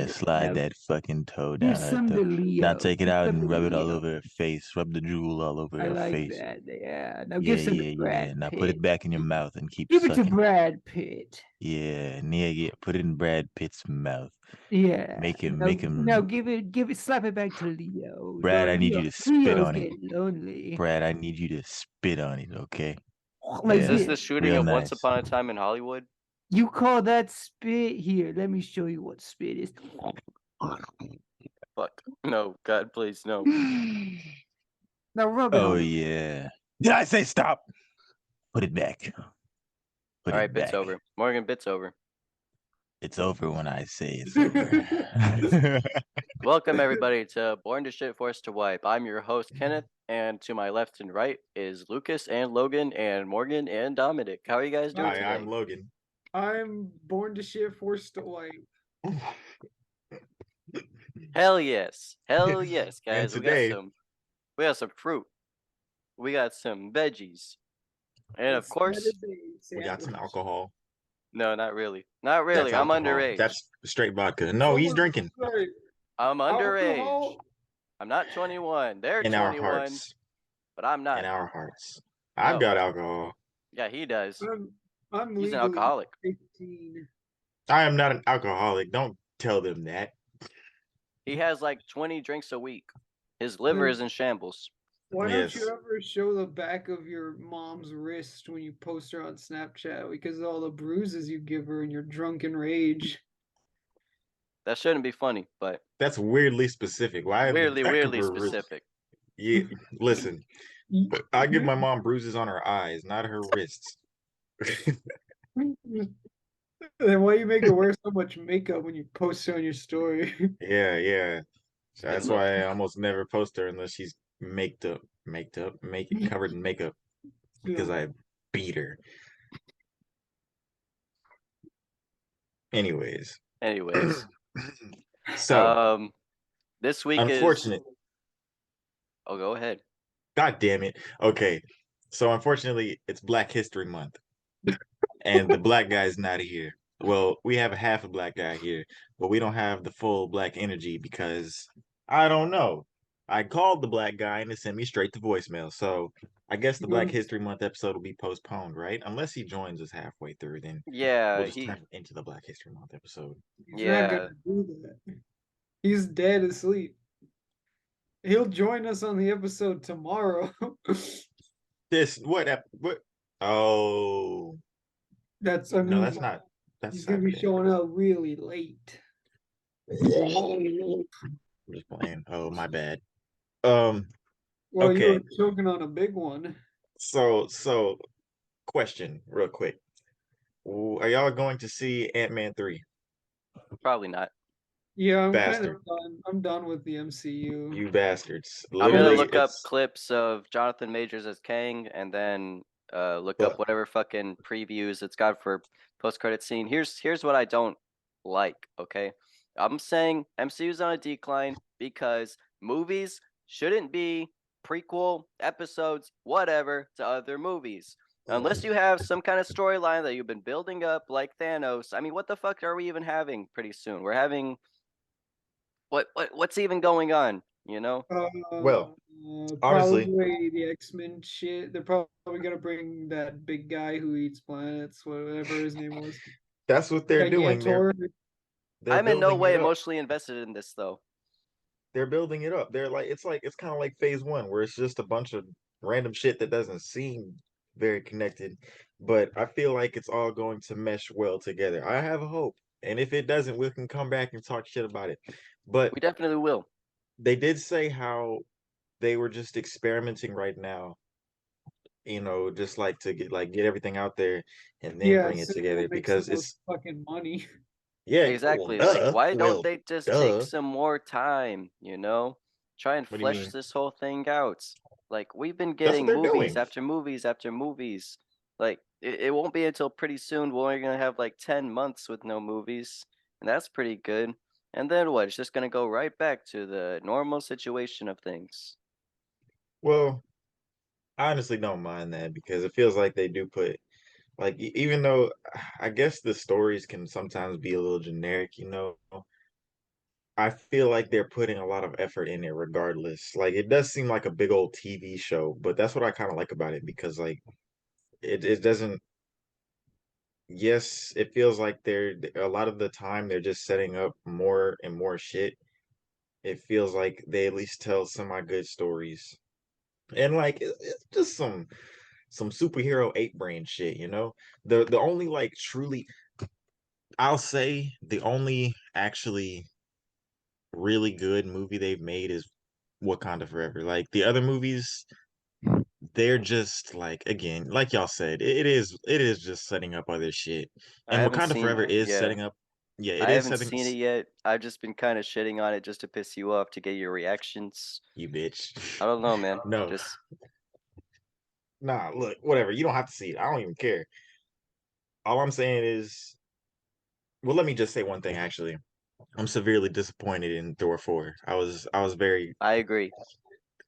Yeah, slide Now that fucking toe give down her some throat. to Now Leo. take it Give out some and to rub it all Leo. over her face. Rub the drool all over I her like face. that. Yeah. Now Yeah, give some to yeah, Brad yeah. Now put it Pitt. back in your mouth and keep Give it to sucking. Brad Pitt. Yeah, yeah. Put it in Brad Pitt's mouth. Yeah. Make Now him. slap it back to Leo. Brad, I need you to spit Leo's on it. getting lonely. Brad, I need you to spit on it, okay? Like Is this Yeah, the this. shooting real of Once nice. Upon a Time in Hollywood? You call that spit? Here, let me show you what spit is. Fuck. No, God, please, no. Now rub it Oh on. yeah. Did I say stop? Put it back. Put All right, it bit's back. over. Morgan, bit's over. It's over when I say it's over. Welcome, everybody, to Born to Shit, Forced to Wipe. I'm your host, Kenneth, and to my left and right is Lucas and Logan and Morgan and Dominic. How are you guys doing Hi, today? I'm Logan. I'm born to shit, forced to wipe. Hell yes. Hell And yes, guys. today, We got some fruit. We got some veggies. And of It's course, Saturday we got some sandwich. alcohol. no, not really. Not That's really. I'm alcohol. underage. That's straight vodka. No, he's Someone drinking said I'm underage. alcohol. I'm not 21. They're in our 21, hearts. but I'm In not. our hearts. I've No. got alcohol. Yeah, he does. I'm He's an legally alcoholic. 15. I am not an alcoholic. Don't tell them that. He has like 20 drinks a week. His liver is in shambles. Why don't you Yes. ever show the back of your mom's wrist when you post her on Snapchat because of all the bruises you give her in your drunken rage? That shouldn't be funny, but That's weirdly specific. Why the back of weirdly her wrist? specific. Yeah, listen. You- I give my mom bruises on her eyes, not her wrists. Then why you make her wear so much makeup when you post her on your story? Yeah. So And that's look, why I almost never post her unless she's covered in makeup because I beat her. Anyways, anyways, so this week is. unfortunate. Oh, go ahead. God damn it. Okay, so unfortunately, it's Black History Month, and the black guy's not here. Well, we have a half a black guy here, but we don't have the full black energy because I don't know. I called the black guy and it sent me straight to voicemail. So I guess the Black History Month episode will be postponed, right? Unless he joins us halfway through, then we'll Yeah, just turn it into the Black History Month episode. He's not yeah. gonna do that. He's dead asleep. He'll join us on the episode tomorrow. This what? Oh I no, mean, that's not. That's he's gonna be Saturday. showing up really late. I'm just playing. Oh, my bad. Um. Well, you Okay. were choking on a big one. So, question, real quick. Are y'all going to see Ant-Man 3? Probably not. Yeah, I'm kind Bastard. of done. I'm done with the MCU. You bastards. I'm gonna Literally, look up it's clips of Jonathan Majors as Kang, and then look up but whatever fucking previews it's got for post-credit scene. Here's what I don't like. Okay, I'm saying MCU's on a decline because movies shouldn't be prequel episodes, whatever, to other movies. Unless you have some kind of storyline that you've been building up, like Thanos. I mean, what the fuck are we even having pretty soon? We're having what's even going on? You know? well, honestly, Probably the X-Men shit. They're probably gonna bring that big guy who eats planets, whatever his name was, that's what they're doing. Gigantor. They're I'm in no building way it up. emotionally invested in this though. They're building it up. They're like it's kind of like phase one, where it's just a bunch of random shit that doesn't seem very connected, but I feel like it's all going to mesh well together. I have a hope, and if it doesn't, we can come back and talk shit about it. But We definitely will. they did say how they were just experimenting right now, just like to get everything out there and then Yeah, bring it so it will together make the because most it's fucking money. yeah, well, Exactly. Like, duh. why don't Well, they just take duh. some more time, Try and What do you flesh mean? this whole thing out. Like, we've been That's what getting they're movies doing. after movies after movies. Like, it won't be until pretty soon we're only gonna have like 10 months with no movies. And that's pretty good. And then what? It's just gonna go right back to the normal situation of things. Well, I honestly don't mind that because it feels like they do put like even though I guess the stories can sometimes be a little generic, I feel like they're putting a lot of effort in it regardless. Like it does seem like a big old TV show, but that's what I kind of like about it because like it doesn't yes, it feels like they're a lot of the time they're just setting up more and more shit. It feels like they at least tell semi good stories. And like it's just some superhero ape brain shit, you know? The only like truly I'll say the only actually really good movie they've made is Wakanda Forever. Like the other movies, they're just like again, like y'all said, it is just setting up other shit. I And haven't Wakanda seen. Forever is Yeah, setting up. Yeah, it I is haven't setting. seen it yet. I've just been kind of shitting on it just to piss you off to get your reactions. You bitch. I don't know, man. No, Just nah. Look, whatever. You don't have to see it. I don't even care. All I'm saying is, well, let me just say one thing. Actually, I'm severely disappointed in Thor 4. I was very I agree.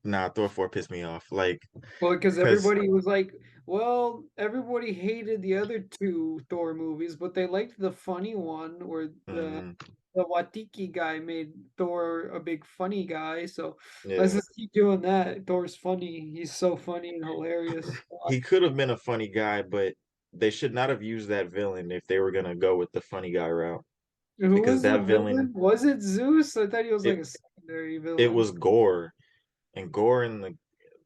nah. Thor 4 pissed me off. Like, Well, because cause everybody was like, well, everybody hated the other two Thor movies, but they liked the funny one where mhm, the Watiki guy made Thor a big funny guy. So let's yeah. just keep doing that. Thor's funny. He's so funny and hilarious. He could have been a funny guy, but they should not have used that villain if they were gonna go with the funny guy route. Who Because was the that villain, villain? Was it Zeus? I thought he was like it a secondary it villain. was Gore, and Gore in the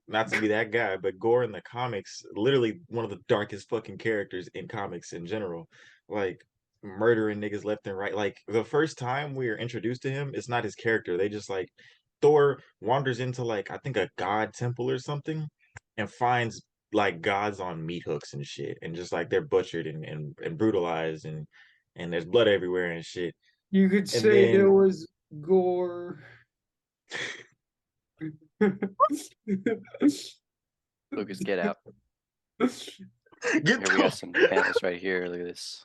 not to be that guy, but Gore in the comics, literally one of the darkest fucking characters in comics in general. Like murdering niggas left and right. Like the first time we are introduced to him, it's not his character. They just like Thor wanders into like I think a god temple or something and finds like gods on meat hooks and shit. And just like they're butchered and brutalized and there's blood everywhere and shit. You could And say there then was gore. Lucas, get out. get Here we got some panels right here. Look at this.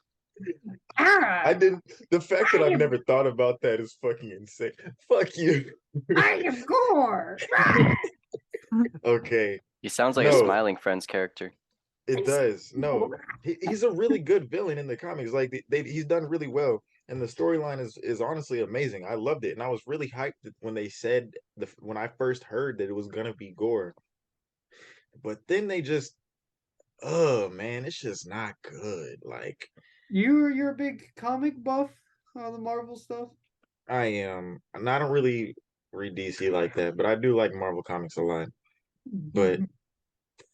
I didn't. The fact that I've never thought about that is fucking insane. Fuck you. I am gore. Okay, He sounds like a no, Smiling Friends character. it does. No, he's a really good villain in the comics. Like he's done really well, and the storyline is honestly amazing. I loved it, and I was really hyped when they said when I first heard that it was gonna be Gore. But then they just, oh man, it's just not good. Like You're a big comic buff on the Marvel stuff. I am, and I don't really read DC like that, but I do like Marvel comics a lot. But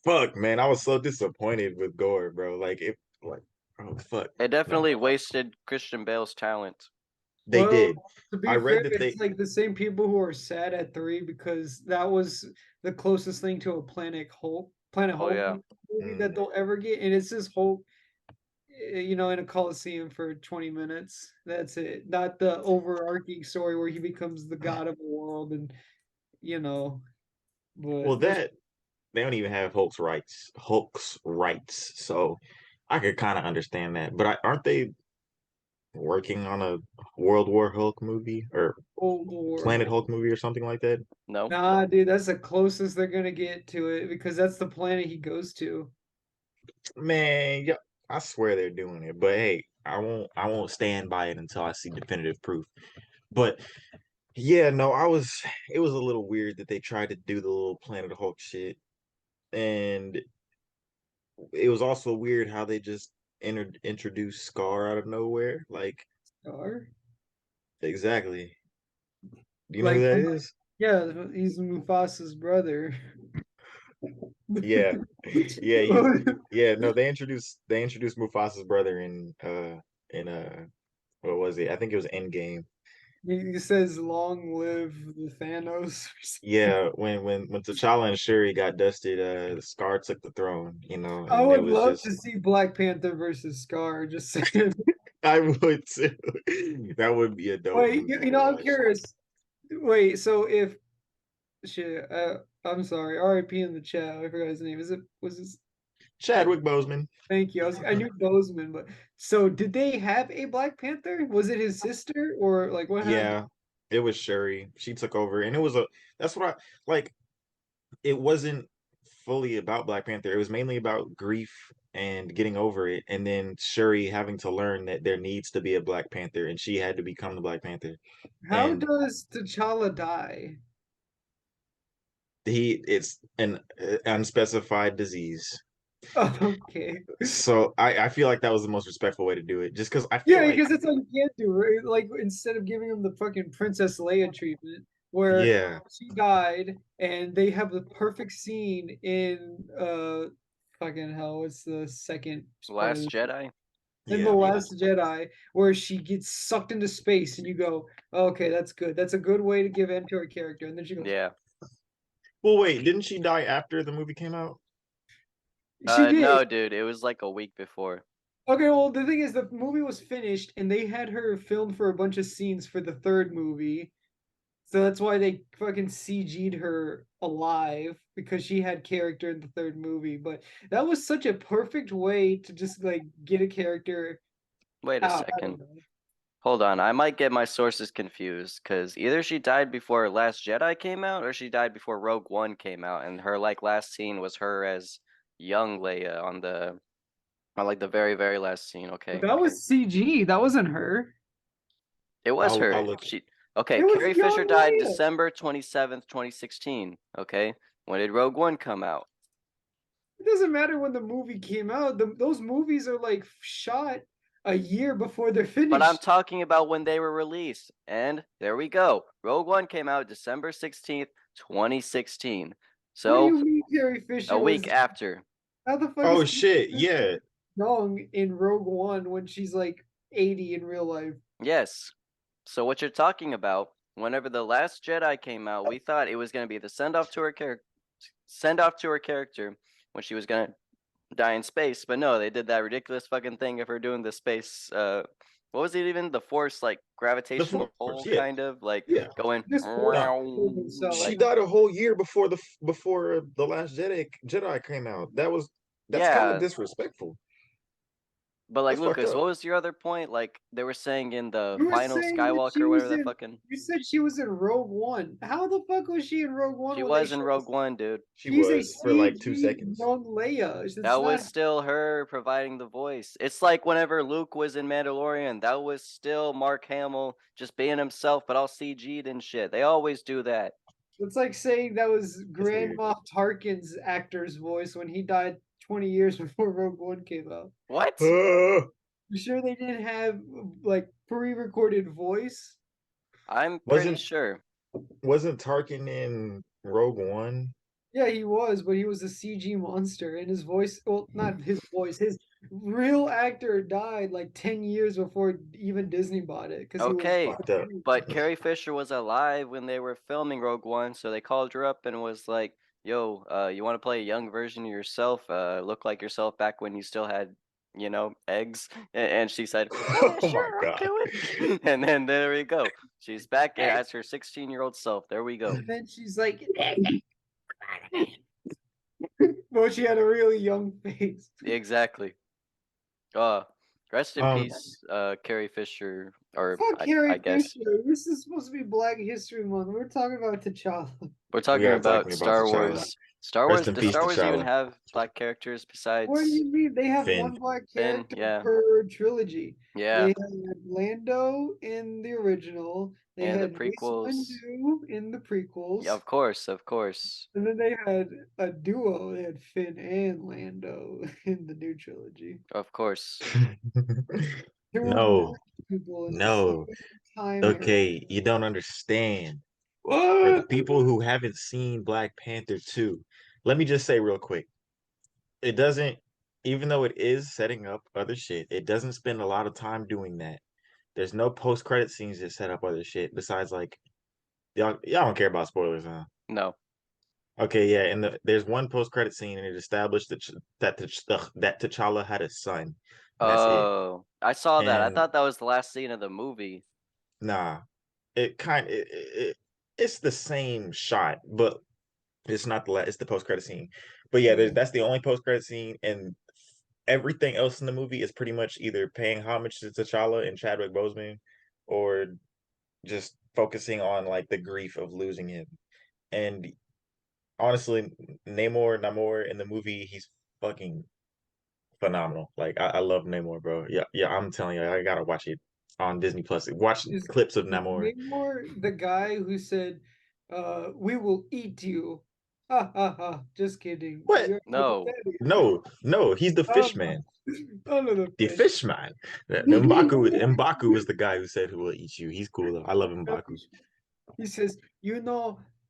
fuck, man, I was so disappointed with Gore, bro. Like it, like oh fuck, It no, definitely wasted Christian Bale's talent. they Well, did. to I be fair, read that they, it's like the same people who are sad at 3 because that was the closest thing to a Planet Oh Hulk yeah. movie Mm. that they'll ever get, and it's just Hulk, you know, in a coliseum for 20 minutes. That's it. Not the overarching story where he becomes the god of the world, and you know. well But that's that they don't even have Hulk's rights, so I could kind of understand that. But aren't they working on a World War Hulk movie or Cold War Planet Hulk. Hulk movie or something like that? No. Nah, dude, that's the closest they're gonna get to it because that's the planet he goes to. Man, yeah, I swear they're doing it. But hey, I won't stand by it until I see definitive proof. But yeah, no, it was a little weird that they tried to do the little Planet Hulk shit. And it was also weird how they just introduced Scar out of nowhere. Like, Star? exactly. Do you know who Like that from is? yeah, he's Mufasa's brother. Yeah. Yeah, yeah, no, they introduced Mufasa's brother in what was it? I think it was Endgame. He says, "Long live the Thanos." Yeah, when T'Challa and Shuri got dusted, Scar took the throne, I and it would was love to just see Black Panther versus Scar. Just saying. I would too. That would be a dope Wait, movie you to know, I'm watch. curious. Wait, so if shit, I'm sorry, RIP in the chat. I forgot his name. Was his? Chadwick Boseman. Thank you. I knew Bozeman, but so did they have a Black Panther? Was it his sister or like what happened? Yeah, it was Shuri. She took over, and that's what I like. It wasn't fully about Black Panther. It was mainly about grief and getting over it, and then Shuri having to learn that there needs to be a Black Panther, and she had to become the Black Panther. How And does T'Challa die? it's an unspecified disease. Okay. So I feel like that was the most respectful way to do it, just because I feel Yeah, like because it's like you can't do, right? Like instead of giving him the fucking Princess Leia treatment, where yeah, she died, and they have the perfect scene in fucking hell, what's the second part of Last the Jedi. in The yeah. Last Jedi, where she gets sucked into space, and you go, okay, that's good. That's a good way to give end to her character. And then she goes, Yeah. Well, wait, didn't she die after the movie came out? she did. No, dude, it was like a week before. Okay, well, the thing is, the movie was finished, and they had her filmed for a bunch of scenes for the third movie. So that's why they fucking CG'd her alive, because she had character in the third movie. But that was such a perfect way to just like get a character Wait a out. I second. don't know. Hold on, I might get my sources confused because either she died before Last Jedi came out or she died before Rogue One came out, and her like last scene was her as young Leia on like the very very last scene. But Okay, that was CG. That wasn't her. it was I'll her. look. Okay, It was Carrie young Fisher died Leia. December 27th, 2016. Okay, when did Rogue One come out? It doesn't matter when the movie came out. Those movies are like shot a year before they're finished. But I'm talking about when they were released, and there we go. Rogue One came out December 16th, 2016. What do So you mean Carrie Fisher a week was? after. How the fuck Oh is shit, Carrie Fisher yeah. young in Rogue One when she's like 80 in real life? Yes. So what you're talking about, whenever The Last Jedi came out, we thought it was going to be the send off to her character when she was going to die in space, but no, they did that ridiculous fucking thing of her doing the space what was it even? The force like gravitational Force, pull yeah. kind of like Yeah. going This force No. himself. She like died a whole year before the last Jedi came out. That's kind yeah. of disrespectful. But like That's fucked Lucas, up. what was your other point? Like they were saying in the You were final saying that she Skywalker, was whatever that in. fucking You said she was in Rogue One. How the fuck was she in Rogue One she when they was in showed Rogue One, dude. She she's a was for like 2 CG seconds. young Leia? It's That was not. still her providing the voice. It's like whenever Luke was in Mandalorian, that was still Mark Hamill just being himself, but all CG'd and shit. They always do that. It's like saying that was Grand weird. Moff Tarkin's actor's voice when he died 20 years before Rogue One came out. What? You sure they didn't have like pre-recorded voice? I'm pretty Wasn't sure. wasn't Tarkin in Rogue One? Yeah, he was, but he was a CG monster, and his voice, well, not his voice, his real actor died like 10 years before even Disney bought it because he was Okay, Fucked up. but Carrie Fisher was alive when they were filming Rogue One, so they called her up and was like, "Yo, you want to play a young version of yourself? Look like yourself back when you still had, eggs?" And she said, "Yeah, Oh my sure, I'll god. do it." And then there we go. She's back as her 16-year-old self. There we go. And then she's like, well, she had a really young face. Exactly. Rest in Um, peace, Carrie Fisher, or Fuck I Carrie guess Fisher. This is supposed to be Black History Month. We're talking about T'Challa. we're we talking are about talking about Star T'Challa. Wars. Star Rest Wars. in Does peace, Star Wars even T'Challa. have black characters What do besides you mean? They have Finn. one black Finn? character Yeah, per trilogy. yeah, They had Lando in the original. They and the had Mace prequels. Windu in the prequels. Yeah, of course, of course, And then they had a duo. They had Finn and Lando in the new trilogy. of course. Two No, black people in the no. same time era. Okay, you don't understand. For the What? people who haven't seen Black Panther 2, let me just say real quick. It doesn't, even though it is setting up other shit, it doesn't spend a lot of time doing that. There's no post-credit scenes that set up other shit besides like y'all don't care about spoilers, huh? No. Okay, yeah, and there's one post-credit scene and it established that T'Challa had a son, and that's it. Oh, I saw that. I And thought that was the last scene of the movie. nah, it's the same shot, but it's not it's the post-credit scene. But yeah, that's the only post-credit scene, and everything else in the movie is pretty much either paying homage to T'Challa and Chadwick Boseman, or just focusing on like the grief of losing him. And honestly, Namor in the movie, he's fucking phenomenal. Like I love Namor, bro. Yeah, yeah. I'm telling you, I gotta watch it on Disney Plus. Watch Is clips of is Namor. Namor the guy who said, "We will eat you"? Ha ha ha! Just kidding. What? You're No. pathetic. No, he's the Oh, fish man. oh no, the The fish. fish man. M'Baku was the guy who said who will eat you. He's cool though. I love M'Baku. He says,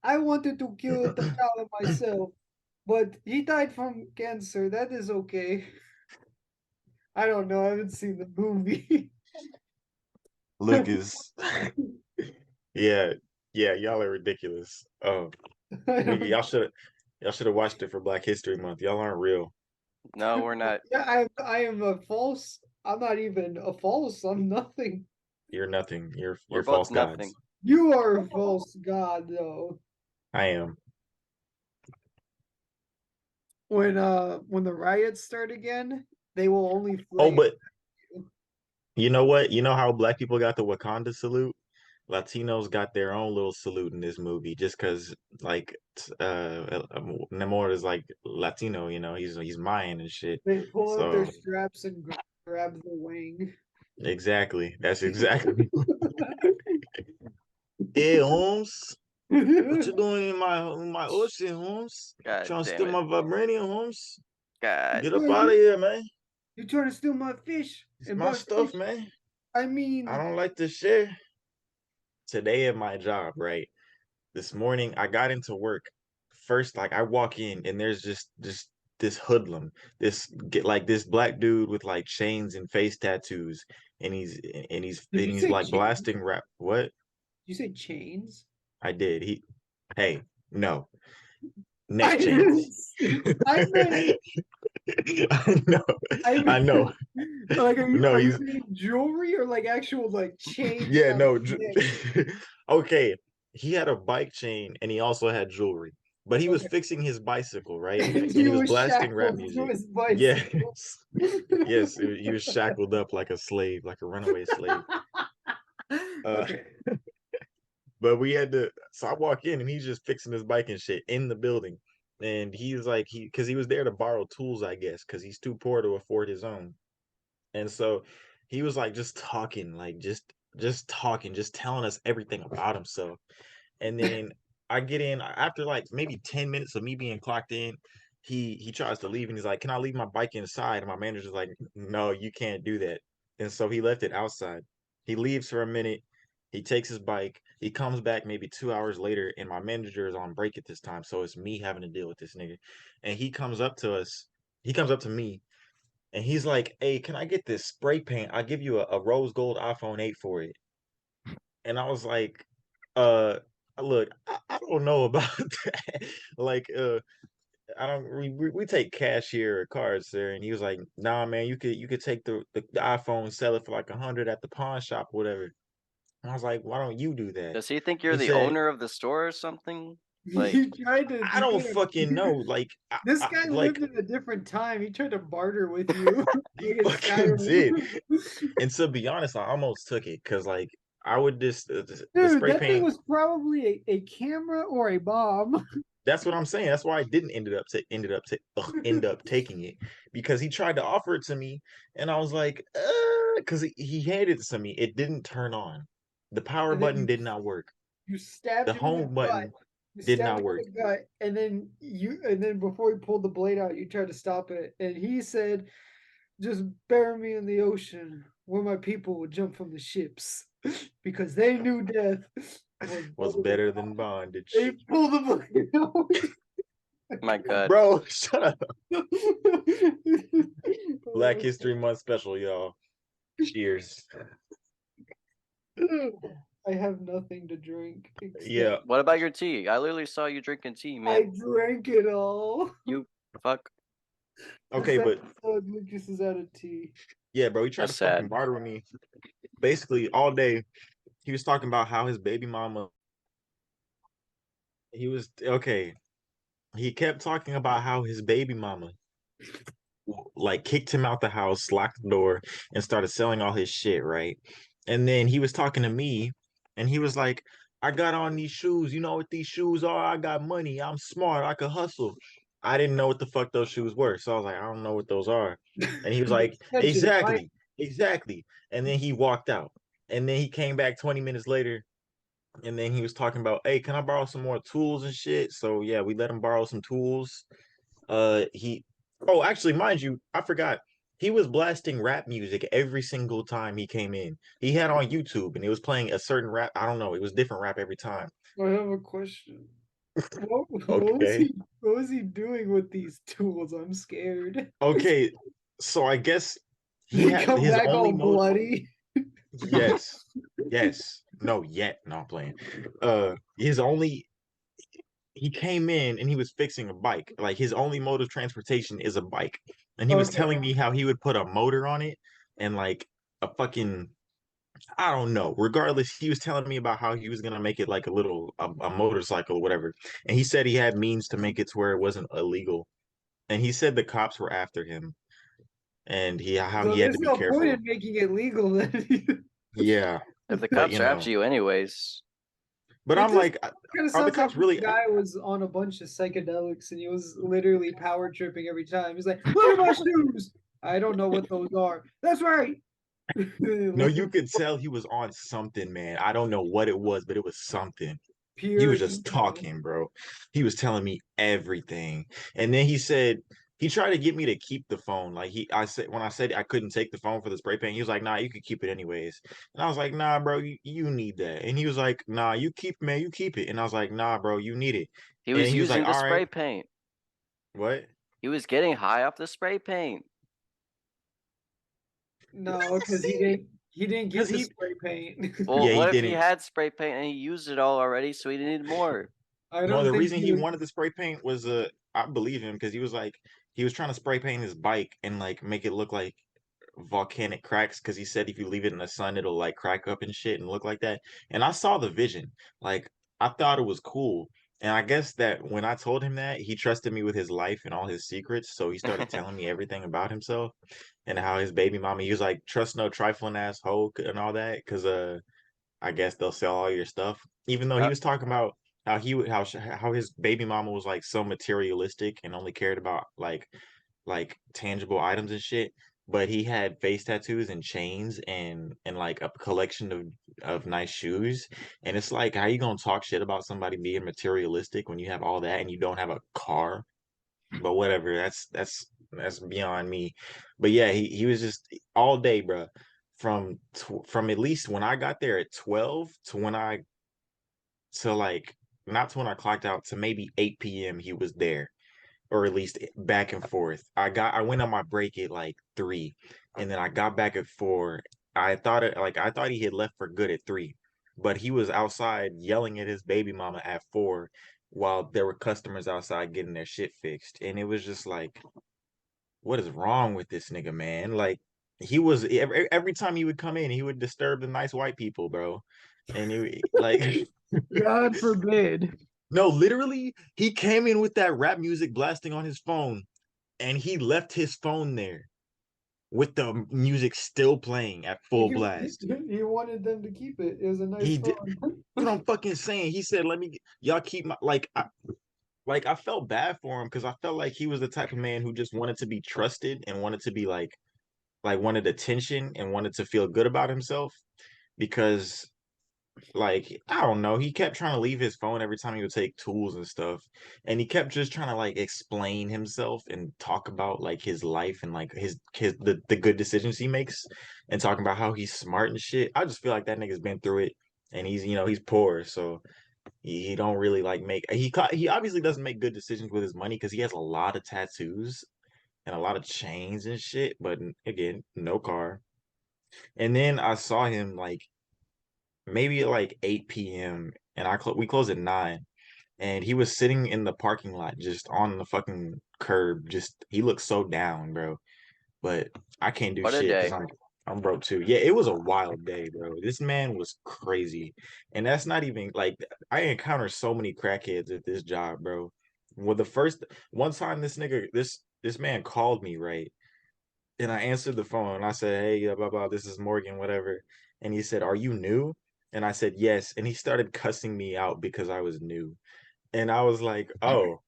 I wanted to kill T'Challa myself, but he died from cancer. That is okay. I don't know. I haven't seen the movie. Lucas. Yeah, yeah, y'all are ridiculous. I don't Y'all should have watched it for Black History Month. Y'all aren't real. No, we're not. Yeah, I am a false. I'm not even a false. I'm nothing. You're nothing. We're You're both false gods. nothing. You are a false god, though. I am. When the riots start again, they will only Oh, flame but you. you know what? You know how black people got the Wakanda salute? Latinos got their own little salute in this movie just because like Namor is like Latino, you know, he's Mayan and shit. They pull out their So straps and grab the wing. exactly. That's exactly. Hey Holmes, what you doing in my ocean, Holmes? God Trying to damn steal it. my vibranium, Holmes? God Get up damn out of it. here, man. You trying to steal my fish? It's And my by stuff, fish, man. I mean, I don't like to share. Today at my job, right? This morning I got into work. First, like I walk in and there's just this hoodlum, this black dude with like chains and face tattoos, and he's and he's did and you he's say like chains? blasting rap. What? You say chains? I did. Hey, no, I neck chains. I meant I know, I I know. meant like No, are you he's saying jewelry or like actual like chains yeah, on no. his neck? Okay, he had a bike chain and he also had jewelry, but he was Okay. fixing his bicycle, right? And And he he was was blasting rap shackled to music. his Yes, bicycle. yes, he was shackled up like a slave, like a runaway slave. Okay. But we had to. So I walk in and he's just fixing his bike and shit in the building, and he's like because he was there to borrow tools, I guess, because he's too poor to afford his own. And so he was like just talking, like just talking, just telling us everything about himself. And then I get in after like maybe 10 minutes of me being clocked in. He tries to leave and he's like, "Can I leave my bike inside?" And my manager's like, "No, you can't do that." And so he left it outside. He leaves for a minute. He takes his bike. He comes back maybe 2 hours later, and my manager is on break at this time. So it's me having to deal with this nigga. And he comes up to us. He comes up to me and he's like, "Hey, can I get this spray paint? I'll give you a rose gold iPhone 8 for it." And I was like, uh, look, I don't know about that. Like, I don't we take cash here or cards there. And he was like, "Nah, man, you could take the iPhone, sell it for like 100 at the pawn shop, or whatever." And I was like, "Why don't you do that?" Does he think you're He the said, owner of the store or something? Like, He tried to "I don't fucking know." Like, This guy like lived in a different time. He tried to barter with you. he Like in fucking did. Skyrim. And to be honest, I almost took it because like I would just the Dude, spray that thing paint. was probably a camera or a bomb. That's what I'm saying. That's why I didn't end up taking it because he tried to offer it to me, and I was like, because he handed it to me. It didn't turn on. The power And then button did not work. you stabbed The him in the home gut. button You did stabbed not him work. in the gut, and then before he pulled the blade out, you tried to stop it. And he said, "Just bury me in the ocean where my people would jump from the ships." Because they knew death Was better than bondage. They pulled the blade out. my God. Bro, shut up. Black Oh, History Month special, y'all. Cheers. I have nothing to drink. Except Yeah. What about your tea? I literally saw you drinking tea, I man. drank it all. You fuck. Okay, This but episode, Lucas is out of tea. yeah, bro, he tried That's to fucking sad. barter with me. Basically, all day, he was talking about how his baby mama. He was okay. He kept talking about how his baby mama like kicked him out the house, locked the door, and started selling all his shit, right? And then he was talking to me, and he was like, I got on these shoes. You know what these shoes are? I got money. I'm smart. I could hustle. I didn't know what the fuck those shoes were. So I was like, I don't know what those are. And he was like, Attention, right? exactly. And then he walked out. And then he came back 20 minutes later. And then he was talking about, hey, can I borrow some more tools and shit? So yeah, we let him borrow some tools. He oh, actually, mind you, I forgot. He was blasting rap music every single time he came in. He had on YouTube and it was playing a certain rap. I don't know. It was different rap every time. I have a question. What Okay. what was he doing with these tools? I'm scared. Okay. So I guess he They had come his back only all mode. bloody. Yes. Yes. No, yet. No, I'm playing. His only he came in and he was fixing a bike. Like his only mode of transportation is a bike. And he was Okay. telling me how he would put a motor on it and like a fucking I don't know. Regardless, he was telling me about how he was gonna make it like a motorcycle or whatever. And he said he had means to make it to where it wasn't illegal. And he said the cops were after him and how So he had to there's be no point careful. in making it legal then. Yeah. If the But cops you are know. after you anyways, But It I'm just like, kind are of the sounds like cops really this guy was on a bunch of psychedelics and he was literally power tripping every time. He's like, "Look at my shoes. I don't know what those are. That's right." no, you could tell he was on something, man. I don't know what it was, but it was something. He Pure was just ego. talking, bro. He was telling me everything. And then he said he tried to get me to keep the phone. Like I said when I said I couldn't take the phone for the spray paint, he was like, "Nah, you could keep it anyways." And I was like, "Nah, bro, you need that." And he was like, "Nah, you keep, man, you keep it." And I was like, "Nah, bro, you need it." he And was he was like, using the "All right, spray paint. what?" He was getting high off the spray paint. No, because he didn't Because get the he, spray paint. Well, yeah, he what if he didn't. had spray paint and he used it all already, so he needed more? I No, don't the think reason he he was. wanted the spray paint was I believe him because he was like he was trying to spray paint his bike and like make it look like volcanic cracks because he said if you leave it in the sun it'll like crack up and shit and look like that. And I saw the vision. Like I thought it was cool. And I guess that when I told him that, he trusted me with his life and all his secrets. So he started telling me everything about himself and how his baby mama, he was like, trust no trifling ass hoe and all that. Cause I guess they'll sell all your stuff. Even though he Uh, was talking about how he would how his baby mama was like so materialistic and only cared about like tangible items and shit. But he had face tattoos and chains and like a collection of nice shoes. And it's like, how you gonna talk shit about somebody being materialistic when you have all that and you don't have a car? But whatever, that's beyond me. But yeah, he was just all day, bro. From at least when I got there at 12 to when I to like not to when I clocked out to maybe 8 p.m. he was there, or at least back and forth. I went on my break at like 3, and then I got back at 4. I thought he had left for good at 3, but he was outside yelling at his baby mama at 4 while there were customers outside getting their shit fixed. And it was just like, what is wrong with this nigga, man? Like he was every time he would come in, he would disturb the nice white people, bro. And he like God forbid. no, literally, he came in with that rap music blasting on his phone, and he left his phone there with the music still playing at full He, blast. he wanted them to keep it. It was a nice He did. phone. That's what I'm fucking saying. He said, "Let me y'all keep my like I felt bad for him because I felt like he was the type of man who just wanted to be trusted and wanted to be like wanted attention and wanted to feel good about himself because like I don't know, he kept trying to leave his phone every time he would take tools and stuff, and he kept just trying to like explain himself and talk about like his life and like the good decisions he makes and talking about how he's smart and shit. I just feel like that nigga's been through it and he's poor, so he don't really like make he obviously doesn't make good decisions with his money because he has a lot of tattoos and a lot of chains and shit, but again, no car. And then I saw him like maybe at like 8 p.m. and we closed at 9, and he was sitting in the parking lot just on the fucking curb. Just he looked so down, bro. But I can't do what a shit because day. I'm broke too. Yeah, it was a wild day, bro. This man was crazy. And that's not even like I encountered so many crackheads at this job, bro. Well, the first one time this man called me, right? And I answered the phone and I said, "Hey, blah blah, this is Morgan, whatever." And he said, "Are you new?" And I said yes, and he started cussing me out because I was new. And I was like, "Oh,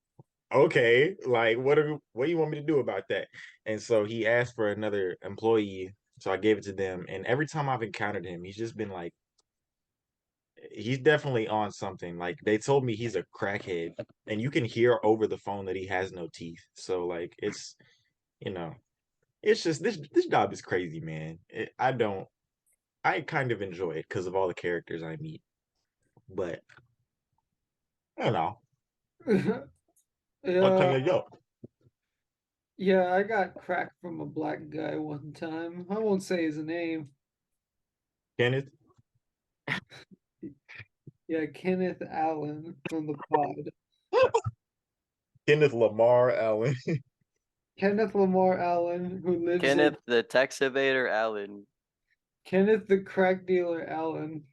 okay. Like, what do you want me to do about that?" And so he asked for another employee, so I gave it to them. And every time I've encountered him, he's just been like, he's definitely on something. Like they told me he's a crackhead, and you can hear over the phone that he has no teeth. So like, it's you know, it's just this job is crazy, man. I kind of enjoy it because of all the characters I meet, but I don't know. What can Yeah, you do? yeah, I got cracked from a black guy one time. I won't say his name. Kenneth? Yeah, Kenneth Allen from the pod. Kenneth Lamar Allen. Kenneth Lamar Allen, who lives Kenneth in the tax evader Allen. Kenneth the crack dealer Allen.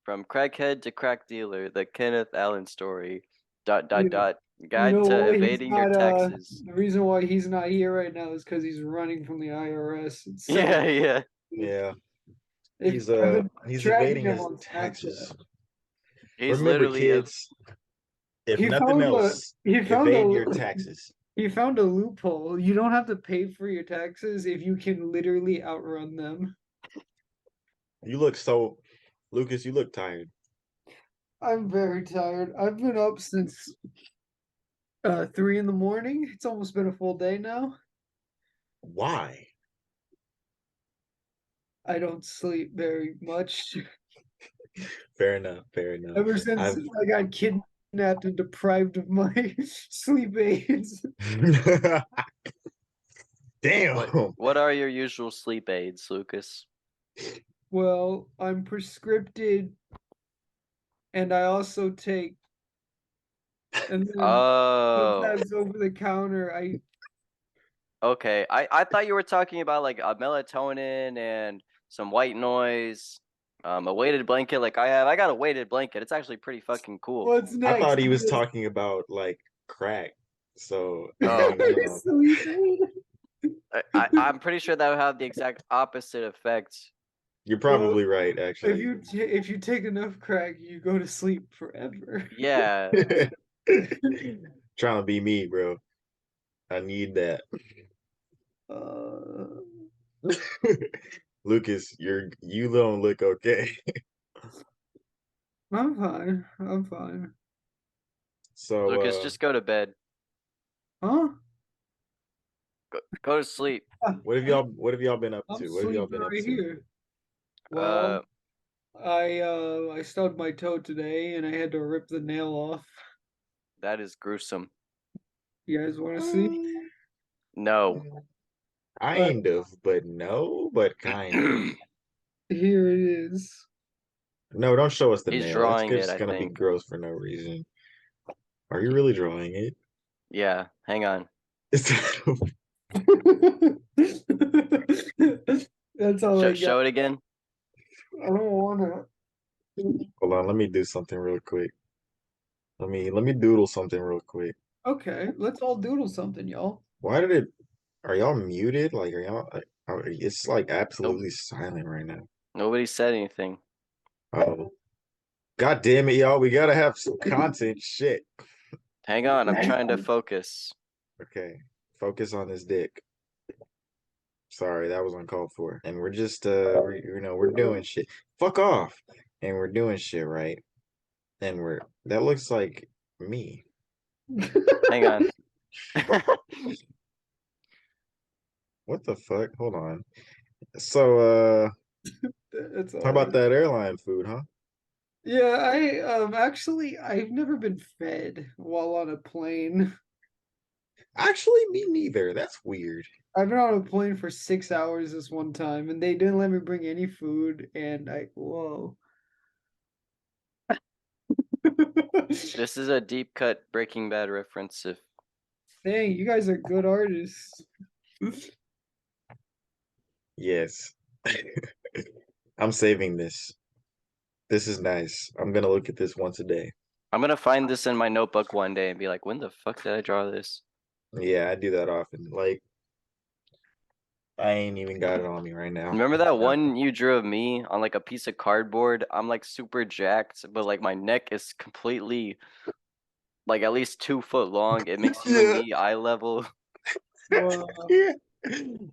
From crackhead to crack dealer, the Kenneth Allen story. Dot You- dot dot. You Guide know to what? He's evading your not. taxes. The reason why he's not here right now is because he's running from the IRS. It's so Yeah, yeah. Yeah, If I've been he's tracking evading him his on taxes. Snapchat. He's Remember, literally a kids, if He nothing found a else, he found evade your a taxes. he found a loophole. You don't have to pay for your taxes if you can literally outrun them. You look so, Lucas, you look tired. I'm very tired. I've been up since 3 in the morning. It's almost been a full day now. Why? I don't sleep very much. Fair enough, fair enough. Ever since I've I got kidnapped and deprived of my sleep aids. Damn. What are your usual sleep aids, Lucas? Well, I'm prescripted, and I also take, and then Oh, sometimes over the counter, I okay. I thought you were talking about like a melatonin and some white noise, a weighted blanket like I have. I got a weighted blanket. It's actually pretty fucking cool. what's I next? thought he was talking about like crack. So, Oh. Sleep aid. I'm pretty sure that would have the exact opposite effect. you're probably right, actually. If you take enough crack, you go to sleep forever. Yeah. Trying to be me, bro. I need that. Uh, Lucas, you don't look okay. I'm fine. I'm fine. So Lucas, just go to bed. Huh? Go to sleep. what have y'all been up I'm to? What have y'all sleeping been up right to? here. Uh, Well, I stubbed my toe today and I had to rip the nail off. that is gruesome. You guys want to see? No. Kind of, but no, but kind of. Here it is. No, don't show us the He's nail. That's drawing it, just I gonna be think. gross for no reason. Are you really drawing it? Yeah, hang on. Is That's all I got. Show it again. I don't wanna. Hold on, let me do something real quick. Let me doodle something real quick. Okay, let's all doodle something, y'all. Why did it? Are y'all muted? Like, are y'all? It's like absolutely silent right now. Nobody said anything. Oh, God damn it, y'all! We gotta have some content. Shit. Hang on, I'm trying to focus. Okay, focus on this dick. Sorry, that was uncalled for. And we're just we're doing shit. Fuck off. And we're doing shit, right? And that looks like me. Hang on. What the fuck? Hold on. So That's all how about right. that airline food, huh? Yeah, actually I've never been fed while on a plane. Actually, me neither. That's weird. I've been on a plane for 6 hours this one time, and they didn't let me bring any food, and whoa. This is a deep cut Breaking Bad reference. If Dang, you guys are good artists. Yes. I'm saving this. This is nice. I'm gonna look at this once a day. I'm gonna find this in my notebook one day and be like, when the fuck did I draw this? Yeah, I do that often. Like I ain't even got it on me right now. Remember that one you drew of me on like a piece of cardboard? I'm like super jacked, but like my neck is completely like at least 2 foot long. It makes you and Yeah. me eye level. Well, Yeah.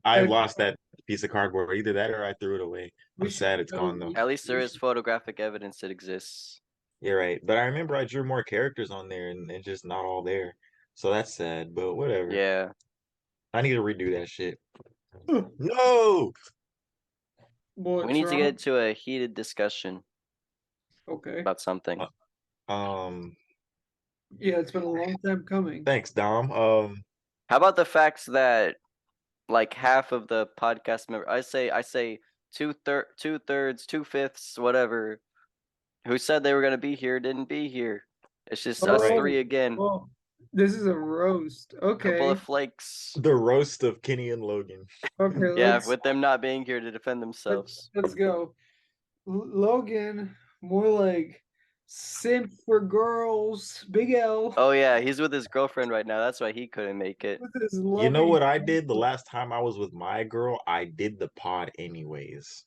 I Okay. lost that piece of cardboard. Either that or I threw it away. we I'm should sad it's go- gone though. At least there we is should- photographic evidence it exists. You're right. But I remember I drew more characters on there and it's just not all there. So that's sad, but whatever. Yeah. I need to redo that shit. No. What's We need to wrong? get to a heated discussion Okay. about something. Yeah, it's been a long time coming. Thanks, Dom. How about the facts that like half of the podcast member I say two-thirds, 2/5, whatever, who said they were gonna be here didn't be here. It's just us Oh, three again. Oh, this is a roast. Okay. Couple of flakes. the roast of Kenny and Logan. Okay. Yeah, let's, with them not being here to defend themselves. let's go. Logan, more like simp for girls. Big L. Oh yeah, he's with his girlfriend right now. That's why he couldn't make it. With his You know loving what I did the hand. last time I was with my girl? I did the pod anyways.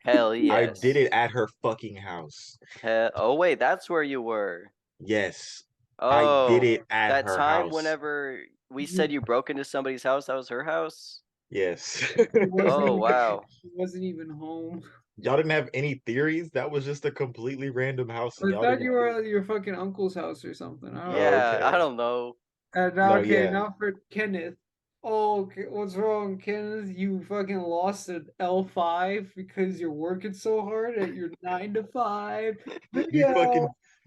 Hell yes. I did it at her fucking house. Oh wait, that's where you were. Yes. Oh, I did it at that her time house. whenever we said you broke into somebody's house, that was her house? Yes. He wasn't Oh even- wow. He wasn't even home. Y'all didn't have any theories? That was just a completely random house. I And y'all thought didn't... you were at your fucking uncle's house or something. I don't know. Yeah, okay. I don't know. And now, No, okay, yeah. now for Kenneth. Oh, what's wrong, Kenneth? You fucking lost an L5 because you're working so hard at your 9 to 5.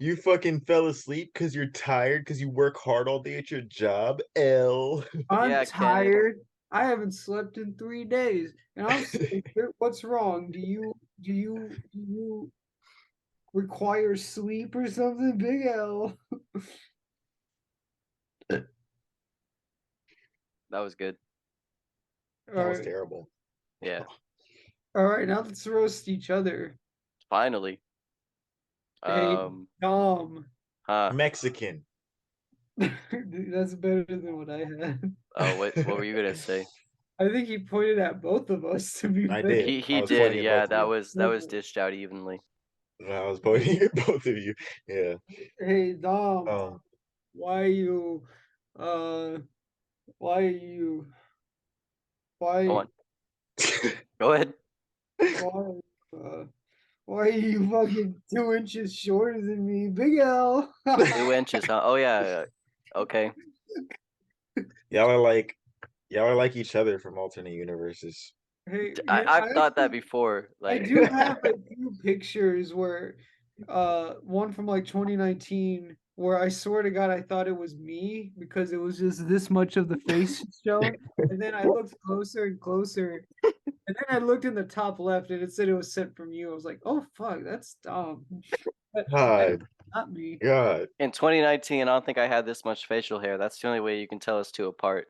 You fucking fell asleep because you're tired because you work hard all day at your job. L. I'm Yeah, Kenneth. tired. I haven't slept in 3 days, and I'm sitting here, what's wrong? Do you require sleep or something, Big L? That was good. That was Alright, terrible. Yeah. alright, now let's roast each other. Finally. Hey, Dom. Huh. Mexican. That's better than what I had. Oh, what were you gonna say? I think he pointed at both of us to be I fair. did. He I was did, pointing at yeah, both of you. that was dished out evenly. I was pointing at both of you. Yeah. Hey Dom, Um, why you uh why you why Go on. Go ahead. why are you fucking 2 inches shorter than me, Big L? 2 inches, huh? Oh yeah. Okay. y'all are like each other from alternate universes. Hey, I've thought that actually- before. I Like do have a few pictures where one from like 2019 where I swear to God I thought it was me because it was just this much of the face shown. And then I looked closer and closer. And then I looked in the top left and it said it was sent from you. I was like, oh fuck, that's dumb. But God, not me. God. in 2019, I don't think I had this much facial hair. That's the only way you can tell us two apart.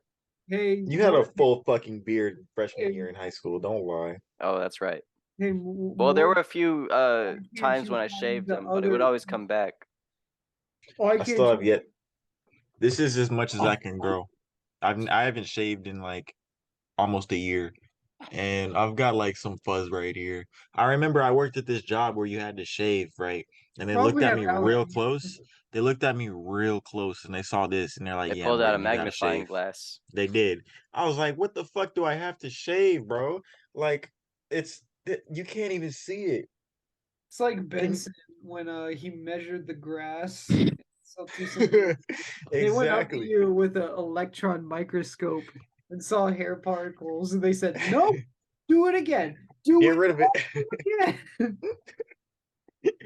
Hey, You had a Morgan, full fucking beard freshman year in high school. Don't lie. Oh, that's right. hey, Well, there were a few can't times you when I find shaved the them, but it would other- always come back. I still have yet. This is as much as I can grow. I haven't shaved in like almost a year, and I've got like some fuzz right here. I remember I worked at this job where you had to shave, right? And they Probably looked at have me real allergies. close. They looked at me real close, and they saw this, and they're like, They "Yeah, pulled out a Morgan, you gotta magnifying shave." glass. They did. I was like, "What the fuck do I have to shave, bro? Like, you can't even see it." It's like Benson when he measured the grass. They went up to Exactly. you with an electron microscope and saw hair particles, and they said, "Nope, do it again. Do Get it rid of it. again."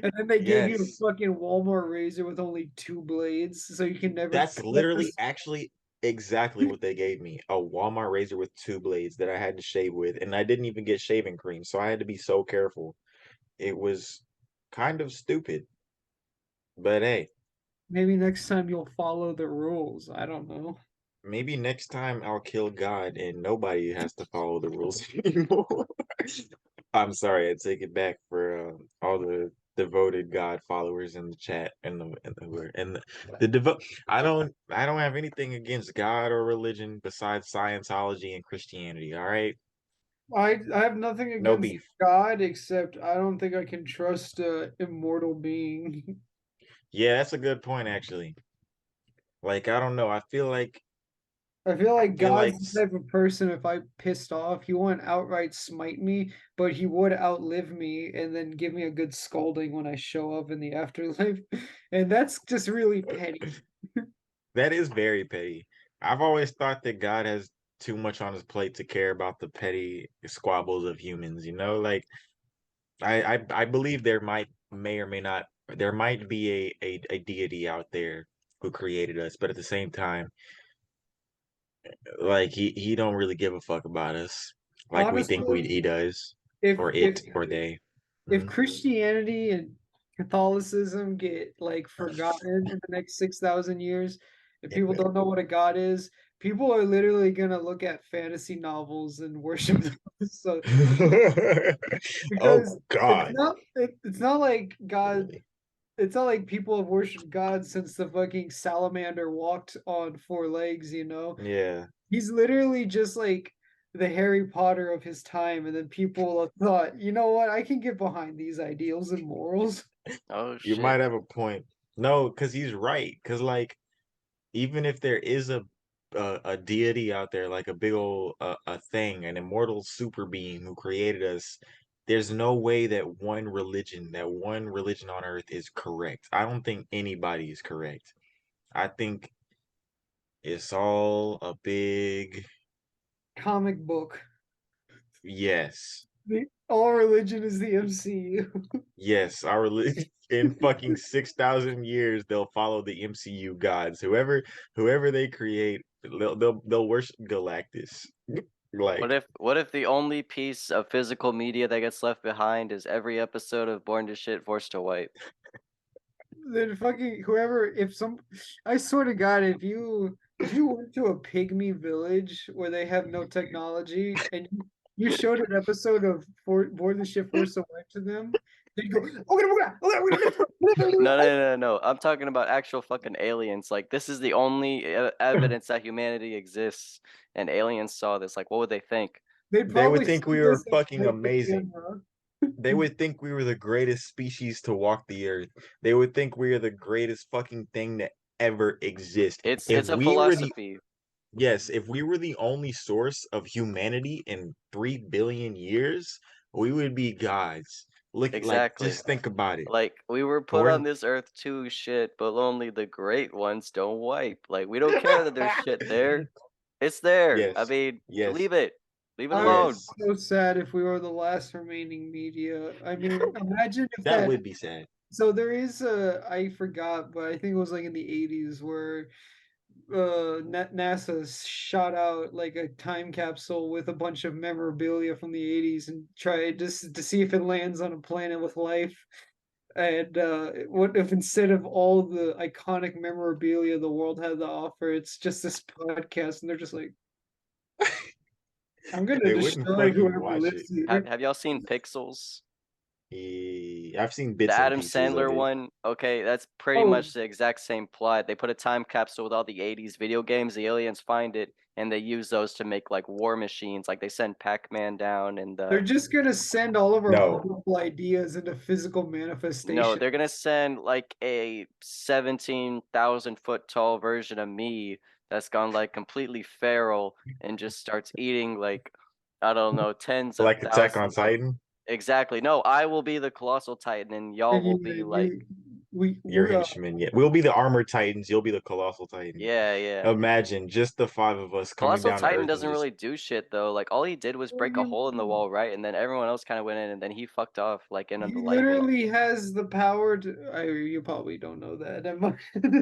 And then they gave you a Yes. fucking Walmart razor with only 2 blades, so you can never. That's cut literally this- actually exactly what they gave me. A Walmart razor with 2 blades that I had to shave with, and I didn't even get shaving cream, so I had to be so careful. It was kind of stupid. But hey, Maybe next time you'll follow the rules. I don't know. maybe next time I'll kill God and nobody has to follow the rules anymore. I'm sorry, I take it back for all the devoted God followers in the chat and the devote. I don't have anything against God or religion besides Scientology and Christianity. All right, I have nothing against No beef. God except I don't think I can trust a immortal being. Yeah, that's a good point actually. Like I don't know. I feel like I feel like God's s- the type of person if I pissed off, he wouldn't outright smite me, but he would outlive me and then give me a good scolding when I show up in the afterlife. And that's just really petty. that is very petty. I've always thought that God has too much on his plate to care about the petty squabbles of humans, you know? Like I believe may or may not there might be a deity out there who created us, but at the same time, like he don't really give a fuck about us like we think Honestly, he does, if or if it or they. if Mhm. Christianity and Catholicism get like forgotten in the next 6,000 years, if people don't know what a god is, people are literally gonna look at fantasy novels and worship them. So Oh because God. it's not like God Really? it's not like people have worshipped God since the fucking salamander walked on four legs, you know? Yeah. He's literally just like the Harry Potter of his time, and then people have thought, you know what, I can get behind these ideals and morals. Oh You shit. might have a point. No, because he's right. Because like even if there is a deity out there, like a big old a thing, an immortal super being who created us, there's no way that one religion on earth is correct. I don't think anybody is correct. I think it's all a big Comic book. yes. All religion is the MCU. Yes, our religion in fucking 6,000 years they'll follow the MCU gods. Whoever they create, they'll worship Galactus. Like What if the only piece of physical media that gets left behind is every episode of Born to Shit, Forced to Wipe? Then fucking whoever, if some, I swear to God, if you went to a pygmy village where they have no technology and you showed an episode of Board the Ship Force Away to them, they'd go, No. I'm talking about actual fucking aliens. Like this is the only evidence that humanity exists, and aliens saw this. Like, what would they think? they'd they would probably think see we were this and fucking break the amazing. camera. They would think we were the greatest species to walk the earth. They would think we are the greatest fucking thing to ever exist. It's a philosophy. If we were the only source of humanity in 3 billion years, we would be gods. Look, like, Exactly. just think about it. Like we were But put on this earth to shit, but only the great ones don't wipe. Like we don't care that there's shit there. It's there. I yes, mean, yes, leave it. Leave it I would alone. be so sad if we were the last remaining media. I mean, imagine if that that. would be sad. So there is I forgot, but I think it was like in the 80s where NASA shot out like a time capsule with a bunch of memorabilia from the 80s and tried just to see if it lands on a planet with life. And what if instead of all the iconic memorabilia the world had to offer, it's just this podcast, and they're just like, I'm gonna They wouldn't destroy fucking whoever watch it. lives here. Have y'all seen Pixels? I've seen The bits and Adam pieces of Sandler it. one, okay, that's pretty Oh, much the exact same plot. They put a time capsule with all the 80s video games, the aliens find it, and they use those to make like war machines. Like they send Pac-Man down and they're just gonna send all of our No, wonderful ideas into physical no, manifestation. they're gonna send like a 17,000-foot tall version of me that's gone like completely feral and just starts eating like I don't know, tens of like Attack on thousands of Titan. exactly. No, I will be the colossal titan and y'all And will be like Your we're henchmen, yeah. We'll be the armored titans. You'll be the colossal titan. yeah. Imagine just the five of us coming Colossal down to Titan Earth and doesn't just really do shit though. Like all he did was break a hole in the wall, right? And then everyone else kind of went in, and then he fucked off like in he the lightning. literally has the power to. You probably don't know that.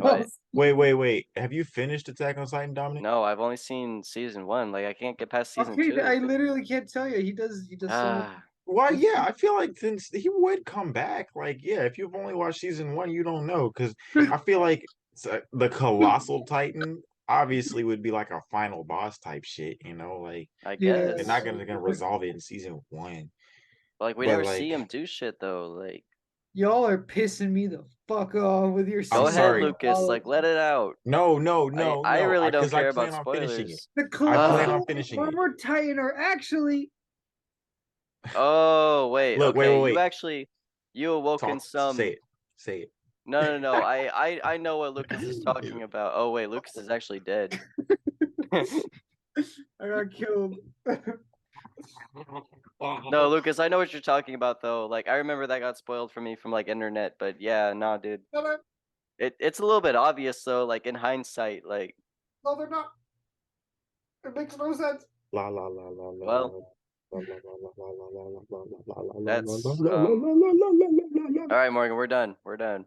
But wait. Have you finished Attack on Titan, Dominic? no, I've only seen season 1. Like I can't get past season Okay, 2. I literally can't tell you. He does so much. Ah, Why? Yeah, I feel like since he would come back. Like, yeah, if you've only watched season one, you don't know because I feel like the colossal titan obviously would be like a final boss type shit. You know, like I Yeah, they're guess. not gonna resolve it in season one. Like we But never see like, him do shit though. Like y'all are pissing me the fuck off with your. I'm go ahead, sorry. Lucas. Like let it out. No, I really don't because I care about plan on finishing it. spoilers. The I plan Ah, on colossal finishing it. armor titan are actually Oh wait, Look, wait, okay. wait, wait. You awoken Talk. some. Say it. Say it. No. I know what Lucas is talking about. Oh wait, Lucas is actually dead. I got killed. No, Lucas, I know what you're talking about though. Like I remember that got spoiled for me from like internet, but yeah, nah, dude. It's a little bit obvious though, like in hindsight, like No, they're not. It makes no sense. La la la la la. well, that's All all right, Morgan, we're done. We're done.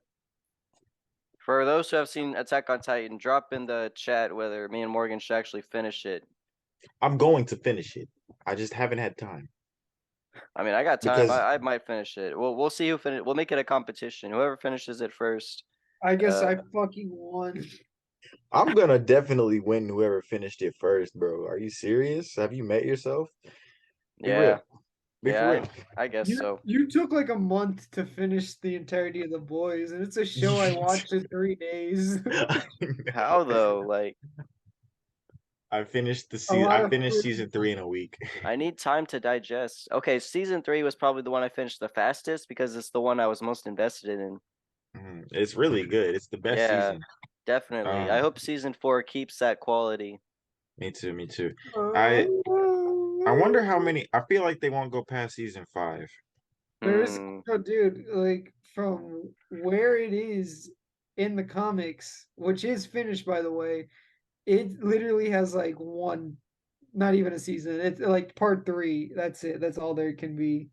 For those who have seen Attack on Titan, drop in the chat whether me and Morgan should actually finish it. I'm going to finish it. I just haven't had time. I mean, I got time. Because I might finish it. We'll see who finish. We'll make it a competition. Whoever finishes it first. I guess Uh, I fucking won. I'm gonna definitely win whoever finished it first, bro. Are you serious? Have you met yourself? Be Yeah, real. Be for yeah, real. I guess so. You took like a month to finish the entirety of The Boys, and it's a show I watched in 3 days. How though? Like, I finished the A season. lot I of finished food. season 3 in a week. I need time to digest. Okay, season 3 was probably the one I finished the fastest because it's the one I was most invested in. It's really good. It's the best Yeah, season. definitely. I hope season 4 keeps that quality. Me too. Me too. I wonder how many. I feel like they won't go past season 5. There's Hmm. oh, dude, like from where it is in the comics, which is finished by the way, it literally has like one, not even a season. It's like part 3. That's it. That's all there can be.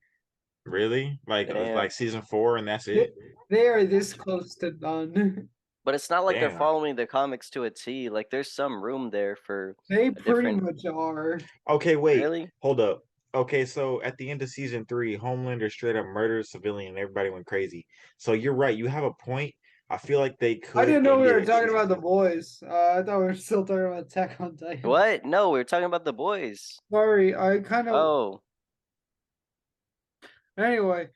Really? Damn. Like season 4, and that's They, it. they are this close to done. But it's not like they're Damn. following the comics to a T. Like there's some room there for They a pretty different. much are. Okay, wait. Really? Hold up. Okay, so at the end of season 3, Homelander straight up murdered a civilian and everybody went crazy. So you're right. You have a point. I feel like they could I didn't know end we it were at talking season about The 4. Boys. I thought we were still talking about Attack on Titan. What? No, we were talking about the boys. Sorry, I kind of. Oh, Anyway,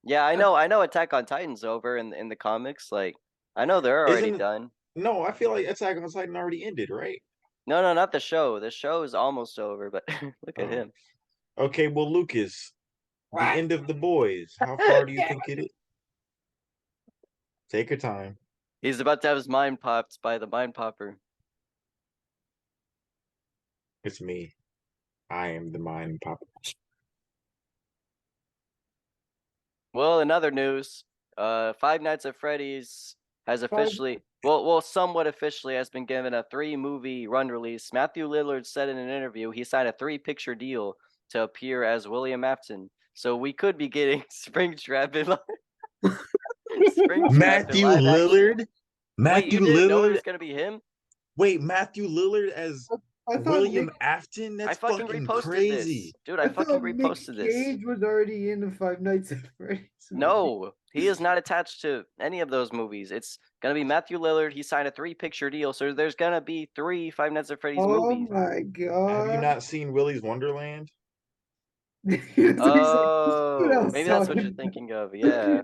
yeah, I know Attack on Titan's over in the comics. Like, I know they're already Isn't done. No, I feel like Attack on Titan already ended, right? No, not the show. The show is almost over, but look at Oh. him. Okay, well, Lucas, the What? end of The Boys. How far do you think it is? Take your time. He's about to have his mind popped by the mind popper. It's me. I am the mind popper. Well, in other news, Five Nights at Freddy's has officially, somewhat officially has been given a 3-movie run release. Matthew Lillard said in an interview he signed a 3-picture deal to appear as William Afton. So we could be getting Springtrap in Matthew live action. Lillard? Wait, Matthew you didn't know it Lillard? was gonna be him? Wait, Matthew Lillard as I thought William Nick, Afton? I That's fucking fucking reposted crazy. this. Dude, I fucking thought Nick reposted this. Cage was already in the Five Nights at Freddy's. movie. No, he is not attached to any of those movies. It's gonna be Matthew Lillard. He signed a 3-picture deal, so there's gonna be 3 Five Nights at Freddy's Oh movies. my god! Have you not seen Willy's Wonderland? Oh, maybe that's what you're talking thinking of. Yeah.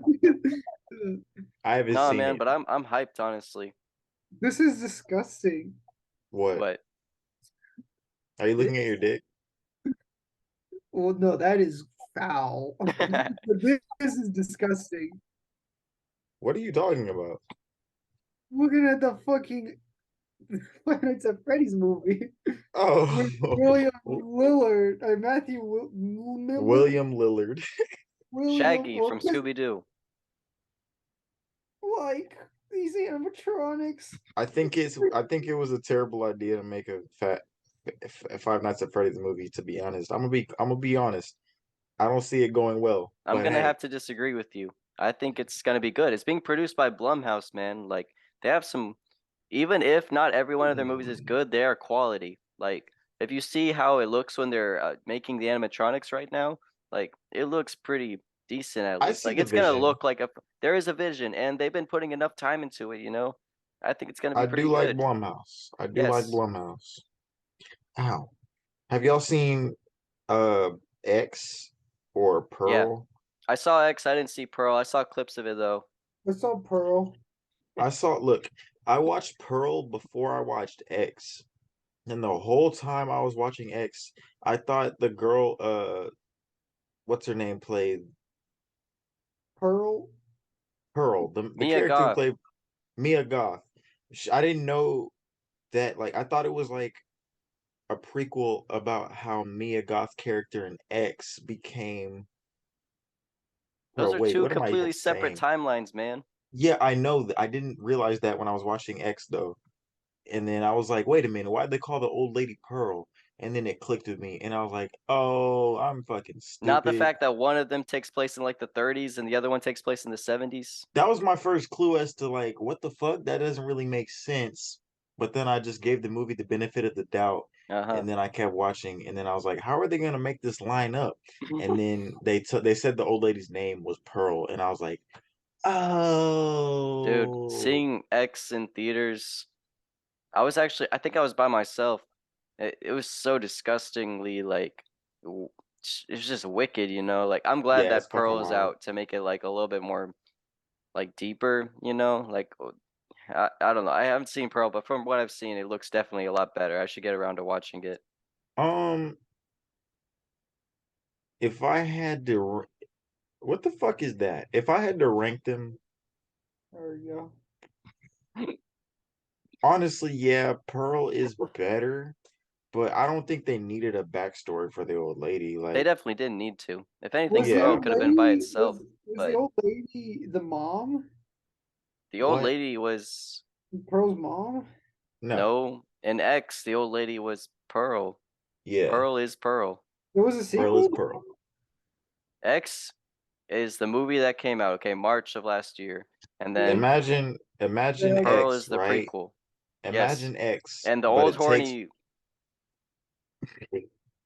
I haven't Nah, seen man, it. but I'm hyped, honestly. This is disgusting. What? But Are you looking at your dick? Well, no, that is foul. But this is disgusting. What are you talking about? Looking at the fucking Five Nights at Freddy's movie. Oh, With William Lillard, Miller, William Lillard. Shaggy well, from just Scooby Doo. like these animatronics. I think it was a terrible idea to make a Five Nights at Freddy's movie. To be honest, I'm gonna be honest. I don't see it going well. I'm but gonna hey, have to disagree with you. I think it's gonna be good. It's being produced by Blumhouse, man. Like they have some, even if not every one of their movies is good, they are quality. Like if you see how it looks when they're making the animatronics right now, like it looks pretty decent at I least. see Like the it's gonna vision. look like there is a vision, and they've been putting enough time into it. I think it's gonna be I pretty do like good. Blumhouse. I do like Yes. Blumhouse. Ow. Have y'all seen X or Yeah. Pearl? I saw X. I didn't see Pearl. I saw clips of it though. I saw Pearl. Look, I watched Pearl before I watched X. And the whole time I was watching X, I thought the girl what's her name played Pearl. Pearl, the Mia character who Goth. played Mia Goth. I didn't know that. Like, I thought it was like a prequel about how Mia Goth's character in X became. Those Bro, are wait, two what am I even completely separate saying? timelines, man. Yeah, I know. I didn't realize that when I was watching X though. And then I was like, wait a minute, why'd they call the old lady Pearl? And then it clicked with me, and I was like, oh, I'm fucking Not the stupid. fact that one of them takes place in like the 30s and the other one takes place in the 70s. That was my first clue as to like, what the fuck? That doesn't really make sense. But then I just gave the movie the benefit of the doubt, Uh-huh. and then I kept watching, and then I was like, how are they gonna make this line up? And then they said the old lady's name was Pearl, and I was like, Dude, oh, seeing X in theaters, I think I was by myself. It was so disgustingly like it was just wicked, you know? Like I'm glad yeah, it's that fucking Pearl is wild. out to make it like a little bit more like deeper, you know? Like I don't know. I haven't seen Pearl, but from what I've seen, it looks definitely a lot better. I should get around to watching it. Um, if I had to, what the fuck is that? If I had to rank them, There we go. honestly, yeah, Pearl is better, but I don't think they needed a backstory for the old lady. They Like, definitely didn't need to. If anything, Was the Pearl yeah, old could have been by lady itself. was the But old lady the mom? the old what? lady was Pearl's mom? No, no. In X, the old lady was Pearl. yeah, Pearl is Pearl. There was a Pearl is sequel? Pearl. X is the movie that came out, okay, March of last year. And then Imagine Yeah, Pearl X, is the right? prequel. Yes. Imagine X, And the but old it takes horny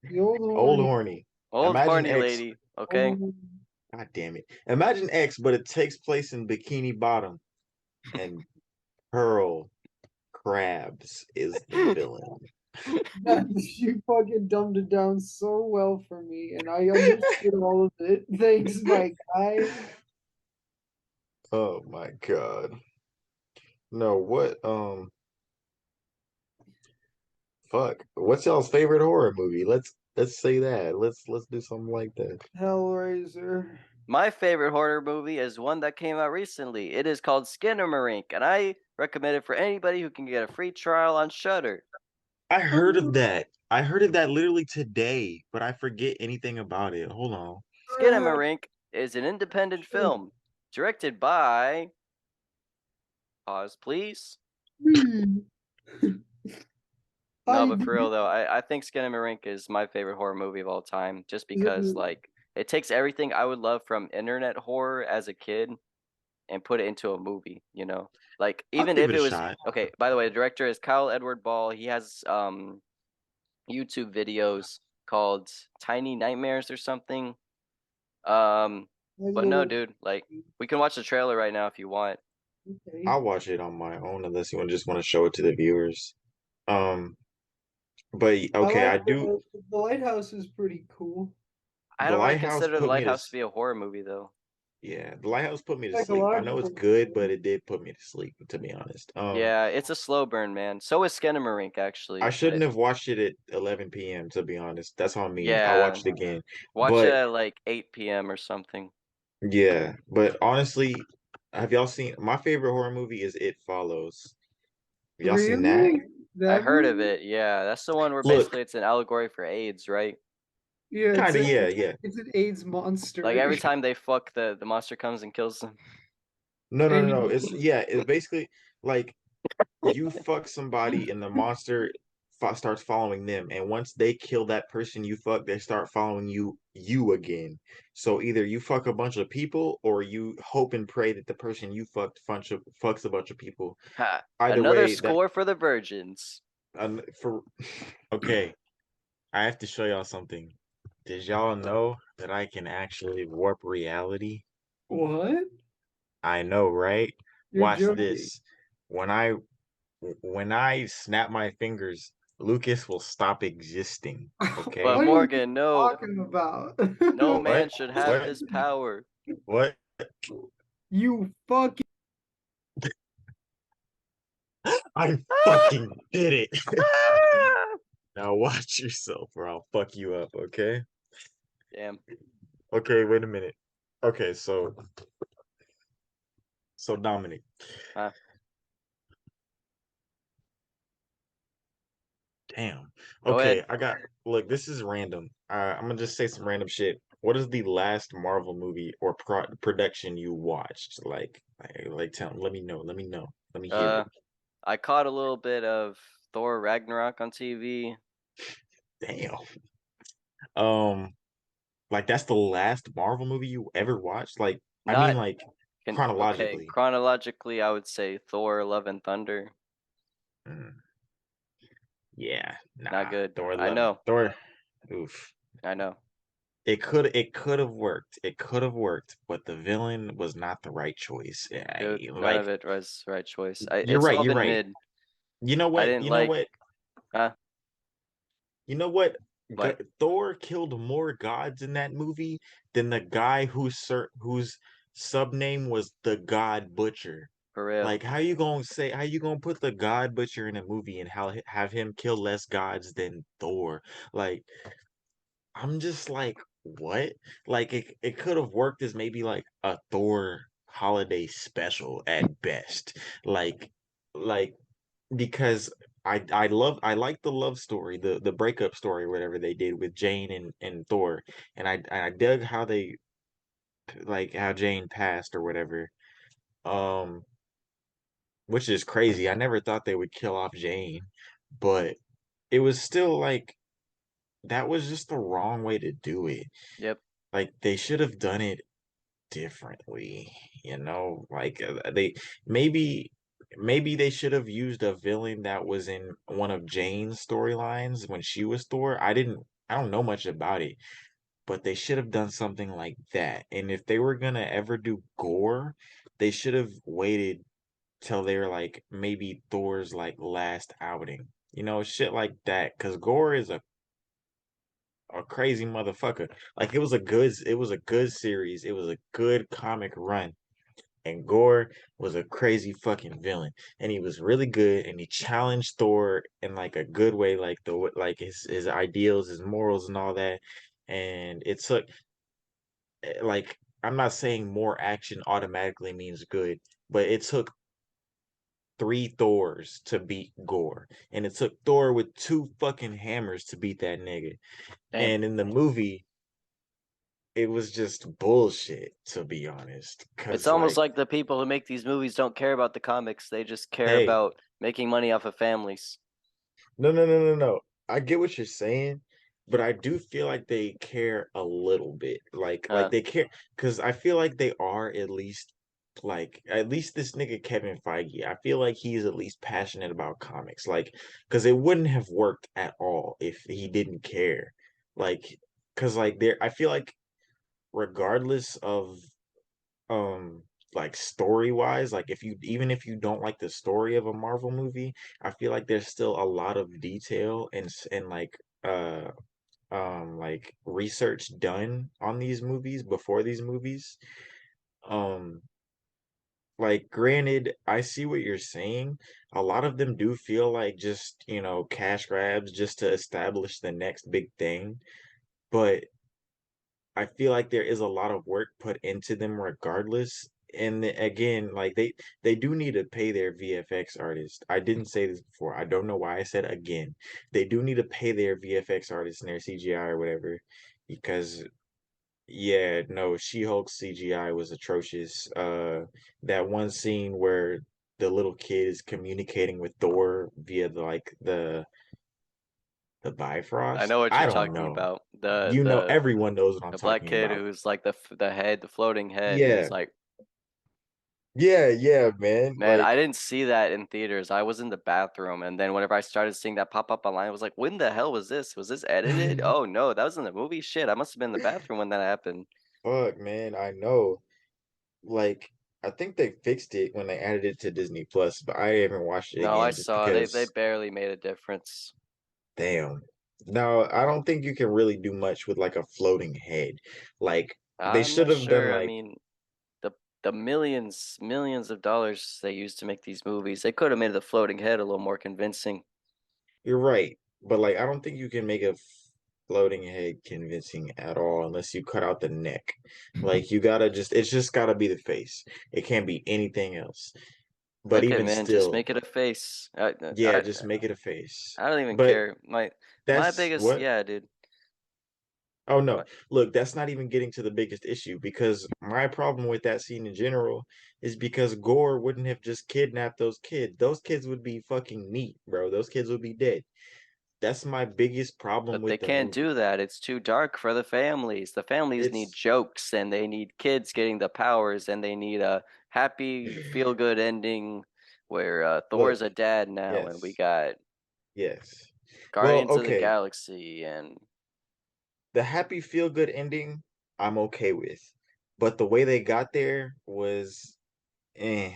the old old horny. horny. old Imagine horny X. lady, okay? God damn it. Imagine X, but it takes place in Bikini Bottom, and Pearl Krabs is the villain. You fucking dumbed it down so well for me, and I understood all of it. Thanks, my guy. Oh my god. No, what fuck. What's y'all's favorite horror movie? Let's say that. Let's do something like that. Hellraiser. My favorite horror movie is one that came out recently. It is called Skinamarink, and I recommend it for anybody who can get a free trial on Shudder. I heard of that. I heard of that literally today, but I forget anything about it. Hold on. Skinamarink is an independent film directed by pause, please. No, but for real though, I think Skinamarink is my favorite horror movie of all time, just because like it takes everything I would love from internet horror as a kid and put it into a movie, you know? Like I'll even give if it it a was shot. okay, by the way, the director is Kyle Edward Ball. He has YouTube videos called Tiny Nightmares or something. But no, dude, like we can watch the trailer right now if you want. Okay. I'll watch it on my own unless you just want to show it to the viewers. But okay, I do. The Lighthouse is pretty cool. I The don't really Lighthouse consider The put me to Lighthouse to be a horror movie though. yeah, The Lighthouse put me to sleep. I know it's Psychological. good, but it did put me to sleep, to be honest. Yeah, it's a slow burn, man. So is Skinamarink I actually. shouldn't have watched it at 11 p.m. to be honest. That's on me. I'll Yeah, watch it again. watch it But at like 8 p.m. or something. yeah, but honestly, have y'all seen my favorite horror movie is It Follows. Have y'all seen that? Really? I That heard of movie? it. Yeah, that's the one where Look, basically it's an allegory for AIDS, right? Yeah, kind of, yeah. it's an AIDS monster. Like every time they fuck, the monster comes and kills them. No. It's it's basically like you fuck somebody and the monster starts following them, and once they kill that person you fuck, they start following you again. So either you fuck a bunch of people or you hope and pray that the person you fucks a bunch of people. Ha! Either Another way, that score for the virgins. for okay, I have to show y'all something. Did y'all know that I can actually warp reality? What? I know, right? You're Watch joking. this. When I snap my fingers, Lucas will stop existing. Okay. But What are you Morgan, no, talking about? no man What? should have What? this power. What? You fucking I fucking did it. Now watch yourself or I'll fuck you up, okay? Damn. Okay, wait a minute. Okay, so Dominic. Huh? Damn. Go Okay, ahead. I got look, this is random. I'm gonna just say some random shit. What is the last Marvel movie or production you watched? Like tell let me know. Let me know. Let me hear it. I caught a little bit of Thor Ragnarok on TV. Damn. Um, like that's the last Marvel movie you ever watched? Like, I mean Not like okay. chronologically. Chronologically, I would say Thor: Love and Thunder. Mm, yeah, Not nah. good. Thor I 11. know. Thor oof. I know. It could have worked. It could have worked, but the villain was not the right choice. Dude, none of Like it was the right choice. you're It's right, all you're been right. mid. You know I what? didn't You know like. what? Huh? You know what? What? Thor killed more gods in that movie than the guy whose sub name was the God Butcher. For real. Like, how you gonna put the God Butcher in a movie and have him kill less gods than Thor? Like, I'm just like, what? Like, it could have worked as maybe like a Thor holiday special at best. Like, like because I like the love story, the breakup story, whatever they did with Jane and Thor, and I dug how they like how Jane passed or whatever. Um, which is crazy. I never thought they would kill off Jane, but it was still like that was just the wrong way to do it. Yep. Like they should have done it differently, you know? Like they maybe maybe they should have used a villain that was in one of Jane's storylines when she was Thor. I don't know much about it, but they should have done something like that. And if they were gonna ever do gore, they should have waited till they were like maybe Thor's like last outing. You know, shit like that. Cause Gore is a crazy motherfucker. Like it was a good series. It was a good comic run. And Gore was a crazy fucking villain. And he was really good and he challenged Thor in like a good way, like like his ideals, his morals and all that. And it took like I'm not saying more action automatically means good, but it took three Thors to beat Gore. And it took Thor with two fucking hammers to beat that nigga. Damn. And in the movie, it was just bullshit, to be honest. It's Cause almost like, like the people who make these movies don't care about the comics. They just care hey, about making money off of families. no. I get what you're saying, but I do feel like they care a little bit. Like Uh, they care because I feel like they are at least this nigga Kevin Feige. I feel like he's at least passionate about comics. Like, because it wouldn't have worked at all if he didn't care. Like, because like there, I feel like regardless of um like story wise, like if you even if you don't like the story of a Marvel movie, I feel like there's still a lot of detail and like research done on these movies before these movies. um like granted, I see what you're saying. A lot of them do feel like just, you know, cash grabs just to establish the next big thing, but I feel like there is a lot of work put into them regardless. And again, like they do need to pay their VFX artists. I didn't say this before. I don't know why I said again. They do need to pay their VFX artists and their CGI or whatever, because yeah, no, She-Hulk CGI was atrocious. That one scene where the little kid is communicating with Thor via the I Bifrost. know what I you're don't talking know. about. You know, everyone knows what I'm The black talking kid about. who's like the head, the floating head. Yeah. He's like, Yeah, man. man, I didn't see that in theaters. I was in the bathroom, and then whenever I started seeing that pop up online, I was like, when the hell was this? Was this edited? Oh no, that was in the movie. Shit, I must have been in the bathroom when that happened. fuck, man, I know. Like, I think they fixed it when they added it to Disney Plus, but I haven't watched it No, I again just saw they because, barely made a difference. damn. No, I don't think you can really do much with like a floating head. Like, they I'm should not have done sure. I like, mean, the millions of dollars they used to make these movies, they could have made the floating head a little more convincing. you're right, but like, I don't think you can make floating head convincing at all unless you cut out the neck. Like you gotta it's just gotta be the face. It can't be anything else. But Okay, even man, just still, make it a face. yeah, just make it a face. I don't even But care. My that's biggest, what? yeah, dude. Oh no. What? Look, that's not even getting to the biggest issue because my problem with that scene in general is because Gore wouldn't have just kidnapped those kids. Those kids would be fucking neat, bro. Those kids would be dead. That's my biggest problem But they with the can't movie. do that. It's too dark for the families. The families need It's jokes and they need kids getting the powers and they need a happy, feel-good ending where look, Thor's a dad now and we yes, got yes. Well, Guardians of the okay. Galaxy and The happy feel good ending, I'm okay with. But the way they got there was eh.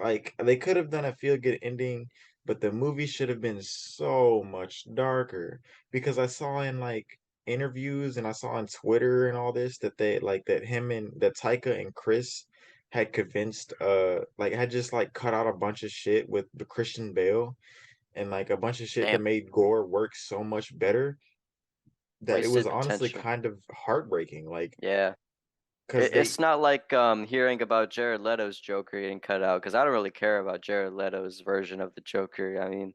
Like they could have done a feel good ending, but the movie should have been so much darker. Because I saw in like interviews and I saw on Twitter and all this that they like that him and that Taika and Chris had convinced like had just like cut out a bunch of shit with the Christian Bale and like a bunch of shit damn, that made Gore work so much better that it was wasted honestly potential. kind of heartbreaking. Like Yeah. because It's they not like hearing about Jared Leto's Joker getting cut out because I don't really care about Jared Leto's version of the Joker. I mean,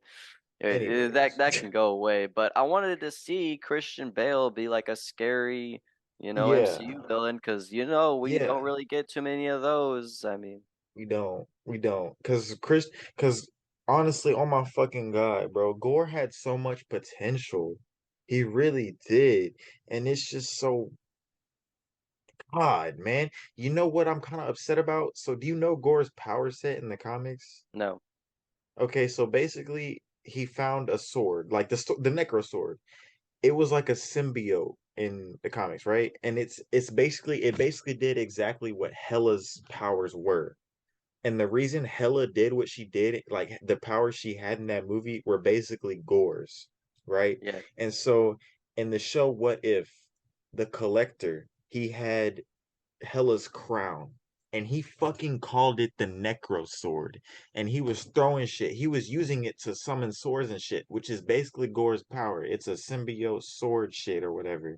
that anyways. that can go away. But I wanted to see Christian Bale be like a scary, Yeah. MCU villain because we don't Yeah. really get too many of those. I mean, We don't. Cause honestly, oh my fucking God, bro, Gore had so much potential. He really did. And it's just so odd, man. You know what I'm kind of upset about? So do you know Gore's power set in the comics? no, Okay, so basically he found a sword, like the Necro sword. It was like a symbiote in the comics, right? And it basically did exactly what Hela's powers were. And the reason Hela did what she did, like the powers she had in that movie, were basically Gore's, right? yeah, And so in the show What If, the Collector, he had Hela's crown and he fucking called it the Necro Sword. And he was throwing shit. He was using it to summon swords and shit, which is basically Gore's power. It's a symbiote sword shit or whatever.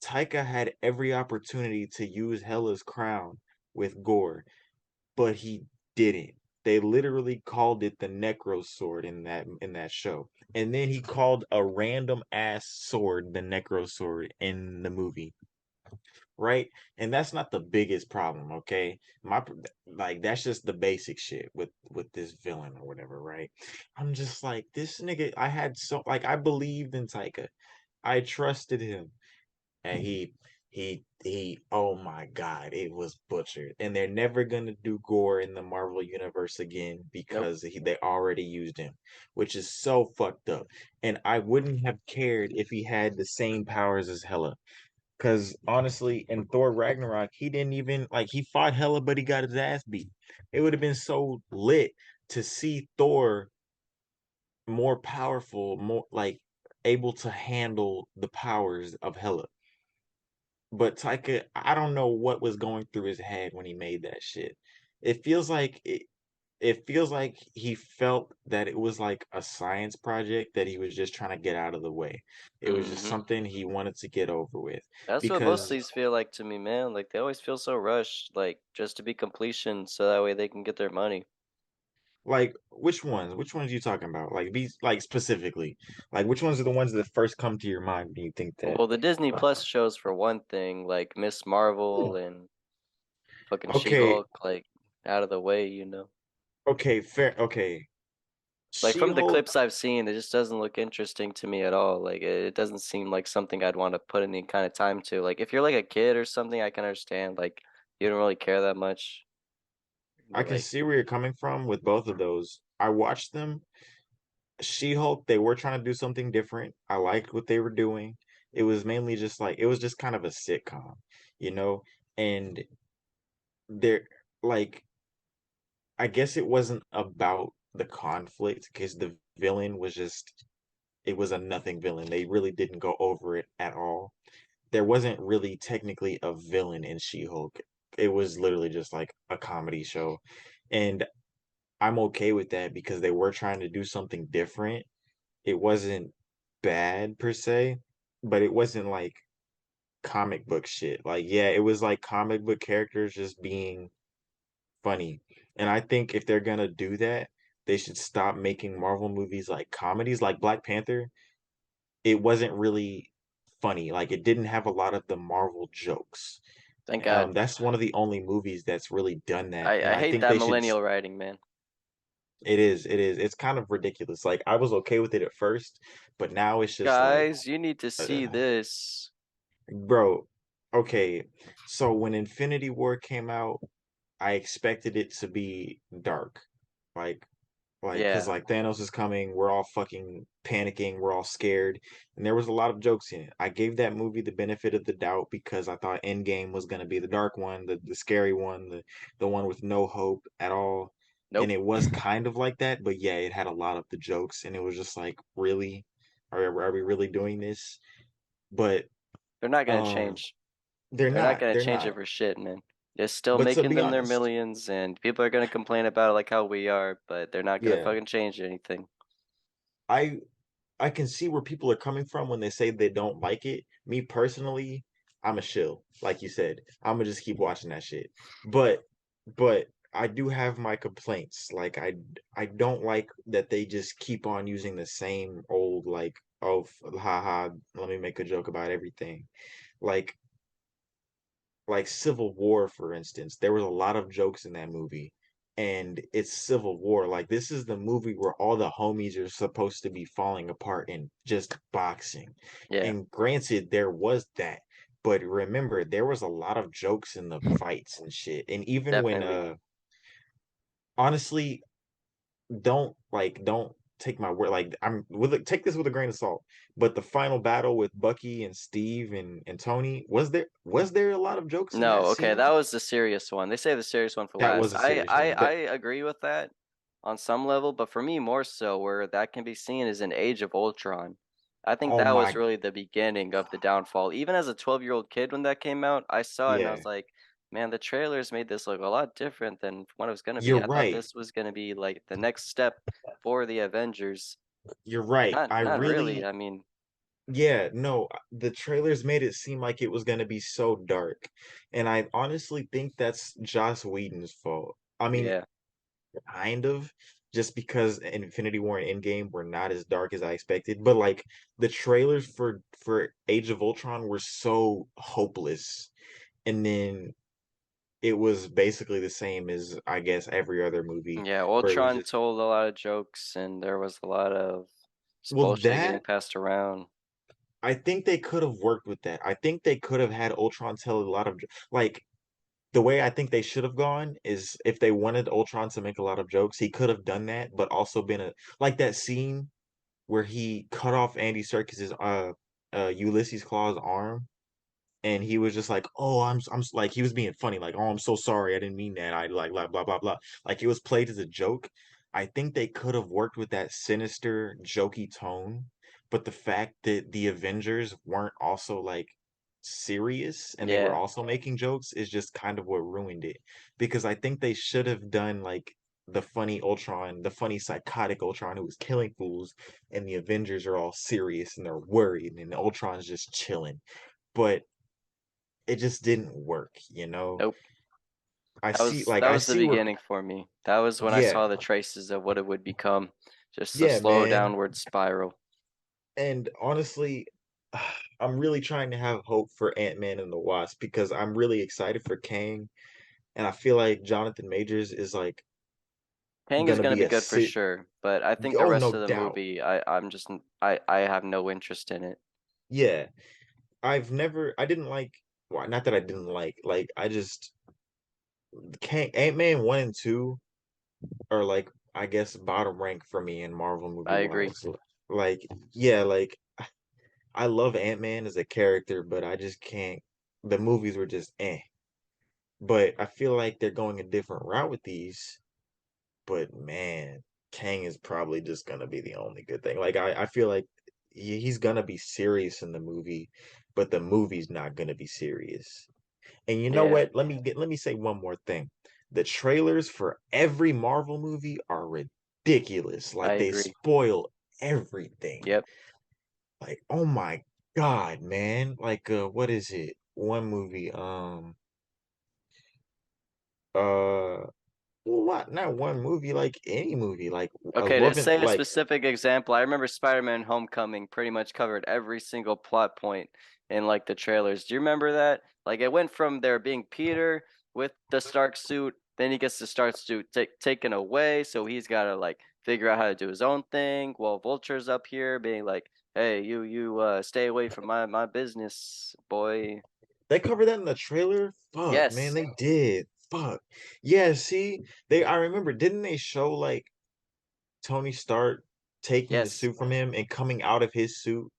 Taika had every opportunity to use Hela's crown with Gore, but he didn't. They literally called it the Necro Sword in that show. And then he called a random ass sword the Necro Sword in the movie. Right? And that's not the biggest problem, okay? My like that's just the basic shit with this villain or whatever, right? I'm just like this nigga I had so like I believed in Taika. I trusted him and he oh my god, it was butchered. And they're never gonna do Gore in the Marvel universe again nope. because they already used him, which is so fucked up. And I wouldn't have cared if he had the same powers as Hela, because honestly in Thor Ragnarok he didn't even like he fought Hela but he got his ass beat. It would have been so lit to see Thor more powerful, more like able to handle the powers of Hela. But Taika, I don't know what was going through his head when he made that shit. It feels like it feels like he felt that it was like a science project that he was just trying to get out of the way. It was just Hmm. something he wanted to get over with. That's what most of Because these feel like to me, man. Like they always feel so rushed, like just to be completion, so that way they can get their money. like which ones? Which ones you talking about? Like be like specifically. Like which ones are the ones that first come to your mind when you think that Well, the Disney Plus shows for one thing, like Miss Marvel and fucking okay, She-Hulk, like out of the way. okay, fair okay. Like from the She-Hulk. clips I've seen, it just doesn't look interesting to me at all. Like it doesn't seem like something I'd want to put any kind of time to. Like if you're like a kid or something, I can understand. Like you don't really care that much. I But can like, see where you're coming from with both of those. I watched them. She-Hulk, they were trying to do something different. I liked what they were doing. It was mainly just like it was just kind of a sitcom, you know? And they're like I guess it wasn't about the conflict because the villain was just it was a nothing villain. They really didn't go over it at all. There wasn't really technically a villain in She-Hulk. It was literally just like a comedy show. And I'm okay with that because they were trying to do something different. It wasn't bad per se, but it wasn't like comic book shit. Like, yeah, it was like comic book characters just being funny. And I think if they're gonna do that, they should stop making Marvel movies like comedies. Like Black Panther, it wasn't really funny. Like it didn't have a lot of the Marvel jokes. Thank God. That's one of the only movies that's really done that. And I I hate think that they should. millennial writing, man. It is. It is. It's kind of ridiculous. Like I was okay with it at first, but now it's just like, Guys, you need to see this. bro. Okay, so when Infinity War came out, I expected it to be dark, like because Yeah. like Thanos is coming, we're all fucking panicking, we're all scared, and there was a lot of jokes in it. I gave that movie the benefit of the doubt because I thought Endgame was gonna be the dark one, the scary one, the one with no hope at all, and Nope. it was kind of like that, but yeah, it had a lot of the jokes, and it was just like, really, are we really doing this? But They're not gonna um, change. they're They're not not, gonna they're change not. it for shit, man. They're still But to making be them their honest, millions, and people are gonna complain about it like how we are, but they're not gonna yeah, fucking change anything. I I can see where people are coming from when they say they don't like it. Me personally, I'm a shill, like you said. I'm gonna just keep watching that shit. But I do have my complaints. Like I don't like that they just keep on using the same old like, oh haha, let me make a joke about everything. Like Civil War, for instance, there was a lot of jokes in that movie. And it's Civil War. Like this is the movie where all the homies are supposed to be falling apart and just boxing. Yeah, And granted, there was that. But remember, there was a lot of jokes in the fights and shit. And even when definitely. honestly, don't take my word, like I'm with it, take this with a grain of salt, but the final battle with Bucky and Steve and Tony, was there a lot of jokes in No, that okay, scene? that was the serious one. They say the serious one for That last. was a serious one. I agree with that on some level, but for me more so where that can be seen is in Age of Ultron. I think Oh that was my really the beginning of the downfall. Even as a 12-year-old kid when that came out, I saw it and I yeah, was like, man, the trailers made this look a lot different than what it was gonna you're be. I thought right, this was gonna be like the next step for the Avengers. you're right. I Not really. really, I mean, yeah, no, the trailers made it seem like it was going to be so dark, and I honestly think that's Joss Whedon's fault. I mean, yeah. kind of, just because Infinity War and Endgame were not as dark as I expected, but like the trailers for Age of Ultron were so hopeless, and then it was basically the same as I guess every other movie Yeah, where it was Ultron just, told a lot of jokes and there was a lot of well, bullshit getting that passed around. I think they could have worked with that. I think they could have had Ultron tell a lot of like the way I think they should have gone is if they wanted Ultron to make a lot of jokes, he could have done that, but also been a like that scene where he cut off Andy Serkis's Ulysses Claw's arm, and he was just like, "Oh, like he was being funny, like, oh, I'm so sorry, I didn't mean that. I like blah blah blah blah." Like it was played as a joke. I think they could have worked with that sinister, jokey tone, but the fact that the Avengers weren't also like serious and they were Yeah, also making jokes is just kind of what ruined it. Because I think they should have done like the funny Ultron, the funny psychotic Ultron who was killing fools, and the Avengers are all serious and they're worried, and Ultron's just chilling. But it just didn't work. nope. I see, like That I was the see where, beginning for me. That was when I yeah, saw the traces of what it would become. Just a yeah, slow man. downward spiral. And honestly, I'm really trying to have hope for Ant-Man and the Wasp because I'm really excited for Kang, and I feel like Jonathan Majors is like Kang is gonna gonna be be a good for sit. sure, but I think the Oh, rest no of the doubt. movie, I'm just I have no interest in it. Yeah, I didn't like. Well, not that I didn't like I just Kang, Ant-Man 1 and 2 are like I guess bottom rank for me in Marvel movie I agree. wise. Like, yeah, like I love Ant-Man as a character, but I just can't. The movies were just eh. But I feel like they're going a different route with these. But man, Kang is probably just gonna be the only good thing. Like I feel like he's gonna be serious in the movie, but the movie's not gonna be serious. And you know Yeah, what? Let me say one more thing. The trailers for every Marvel movie are ridiculous. I Like they agree. spoil everything. Yep. Like, oh my, God, man. Like what is it? One movie. Well, not one movie, like any movie. Like I Okay, to wasn't say a like specific example, I remember Spider-Man Homecoming pretty much covered every single plot point in like the trailers. Do you remember that? Like it went from there being Peter with the Stark suit, then he gets the Stark suit taken away, so he's got to like figure out how to do his own thing while Vulture's up here being like, "Hey, you stay away from my business, boy." they covered that in the trailer. Fuck, man, Yes. they did. Fuck. Yeah, see, I remember, didn't they show like Tony Stark taking the Yes. suit from him and coming out of his suit,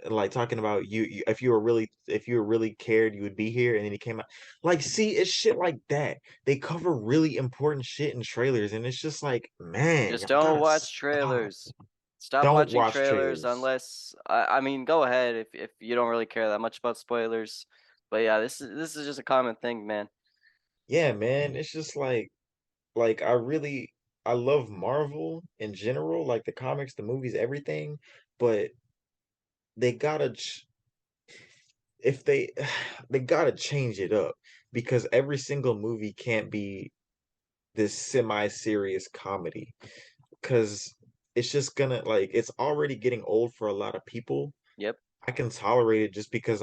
like talking about if you were really cared, you would be here, and then he came out. Like, see, it's shit like that. They cover really important shit in trailers, and it's just like, man, Just y'all don't gotta watch stop. trailers. Stop Don't watching watch trailers trailers. unless I mean go ahead if you don't really care that much about spoilers. But yeah, this is just a common thing, man. Yeah, man, it's just like I love Marvel in general, like the comics, the movies, everything, but they gotta if they they gotta change it up because every single movie can't be this semi-serious comedy because it's just gonna like it's already getting old for a lot of people. Yep. I can tolerate it just because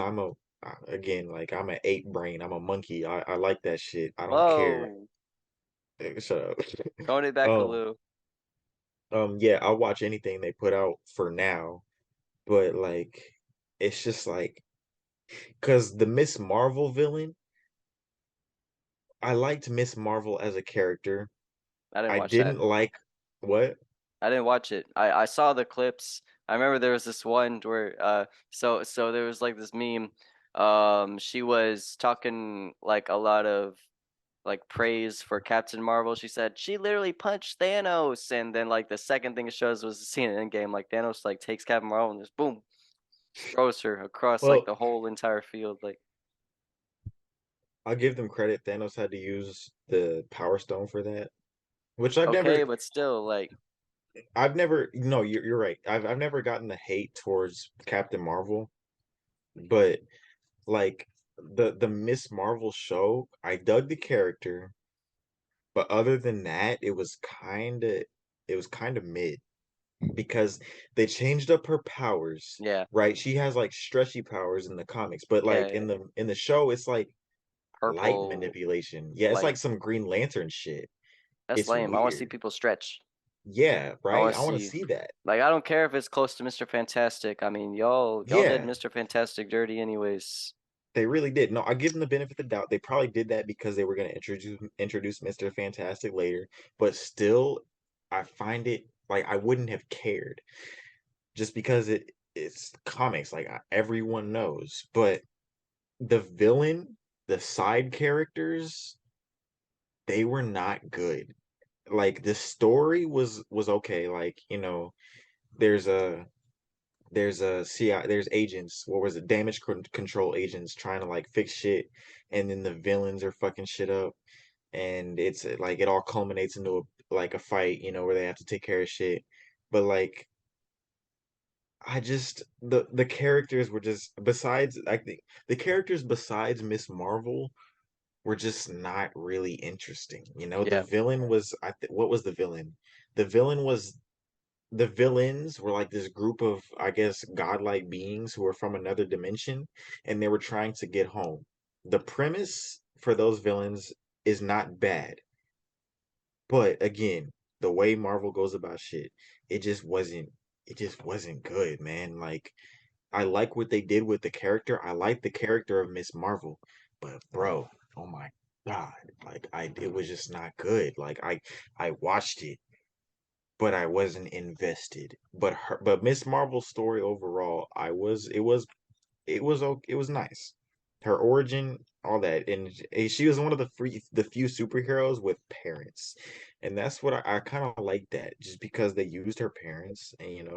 again, like I'm an ape brain, I'm a monkey. I like that shit. I don't care. Whoa. Shut up. Tony Um, Bacaloo. yeah, I'll watch anything they put out for now, but like it's just like because the Miss Marvel villain, I liked Miss Marvel as a character. I didn't I watch that. didn't like what? I didn't watch it. I saw the clips. I remember there was this one where so there was like this meme. She was talking like a lot of like praise for Captain Marvel. She said she literally punched Thanos, and then like the second thing it shows was the scene in Endgame. Like Thanos like takes Captain Marvel and just boom, throws her across like Well, the whole entire field. Like I'll give them credit. Thanos had to use the Power Stone for that, which I've okay, never, but still like No, you're right. I've never gotten the hate towards Captain Marvel, but like the Miss Marvel show, I dug the character, but other than that, it was kind of mid because they changed up her powers, yeah, right? She has like stretchy powers in the comics, but yeah, like yeah. in the show, it's like light Purple manipulation. Yeah, it's light. like some Green Lantern shit. That's It's lame. I want to see weird. people stretch. Yeah, I right? want to I want to see see that. like I don't care if it's close to Mr. Fantastic. I mean, y'all did Yeah, Mr. Fantastic dirty anyways. they really did. No, I give them the benefit of the doubt. They probably did that because they were going to introduce Mr. Fantastic later, but still I find it like I wouldn't have cared just because it's comics like everyone knows, but the villain, the side characters, they were not good. Like the story was okay, like, there's a CI, there's agents, what was it, control agents trying to like fix shit, and then the villains are fucking shit up, and it's like it all culminates into a fight, where they have to take care of shit. But like I just the characters were just besides I think the characters besides Miss Marvel were just not really interesting. The Yeah, villain was what was the villain? The villain was the villains were like this group of, I guess, godlike beings who were from another dimension, and they were trying to get home. The premise for those villains is not bad, but again, the way Marvel goes about shit, it just wasn't. It just wasn't good, man. Like, I like what they did with the character. I like the character of Miss Marvel, but bro, oh my god, like it was just not good. Like I watched it but I wasn't invested. But Miss Marvel's story overall, it was nice. Her origin, all that, and she was one of the few superheroes with parents, and that's what I kind of like that, just because they used her parents, and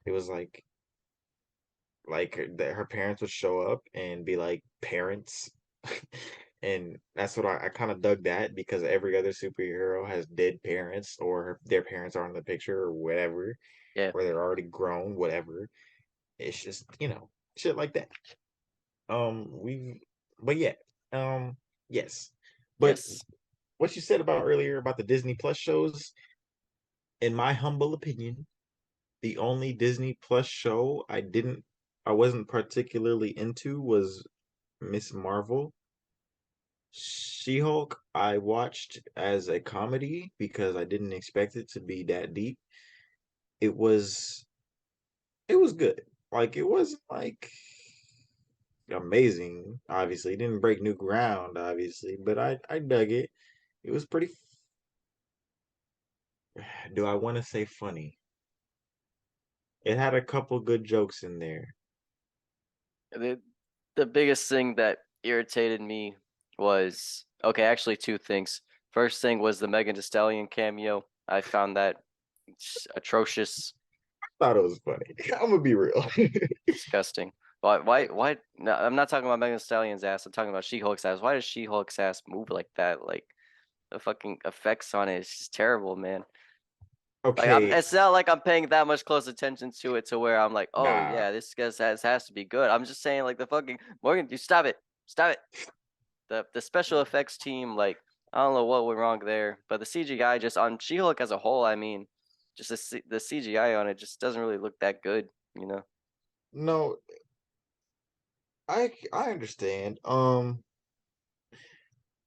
it was like that her parents would show up and be like parents. And that's what I kind of dug that because every other superhero has dead parents or their parents are in the picture or whatever, yeah. or they're already grown, whatever. It's just, shit like that. We, but yeah, yes. But Yes. what you said about earlier about the Disney Plus shows, in my humble opinion, the only Disney Plus show I wasn't particularly into was Miss Marvel. She-Hulk, I watched as a comedy because I didn't expect it to be that deep. It was it was good. Like it wasn't like amazing, obviously. It didn't break new ground, obviously, but I dug it. It was pretty do I want to say funny? It had a couple good jokes in there. The biggest thing that irritated me was okay, actually two things. First thing was the Megan Thee Stallion cameo. I found that atrocious, Thought it was funny. I'm gonna be real. disgusting. Why? No, I'm not talking about Megan Thee Stallion's ass. I'm talking about She-Hulk's ass. Why does She-Hulk's ass move like that? Like the fucking effects on it is just terrible, man. Like Okay, it's not like I'm paying that much close attention to it to where I'm like, oh nah. yeah, this guy has to be good. I'm just saying like the fucking Morgan, you stop it, stop it. The special effects team, like I don't know what went wrong there, but the CGI just on She-Hulk as a whole, I mean, just the CGI on it just doesn't really look that good, you know. No, I understand.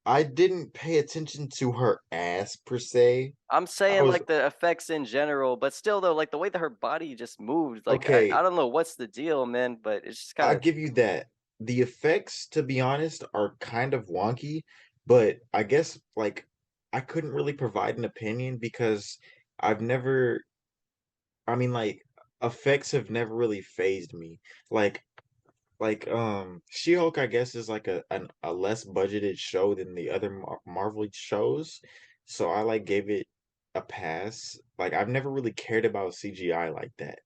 I didn't pay attention to her ass per se. I'm I saying was like the effects in general, but still though, like the way that her body just moved, like I okay. don't know what's the deal, man, but it's just kind I'll of give you that. The effects, to be honest, are kind of wonky, but I guess like I couldn't really provide an opinion because I've never, I mean, like effects have never really phased me. Like She-Hulk, I guess, is like a less budgeted show than the other Marvel shows, so I like gave it a pass. Like I've never really cared about CGI like that.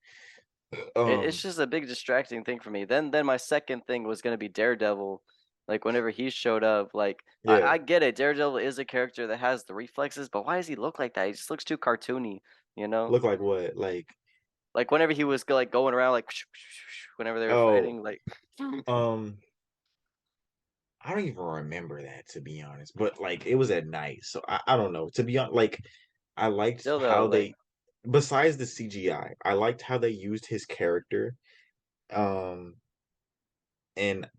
it's Um, just a big distracting thing for me. Then my second thing was gonna be Daredevil. Like whenever he showed up, like yeah, I get it. Daredevil is a character that has the reflexes, but why does he look like that? He just looks too cartoony, you know? look like what? Like Like whenever he was like going around like whenever they were oh, fighting, like um. I don't even remember that to be honest, but like it was at night, so I don't know. To be honest, like I liked still though, how like besides the CGI, I liked how they used his character. Um, and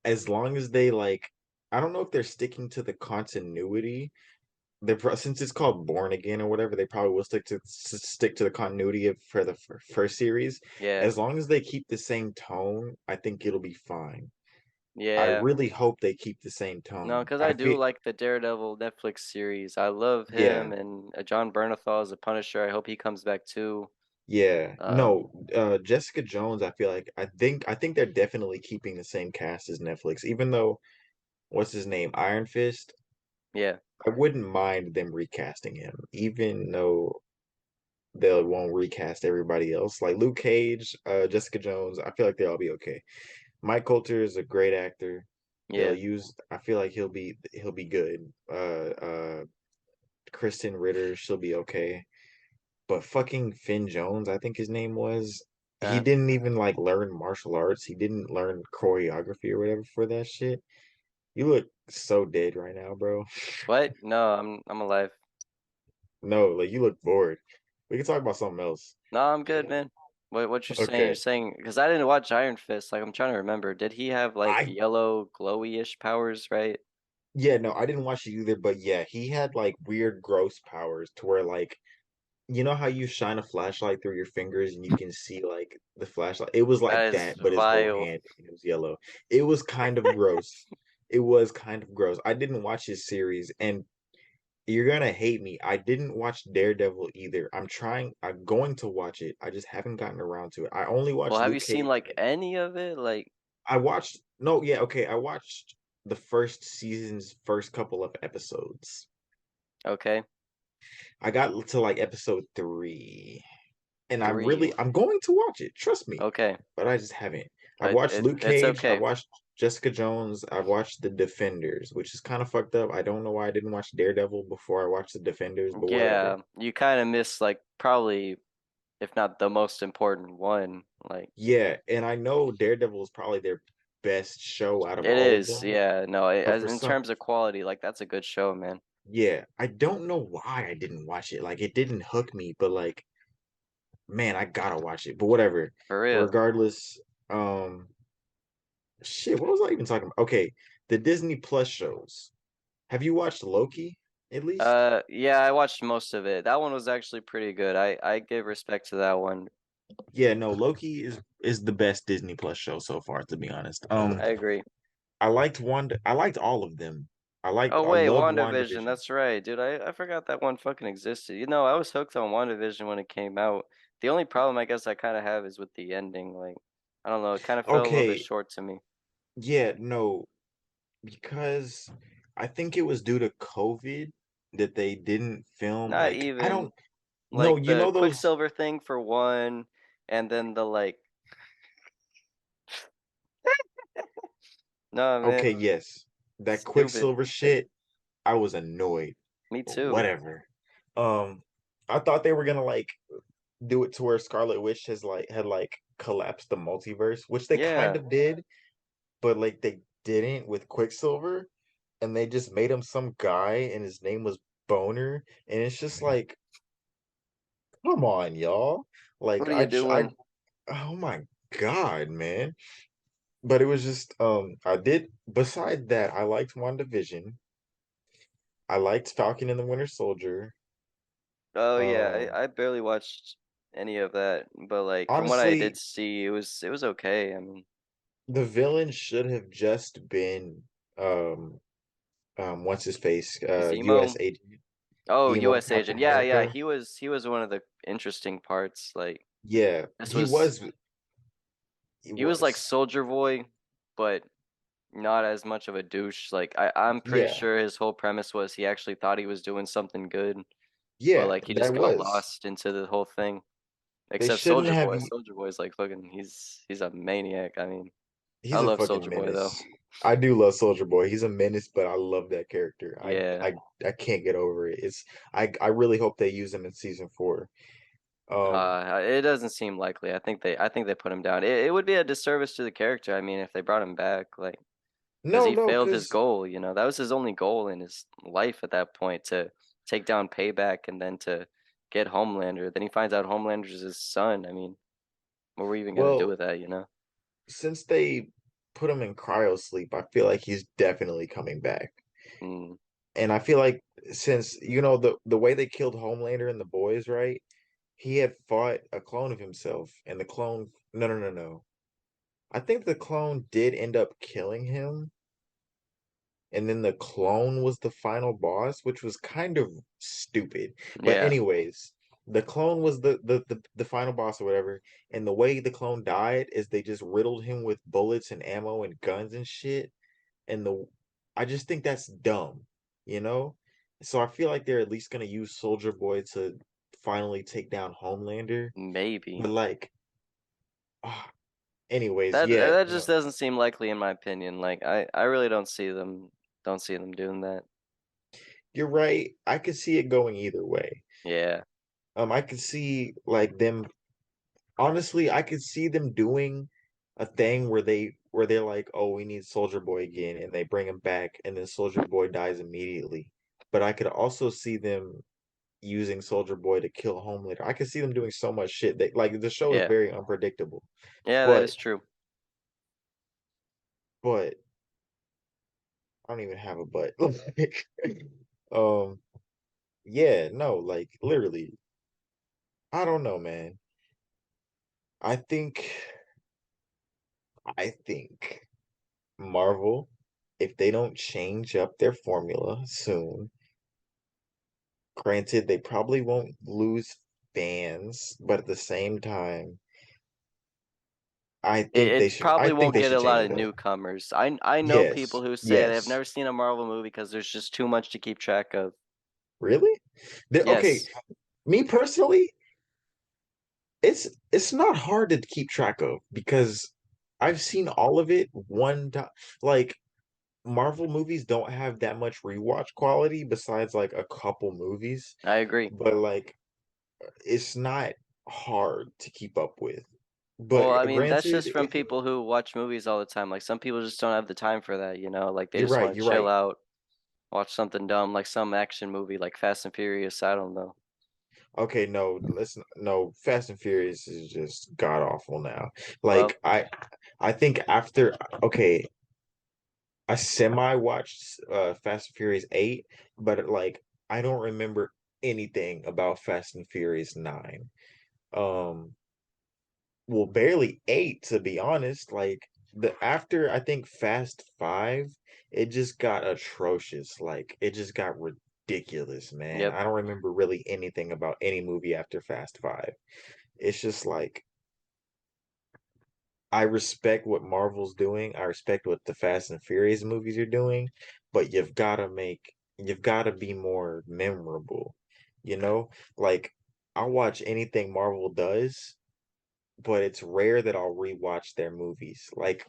as long as they like, I don't know if they're sticking to the continuity. Since it's called Born Again or whatever, they probably will stick to the continuity of for the first series. yeah, As long as they keep the same tone, I think it'll be fine. I yeah. really hope they keep the same No, tone. because I I do feel like the Daredevil Netflix series. I love him yeah. and John Bernthal as a Punisher. I hope he comes back too. Yeah. Um, No, Jessica Jones, I feel like I think they're definitely keeping the same cast as Netflix, even though what's his name? Iron Fist. yeah. I wouldn't mind them recasting him, even though they won't recast everybody else. Like Luke Cage, Jessica Jones, I feel like they'll be okay. Mike Coulter is a great actor. Yeah. I feel like he'll be good. Kristen Ritter, she'll be okay. But fucking Finn Jones, I think his name was, he Uh, didn't even like learn martial arts. He didn't learn choreography or whatever for that shit. You look so dead right now, bro. what? No, I'm alive. No, like you look bored. We can talk about something else. No, I'm good, man. What you're saying? You're Okay. saying because I didn't watch Iron Fist. Like I'm trying to remember. Did he have like I yellow glowy-ish powers? Right? Yeah, no, I didn't watch it either, but yeah, he had like weird gross powers to where like you know how you shine a flashlight through your fingers and you can see like the flashlight? It was like That is that, but his whole vile. hand and it was yellow. It was kind of gross. It was kind of gross. I didn't watch his series and you're gonna hate me. I didn't watch Daredevil either. I'm going to watch it. I just haven't gotten around to it. I only Well, watched have you Luke seen Cage. like any of it? Like, I watched no, yeah, okay. I watched the first season's first couple of episodes. okay, I got to like episode 3, and three. I'm going to watch it. Trust me, Okay, but I just haven't. I've it, watched it Luke it's Cage. I've okay. watched Jessica Jones. I've watched The Defenders, which is kind of fucked up. I don't know why I didn't watch Daredevil before I watched The Defenders, but whatever. Yeah, you kind of miss like probably if not the most important one. Like Yeah, and I know Daredevil is probably their best show out of it all of is, them. yeah. No, But as for in some, terms of quality, like that's a good show, man. yeah, I don't know why I didn't watch it. Like it didn't hook me, but like, man, I gotta watch it. But whatever. For real. Regardless, shit, what was I even talking about? Okay, the Disney Plus shows. Have you watched Loki at least? Yeah, I watched most of it. That one was actually pretty good. I give respect to that one. Yeah, no, Loki is the best Disney Plus show so far, to be honest. I agree. I liked Wanda. I liked all of them. Oh I wait, loved WandaVision. WandaVision. That's right, dude. I forgot that one fucking existed. You know, I was hooked on WandaVision when it came out. The only problem I guess I kind of have is with the ending. Like, I don't know, it kind of felt a little bit Okay, short to me. yeah, no, because I think it was due to COVID that they didn't film Not like I even don't know, like you the know those Quicksilver thing for one, and then the like. No, okay, man, yes. That stupid. Quicksilver shit, I was annoyed. Me But too. whatever. Um I thought they were gonna like do it to where Scarlet Witch had like collapsed the multiverse, which they kind Yeah. of did, but like they didn't with Quicksilver, and they just made him some guy and his name was Boner, and it's just like, come on, y'all. What Like are you doing? oh my God, man. But it was just I did beside that, I liked WandaVision. I liked Falcon and the Winter Soldier. Oh yeah, Um I barely watched any of that, but like from what I did Honestly, see, it was okay. I mean, the villain should have just been um what's his face? US Zemo. agent Oh, Emo U.S. Captain Agent. Yeah, yeah. America. He was one of the interesting parts. Like Yeah, this was he he was like was. Soldier Boy, but not as much of a douche. Like I'm pretty Yeah. sure his whole premise was he actually thought he was doing something good, but Yeah, like he just that got was. lost into the whole thing. They Except shouldn't Soldier have Boy. Soldier Boy's like fucking he's a maniac. I mean, I he's a love fucking Soldier Boy though. menace. I do love Soldier Boy. He's a menace, but I love that character. Yeah. I can't get over it. I really hope they use him in season 4. Um It doesn't seem likely. I think they put him down. It would be a disservice to the character. I mean, if they brought him back, like, because no, he no, failed his cuz goal. You know, that was his only goal in his life at that point to take down Payback and then to get Homelander. Then he finds out Homelander's his son. I mean, what were we even gonna do well, with that? You know? since they put him in cryo sleep, I feel like he's definitely coming back. Mm, And I feel like since the way they killed Homelander and the boys, right? He had fought a clone of himself, and the clone no, no, no, no. I think the clone did end up killing him, and then the clone was the final boss, which was kind of stupid. But yeah. anyways, the clone was the final boss or whatever, and the way the clone died is they just riddled him with bullets and ammo and guns and shit. And the I just think that's dumb, you know? So I feel like they're at least gonna use Soldier Boy to finally take down Homelander. Maybe. But like, ah, anyways, That yeah, that just no, doesn't seem likely in my opinion. Like I really don't see them doing that. you're right. I could see it going either way. Yeah. I could see like them. Honestly, I could see them doing a thing where they're like, oh, we need Soldier Boy again, and they bring him back, and then Soldier Boy dies immediately. But I could also see them using Soldier Boy to kill Homelander. I could see them doing so much shit. They like the show is Yeah. very unpredictable. Yeah, that But is true. but I don't even have a but. Like, um yeah, no, like literally, I don't know, man. I think I think Marvel, if they don't change up their formula soon, granted they probably won't lose fans, but at the same time, It I probably think won't they get should a lot change of it up. newcomers. I know Yes, people who say they've yes. never seen a Marvel movie because there's just too much to keep track of. Really? Okay, Yes, me personally, it's not hard to keep track of because I've seen all of it one time. Like Marvel movies don't have that much rewatch quality besides like a couple movies, I agree. but like it's not hard to keep up with. Well, But I mean, that's granted, just from people who watch movies all the time. Like some people just don't have the time for that, you know? Like they you're just right. want to You're chill right. out, watch something dumb, like some action movie, like Fast and Furious. I don't know. Okay, no, listen, no, Fast and Furious is just god awful now. Well, Like I think after okay, I semi watched Fast and Furious 8, but like I don't remember anything about Fast and Furious 9. Um, well, barely 8 to be honest. Like the after I think Fast 5, it just got atrocious. Like it just got ridiculous, man. yep, I don't remember really anything about any movie after Fast 5. It's just like I respect what Marvel's doing. I respect what the Fast and Furious movies are doing, but you've got to be more memorable. You know, like I'll watch anything Marvel does, but it's rare that I'll rewatch their movies. Like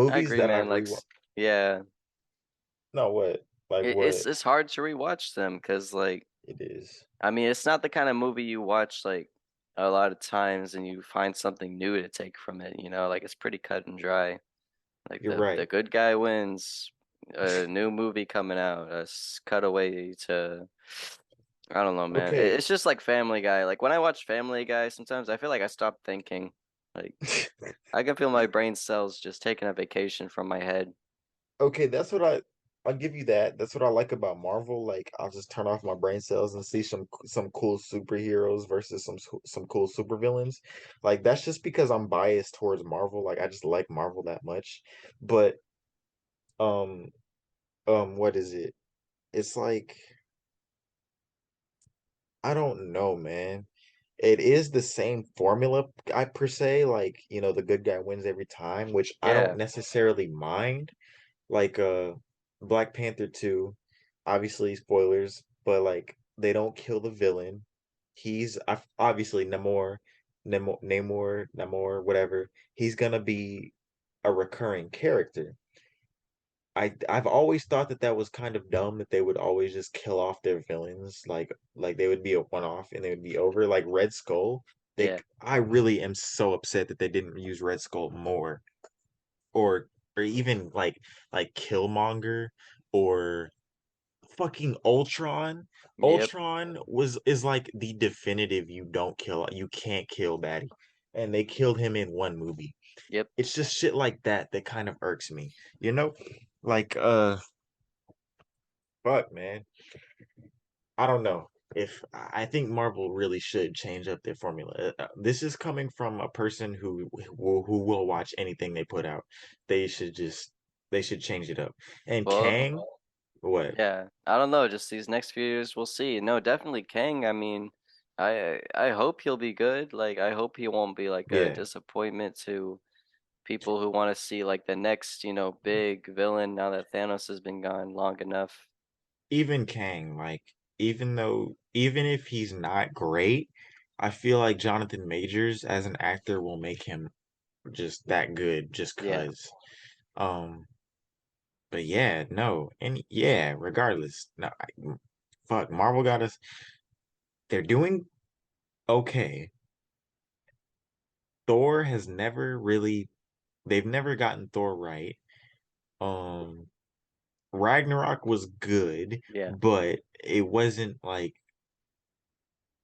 I movies agree, that man. I've Like, rewatched. yeah, No, what? Like what? it's hard to rewatch them because, like, It is. I mean, it's not the kind of movie you watch like a lot of times and you find something new to take from it, you know? Like it's pretty cut and dry. Like You're the right. good guy wins, a new movie coming out, cutaway to I don't know, man. Okay. It's just like Family Guy. Like when I watch Family Guy, sometimes I feel like I stop thinking. Like I can feel my brain cells just taking a vacation from my head. Okay, I'll give you that. That's what I like about Marvel. Like I'll just turn off my brain cells and see some cool superheroes versus some cool supervillains. Like that's just because I'm biased towards Marvel. Like I just like Marvel that much. But um what is it? It's like I don't know, man. It is the same formula, I per se, like, the good guy wins every time, which I don't Yeah. necessarily mind. Like Black Panther 2, obviously spoilers, but like they don't kill the villain. He's obviously Namor, whatever. He's gonna be a recurring character. I've always thought that that was kind of dumb that they would always just kill off their villains, like they would be a one-off and they would be over. Like Red Skull, Yeah. I really am so upset that they didn't use Red Skull more, or even like Killmonger or fucking Ultron. Yep. Ultron is like the definitive you can't kill baddie, and they killed him in one movie. Yep. It's just shit like that that kind of irks me, you know? Like fuck man, I don't know if I think Marvel really should change up their formula. This is coming from a person who will watch anything they put out. They should just they should change it up. And Well, Kang, what? yeah, I don't know. Just these next few years, we'll see. No, definitely Kang. I mean, I hope he'll be good. Like, I hope he won't be like a Yeah, disappointment to people who want to see like the next, big villain now that Thanos has been gone long enough. even Kang, like even if he's not great, I feel like Jonathan Majors as an actor will make him just that good just Yeah, 'cause. Um, but yeah, no, and yeah, regardless, no, fuck, Marvel got us. They're doing okay. Thor has never really, they've never gotten Thor right. Um, Ragnarok was good, yeah, but it wasn't like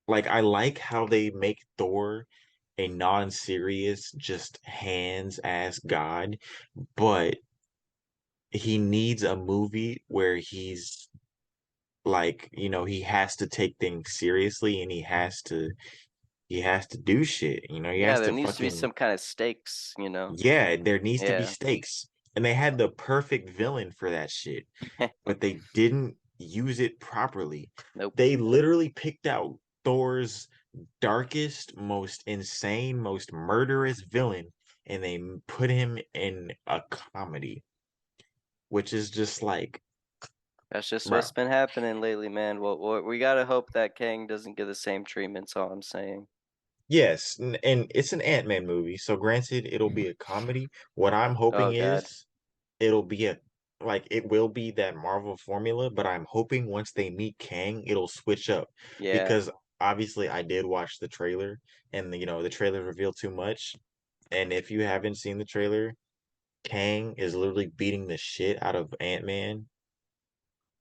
I like how they make Thor a non-serious, just hands-ass god, but he needs a movie where he's like, he has to take things seriously and he has to do shit, he yeah. has There to needs to be fucking some kind of stakes. yeah, there needs to be Yeah. stakes. And they had the perfect villain for that shit, but they didn't use it properly. Nope. They literally picked out Thor's darkest, most insane, most murderous villain, and they put him in a comedy, which is just like, That's just bro. what's been happening lately, man. Well, we gotta hope that Kang doesn't get the same treatment. That's all I'm saying. Yes, and it's an Ant-Man movie, so granted, it'll be a comedy. What I'm hoping Oh God. is it'll be it will be that Marvel formula, but I'm hoping once they meet Kang, it'll switch up Yeah. because obviously I did watch the trailer, and the trailer revealed too much. And if you haven't seen the trailer, Kang is literally beating the shit out of Ant-Man.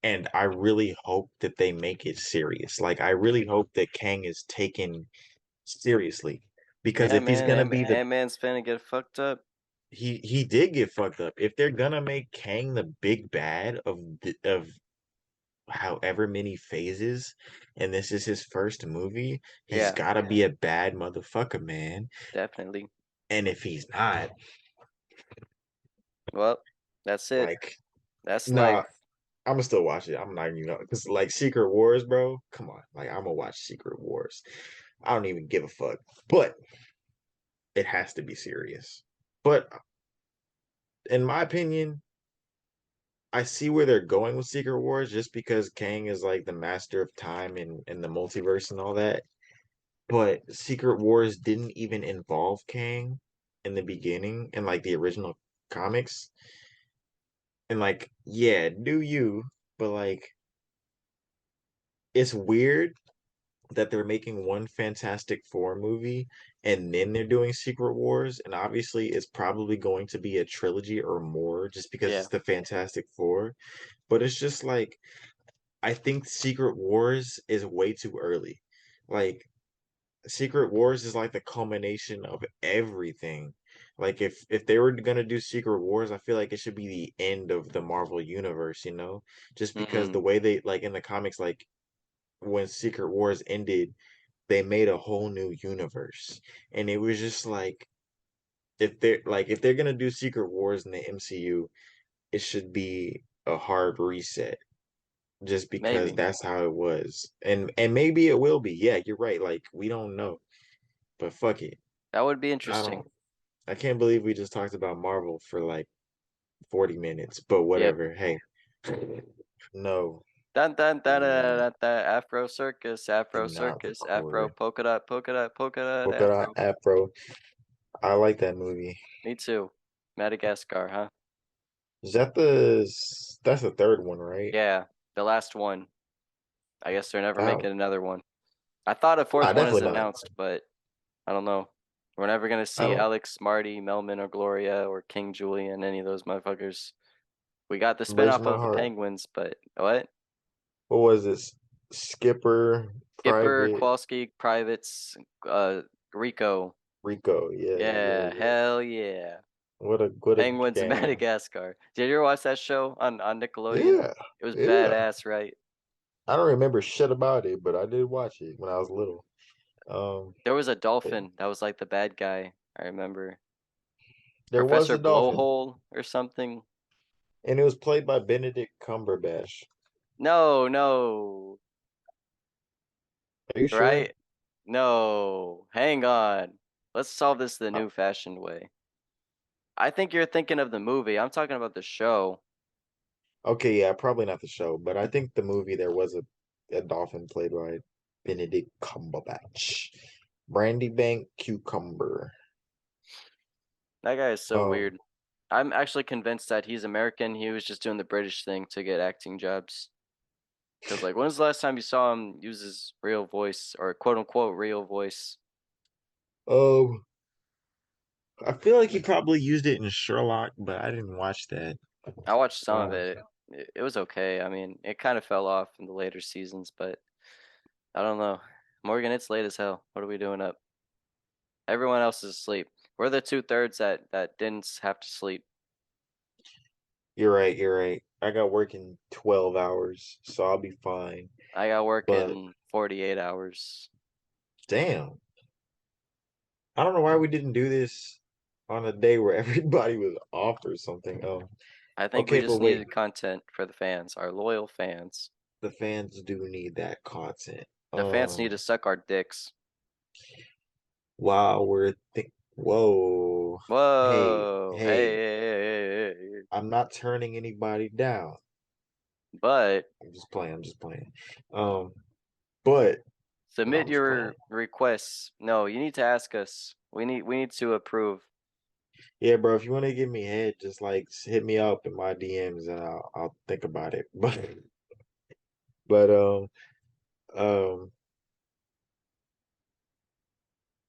And I really hope that they make it serious. Like I really hope that Kang is taken seriously. Because Yeah, if he's man, gonna be the Ant-Man's finna get fucked up. he did get fucked up. If they're gonna make Kang the big bad of however many phases, and this is his first movie, he's Yeah, gotta be a bad motherfucker, man. definitely. And if he's not, Well, that's it. like, That's nah, life. I'm gonna still watch it. I'm not even gonna, because like Secret Wars, bro. Come on, like I'm gonna watch Secret Wars. I don't even give a fuck, but it has to be serious. But in my opinion, I see where they're going with Secret Wars just because Kang is like the master of time and the multiverse and all that. But Secret Wars didn't even involve Kang in the beginning in like the original comics. And like, yeah, do you, but like it's weird that they're making one Fantastic Four movie and then they're doing Secret Wars, and obviously it's probably going to be a trilogy or more just because Yeah. it's the Fantastic Four. But it's just like I think Secret Wars is way too early. Like Secret Wars is like the culmination of everything. Like if they were gonna do Secret Wars, I feel like it should be the end of the Marvel universe, just because the Mm, way they like in the comics, like when Secret Wars ended, they made a whole new universe. And it was just like if they're gonna do Secret Wars in the MCU, it should be a hard reset just because maybe. that's how it was. And maybe it will be. Yeah, you're right. Like we don't know. But fuck it. That would be I interesting. don't I can't believe we just talked about Marvel for like 40 minutes, but Yep. whatever. Hey. No, Dun dun we dun do dun not. dun dun. Afro circus, Do Afro not circus, Afro record. polka dot, polka dot, polka dot, Polka Dot Afro. Afro. I like that movie. Me too. Madagascar, huh? Is that's the third one, right? Yeah, the last one. I guess they're never Oh, making another one. I thought a fourth one is definitely not. announced, but I don't know. We're never gonna I see don't Alex, Marty, Melman, or Gloria, or King Julian, any of those motherfuckers. We got the breaks spinoff my of the heart. Penguins, but what? What was this? Skipper, Skipper, Private, Kowalski, Privates, Rico. Rico. Yeah, yeah, Yeah, yeah. hell yeah. What a Penguins of gang. Madagascar. Did you ever watch that show on Nickelodeon? Yeah, It was yeah. badass, right? I don't remember shit about it, but I did watch it when I was little. There was a Yeah. dolphin that was like the bad guy. I remember There was Professor a dolphin, Blowhole or something. and it was played by Benedict Cumberbatch. No, no, Are you sure? right? No, hang on. Let's solve this the Uh, new fashioned way. I think you're thinking of the movie. I'm talking about the show. Okay, yeah, probably not the show, but I think the movie there was a dolphin played by Benedict Cumberbatch. Brandy Bank Cucumber. That guy is so Um, weird. I'm actually convinced that he's American. He was just doing the British thing to get acting jobs. Because, like, when's the last time you saw him use his real voice or quote unquote real voice? um, I feel like he probably used it in Sherlock, but I didn't watch that. I watched some of Um, it. It was okay. I mean, it kind of fell off in the later seasons, but I don't know. Morgan, it's late as hell. What are we doing up? Everyone else is asleep. We're the 2/3 that didn't have to sleep. you're right, you're right. I got work in 12 hours, so I'll be fine. I got work But in 48 hours. damn, I don't know why we didn't do this on a day where everybody was off or something. I think we Okay, but just wait, needed content for the fans, our loyal fans. the fans do need that content. The fans need to suck our dicks. While we're whoa, hey, Whoa. Hey, hey, hey, hey, hey, hey. I'm not turning anybody down. But I'm just playing. I'm just playing. Um, but no, submit I'm just playing. your requests. No, you need to ask us. We need to approve. Yeah, bro. If you want to give me head, just like hit me up in my DMs and I'll think about it. But um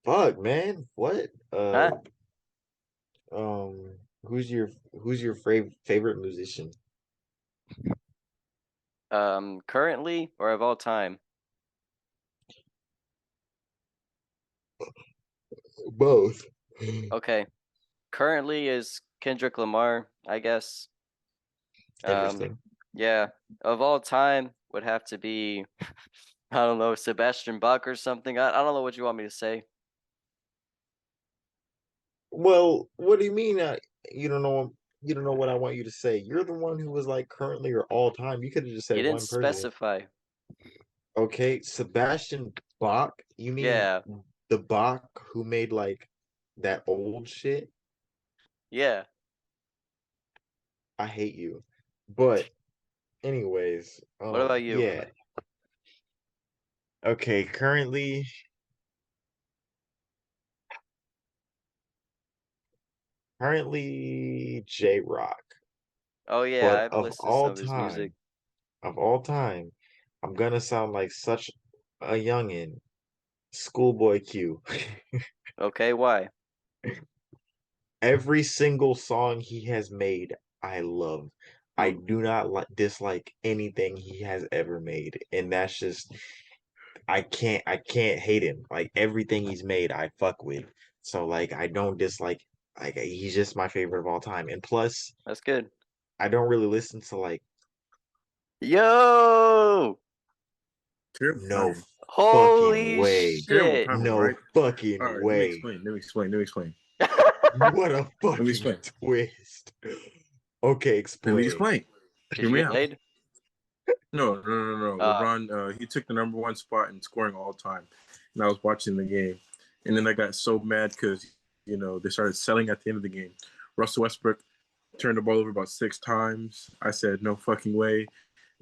Fuck, man. What? Huh? Who's your favorite musician? Currently or of all time? Both. Okay. Currently is Kendrick Lamar, I guess. Interesting. Yeah. Of all time would have to be I don't know, Sebastian Bach or something. I don't know what you want me to say. Well, what do you mean? You don't know. You don't know what I want you to say. You're the one who was like currently or all time. You could have just You said didn't one person. specify. Okay, Sebastian Bach. You mean Yeah. the Bach who made like that old shit? Yeah. I hate you. But anyways, What about you? yeah. Okay, currently J-Rock. Oh yeah, But I've listened to some of his music. of all time, I'm gonna sound like such a youngin. Schoolboy Q. Okay, why? Every single song he has made, I love. I Hmm. do not dislike anything he has ever made, and that's just I can't hate him. Like everything he's made, I fuck with. So like I don't dislike. Like he's just my favorite of all time. And plus, That's good. I don't really listen to like Yo! Terrible no timing. fucking Holy way, Terrible shit! timing, no right? fucking All right, let me way. explain. Let me explain. Let me explain. What a Let me fucking explain. twist. Okay, Let me explain. explain. Did Hear you me get out. laid? No. LeBron, he took the #1 spot in scoring all time, and I was watching the game, and then I got so mad because they started selling at the end of the game. Russell Westbrook turned the ball over about 6 times. I said, "No fucking way,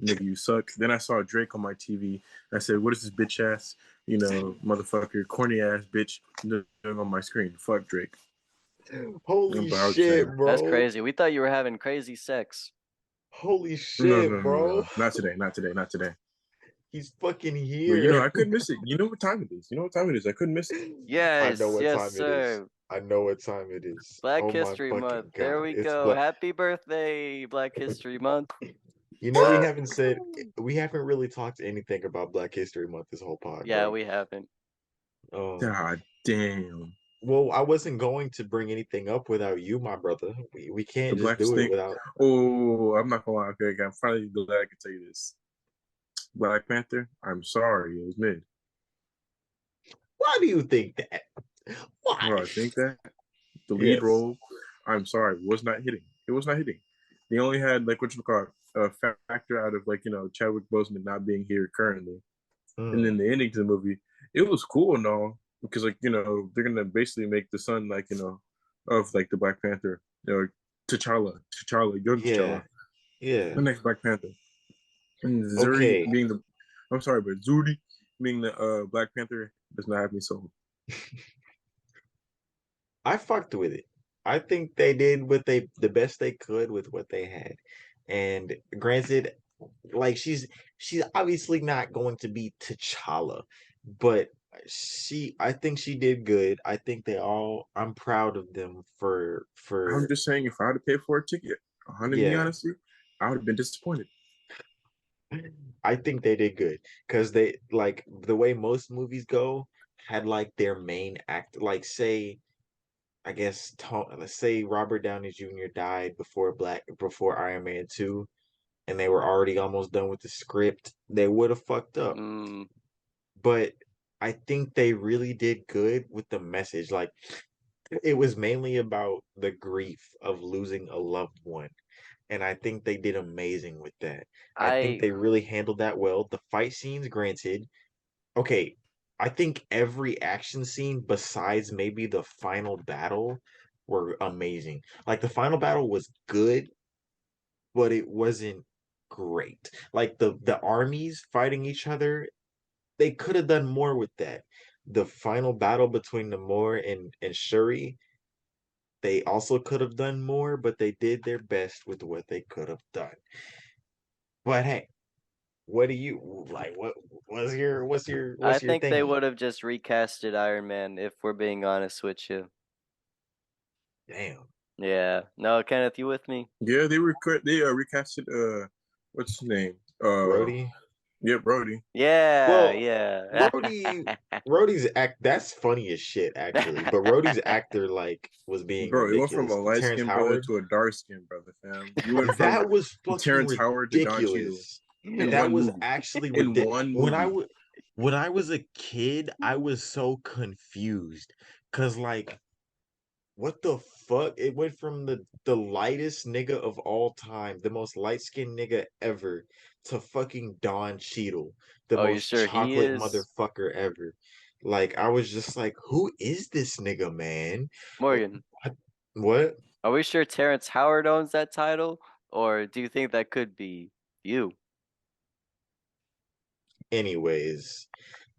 nigga, you suck." Then I saw Drake on my TV. I said, "What is this bitch ass, motherfucker, corny ass bitch doing on my screen? Fuck Drake." Holy But I was shit, saying, That's bro. crazy. We thought you were having crazy sex. Holy no, shit, no, no, bro. no, not today, not today, not today. He's fucking But here. I couldn't miss it. You know what time it is. You know what time it is. I couldn't miss it. I know Yes, what yes, time it is. sir. I know what time it is. Black Oh my History Month. fucking There god. we It's go. black. Happy birthday, Black History Month. You know, we haven't really talked anything about Black History Month this whole pod, Yeah, bro. we haven't. God damn. Well, I wasn't going to bring anything up without you, my brother. We The can't just blackest do it thing. without. Oh, I'm not gonna lie. Okay, I'm finally glad I can tell you this. Black Panther. I'm sorry, it was mid. Why do you think that? Why? Well, I think that the lead Yes. role, I'm sorry, was not hitting. It was not hitting. They only had like what you call it, a factor out of Chadwick Boseman not being here currently, and Mm, then the ending to the movie. It was cool and all because they're gonna basically make the son of like the Black Panther, T'Challa, young yeah. T'Challa, Yeah. the next Black Panther, and Zuri Okay. being the, I'm sorry, but Zuri being the Black Panther does not have me sold. I fucked with it. I think they did the best they could with what they had. And granted, like she's obviously not going to be T'Challa, but I think she did good. I think I'm proud of them I'm for just saying, if I had to pay for a ticket, 100 me yeah. honestly, I would have been disappointed. I think they did good because they like the way most movies go had like their main act like say I guess let's say Robert Downey Jr. died before Iron Man 2 and they were already almost done with the script, they would have fucked up. Mm, But I think they really did good with the message. Like it was mainly about the grief of losing a loved one. And I think they did amazing with that. I think I they really handled that well. The fight scenes, granted, okay, I think every action scene besides maybe the final battle were amazing. Like the final battle was good, but it wasn't great. Like the armies fighting each other, they could have done more with that. The final battle between Namor and Shuri, they also could have done more, but they did their best with what they could have done. But hey, what do you like? What's your I what's your think they thing? would have just recasted Iron Man if we're being honest with you. Damn. Yeah. No, Kenneth, you with me? Yeah, they recasted what's his name? Rhodey. Yeah, Brody. Yeah, Well, yeah. Rhodey's act that's funny as shit actually. But Rhodey's actor like was being Bro, it went from ridiculous. a light Terrence skinned brother Howard. to a dark skinned brother, fam. You went from That was fucking Terrence Howard to Don Cheadle ridiculous. in That one was movie. actually In ridiculous. one movie. When I was a kid, I was so confused because like what the fuck? It went from the lightest nigga of all time, the most light skinned nigga ever, to fucking Don Cheadle, the Oh, you most sure he chocolate is? motherfucker ever. Like I was just like, who is this nigga, man? Morgan, What? What? are we sure Terrence Howard owns that title? Or do you think that could be you? Anyways,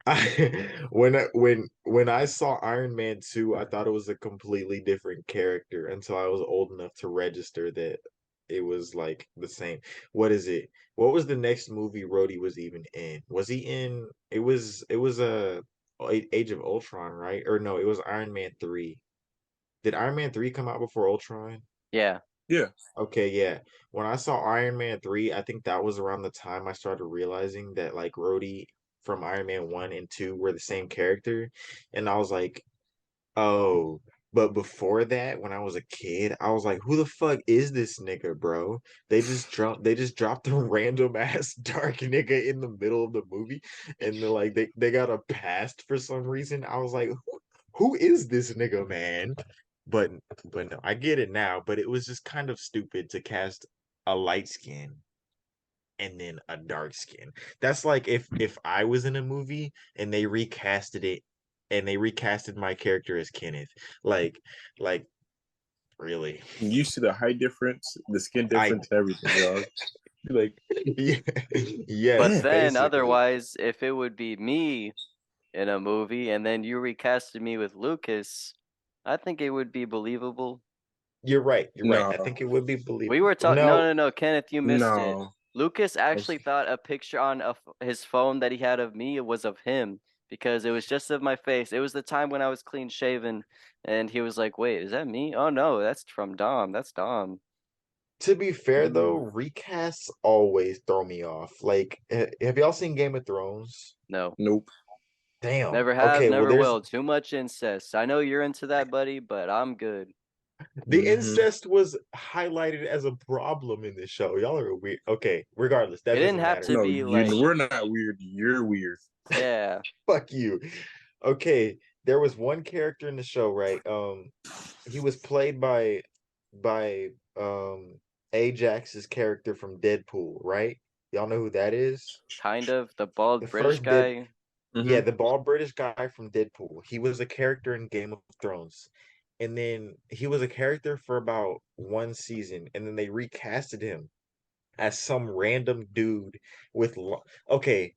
I when I saw Iron Man 2, I thought it was a completely different character until I was old enough to register that it was like the same. What is it? What was the next movie Rhodey was even in? Was he in it was a Age of Ultron, right? Or no, it was Iron Man 3. Did Iron Man 3 come out before Ultron? Yeah. Yeah. Okay, yeah. When I saw Iron Man 3, I think that was around the time I started realizing that like Rhodey from Iron Man 1 and 2 were the same character. And I was like, oh, but before that, when I was a kid, I was like, who the fuck is this nigga, bro? They just dropped a random ass dark nigga in the middle of the movie, and they're like they got a past for some reason. I was like, who is this nigga, man? But but no, I get it now. But it was just kind of stupid to cast a light skin and then a dark skin. That's like if I was in a movie and they recasted it and they recasted my character as Kenneth. Like really. You see the height difference, the skin I difference, everything, dog. like yeah, But yes, then basically. otherwise, if it would be me in a movie and then you recasted me with Lucas, I think it would be believable. You're right. You're right. No, I think it would be We believable. were talking. No, No, Kenneth, you missed it. no. Lucas actually thought a picture on his phone that he had of me was of him because it was just of my face. It was the time when I was clean shaven, and he was like, "Wait, is that me? Oh no, that's from Dom. That's Dom." to be fair though, recasts always throw me off. Like, have y'all seen Game of Thrones? No, Nope. Damn. never have, Okay, well, never there's will. Too much incest. I know you're into that, buddy, but I'm good. the Mm-hmm. incest was highlighted as a problem in this show. Y'all are weird. Okay, regardless, that It didn't doesn't have matter. to No, be like, we're not weird. You're weird. yeah. Fuck you. Okay, there was one character in the show, right? He was played by Ajax's character from Deadpool, right? Y'all know who that is? Kind of the The bald British first Dead guy. Yeah, Mm-hmm. the bald British guy from Deadpool. He was a character in Game of Thrones. And then he was a character for about one season, and then they recasted him as some random dude with okay,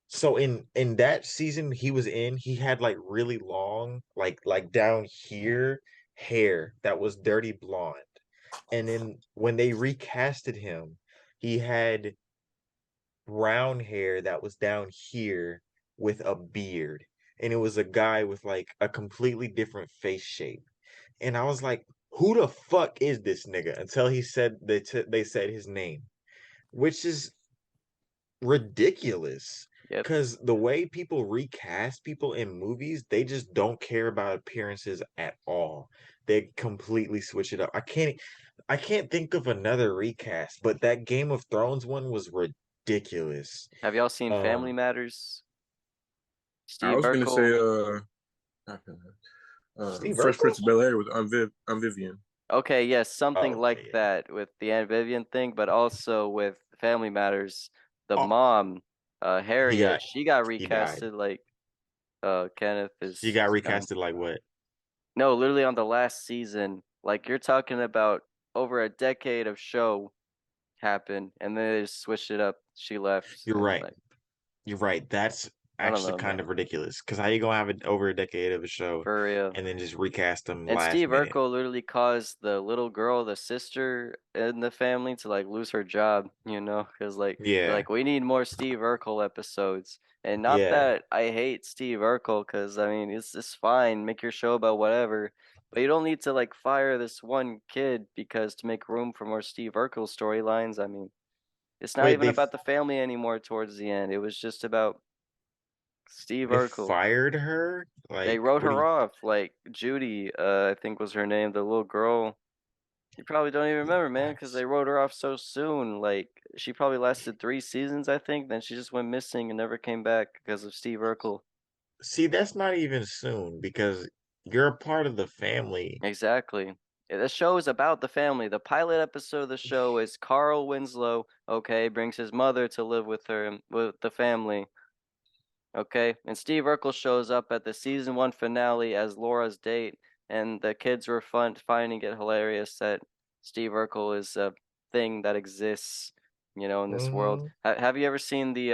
so in that season he was in, he had like really long, like down here hair that was dirty blonde. And then when they recasted him, he had brown hair that was down here with a beard. And it was a guy with like a completely different face shape. And I was like, who the fuck is this nigga? Until he said they said his name, which is ridiculous. Yep. Because the way people recast people in movies, they just don't care about appearances at all. They completely switch it up. I can't think of another recast, but that Game of Thrones one was ridiculous. Have y'all seen Family Um, Matters? I Steve was gonna say Urkel. Steve Fresh Urkel? Prince of Bel Air with I'm Vivian. Okay, yes, something Oh, like okay, yeah. that with the Aunt Vivian thing, but also with Family Matters, the Oh, mom, he Harriet, got she got he died. recasted like Kenneth She is got kind of, recasted like what? no, literally on the last season. Like you're talking about over a decade of show happened, and then they just switched it up. She left, You're and right. like You're right. I don't actually know, kind man. of ridiculous. Because how you gonna have it over a decade of a show For real. and then just recast them And last Steve minute? Urkel literally caused the little girl, the sister in the family, to like lose her job, because they're Yeah, like, we need more Steve Urkel episodes. And not yeah. that I hate Steve Urkel, because I mean, it's fine, make your show about whatever, but you don't need to like fire this one kid because to make room for more Steve Urkel storylines. I mean, it's not Wait, even about the family anymore towards the end. It was just about Steve they Urkel. fired her? They Like, wrote what do her you? off, like Judy, I think was her name, the little girl. You probably don't even remember, man, because That's- they wrote her off so soon. Like, she probably lasted 3 seasons, I think. Then she just went missing and never came back because of Steve Urkel. See, that's not even soon because you're a part of the family. Exactly. Yeah, the show is about the family. The pilot episode of the show is Carl Winslow, okay, brings his mother to live with her, with the family, okay? And Steve Urkel shows up at the season 1 finale as Laura's date, and the kids were finding it hilarious that Steve Urkel is a thing that exists, in this world. Mhm. Have you ever seen the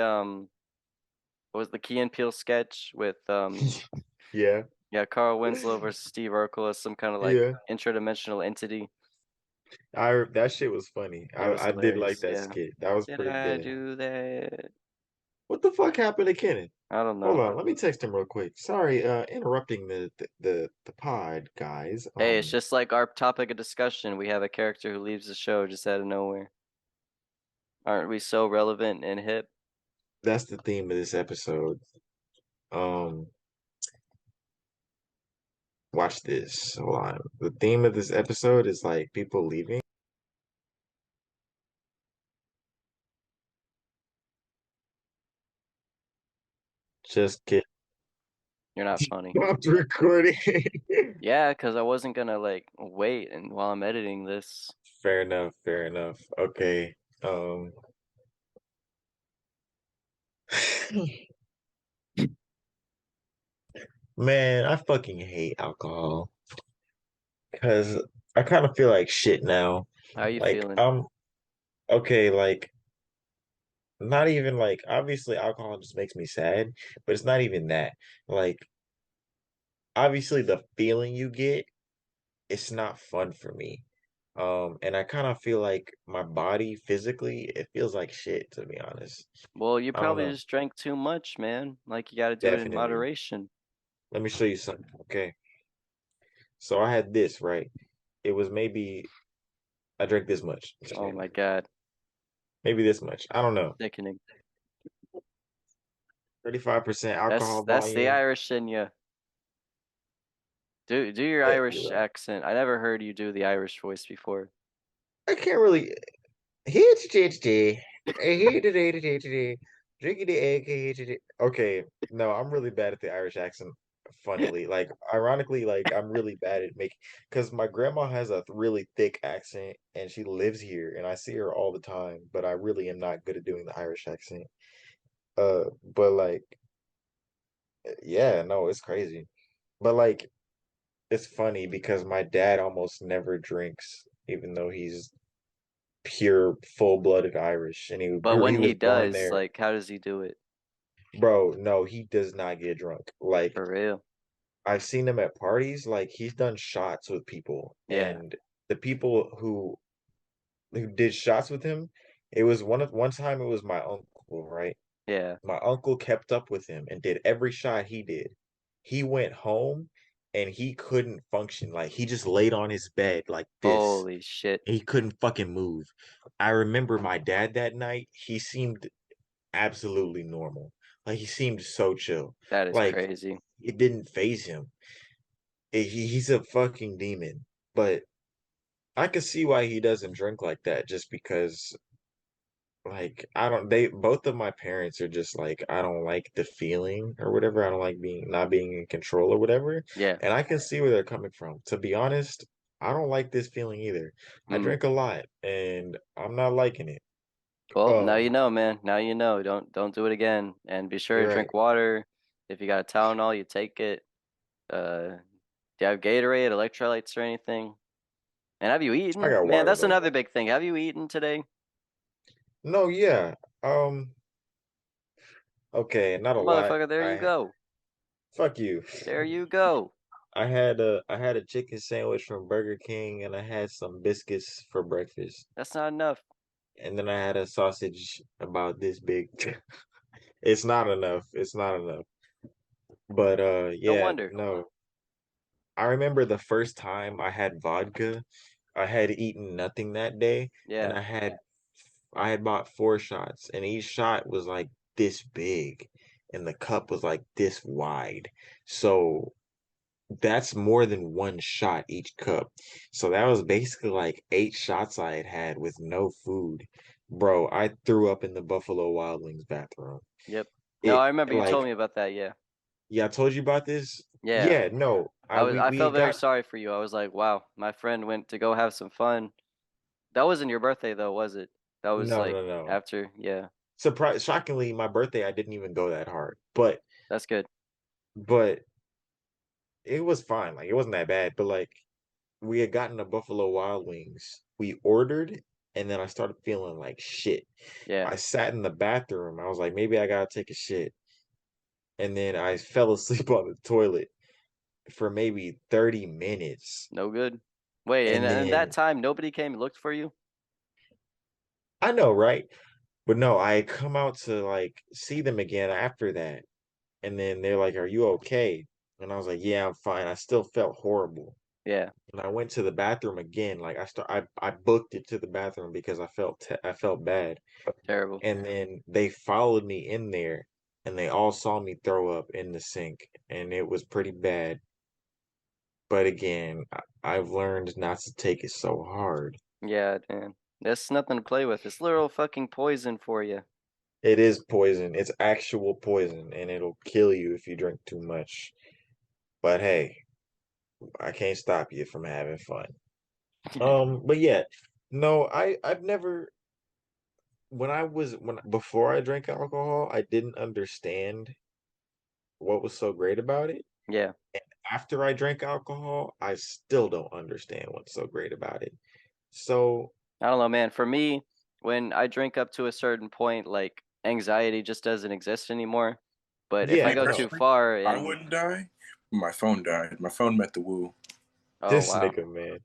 what was the Key and Peele sketch with Yeah, yeah, Carl Winslow versus Steve Urkel as some kind of like yeah. interdimensional entity? That shit was funny. It was I did like hilarious. that Yeah. skit. That was Did pretty I good. do that? What the fuck happened to Kennan? I don't Hold know. on, let me text him real quick. Sorry, interrupting the pod, guys. Hey, it's just like our topic of discussion. We have a character who leaves the show just out of nowhere. Aren't we so relevant and hip? That's the theme of this episode. Um, watch this. Hold on. The theme of this episode is like people leaving. Just get You're not funny. stopped recording. Yeah, because I wasn't gonna like wait and while I'm editing this. Fair enough, fair enough. Okay. Um Man, I fucking hate alcohol because I kind of feel like shit now. How are you Like, feeling? okay, like not even like obviously alcohol just makes me sad, but it's not even that. Like, obviously the feeling you get, it's not fun for me. And I kind of feel like my body physically, it feels like shit, to be honest. Well, you I don't probably know. just drank too much, man. Like you gotta do it in Definitely. moderation. Let me show you something. Okay. So I had this, right? It was maybe I drank this much. Oh my God. Maybe this much. I don't know. Sickening. 35% That's alcohol that's the volume. Irish in you. Do your But Irish accent. I never heard you do the Irish voice before. I can't really here today. Here today. Drinking the egg here today. Okay, no, I'm really bad at the Irish accent. Funnily, like ironically, like I'm really bad at making because my grandma has a really thick accent and she lives here and I see her all the time, but I really am not good at doing the Irish accent. But like, yeah, no, it's crazy. But like, it's funny because my dad almost never drinks, even though he's pure full-blooded Irish, and But when he he was born does, there. like, how does he do it? Bro, no, he does not get drunk. Like For real? I've seen him at parties, like he's done shots with people, Yeah. and the people who did shots with him, it was one time it was my uncle, right? Yeah. My uncle kept up with him and did every shot he did. He went home and he couldn't function. Like he just laid on his bed like this. Holy shit. He couldn't fucking move. I remember my dad that night, he seemed absolutely normal. Like he seemed so chill. That is Like crazy. it didn't phase him. He's a fucking demon. But I could see why he doesn't drink like that just because like I don't they both of my parents are just like I don't like the feeling or whatever. I don't like being not being in control or whatever. Yeah. And I can see where they're coming from. To be honest, I don't like this feeling either. I Mm. drink a lot and I'm not liking it. Well, now you know, man. Now you know. Don't do it again. And be sure You're to right. drink water. If you got a Tylenol, you take it. Do you have Gatorade, electrolytes, or anything? And have you I eaten? got Man, water that's though. another big thing. Have you eaten today? No, yeah. Okay, not a lot. Motherfucker, there you go. Fuck you. There you go. I had a chicken sandwich from Burger King and I had some biscuits for breakfast. That's not enough. And then I had a sausage about this big. It's not enough. It's not enough. But No yeah, wonder. no. I remember the first time I had vodka, I had eaten nothing that day, and Yeah. I had bought 4 shots, and each shot was like this big, and the cup was like this wide. So that's more than 1 shot each cup. So that was basically like 8 shots I had had with no food. Bro, I threw up in the Buffalo Wild Wings bathroom. Yep. No, It I remember you told like me about that. Yeah. yeah, I told you about this. Yeah. Yeah, no, I we felt had very got sorry for you. I was like, wow, my friend went to go have some fun. That wasn't your birthday though, was it? That was no like no no. after. Yeah. Surprise! Shockingly, my birthday I didn't even go that hard, That's good. but it was fine. Like it wasn't that bad. But like we had gotten a Buffalo Wild Wings. We ordered, and then I started feeling like shit. Yeah. I sat in the bathroom. I was like, maybe I gotta take a shit, and then I fell asleep on the toilet for maybe 30 minutes, No good. Wait, and and that then time nobody came and looked for you? I know, right? But no, I had come out to like see them again after that. And then they're like, "Are you okay?" And I was like, "Yeah, I'm fine." I still felt horrible. Yeah. And I went to the bathroom again. Like I booked it to the bathroom because I felt bad. Terrible. And then they followed me in there and they all saw me throw up in the sink and it was pretty bad. But again, I've learned not to take it so hard. Yeah, man. That's nothing to play with. It's literal fucking poison for you. It is poison. It's actual poison and it'll kill you if you drink too much. But hey, I can't stop you from having fun. But yeah, no, I've never when before I drank alcohol, I didn't understand what was so great about it. Yeah. After I drank alcohol, I still don't understand what's so great about it. So I don't know, man. For me, when I drink up to a certain point, like anxiety just doesn't exist anymore. But if I yeah, go no, too far I and wouldn't die. My phone died. My phone met the woo. oh this wow. nigga, man.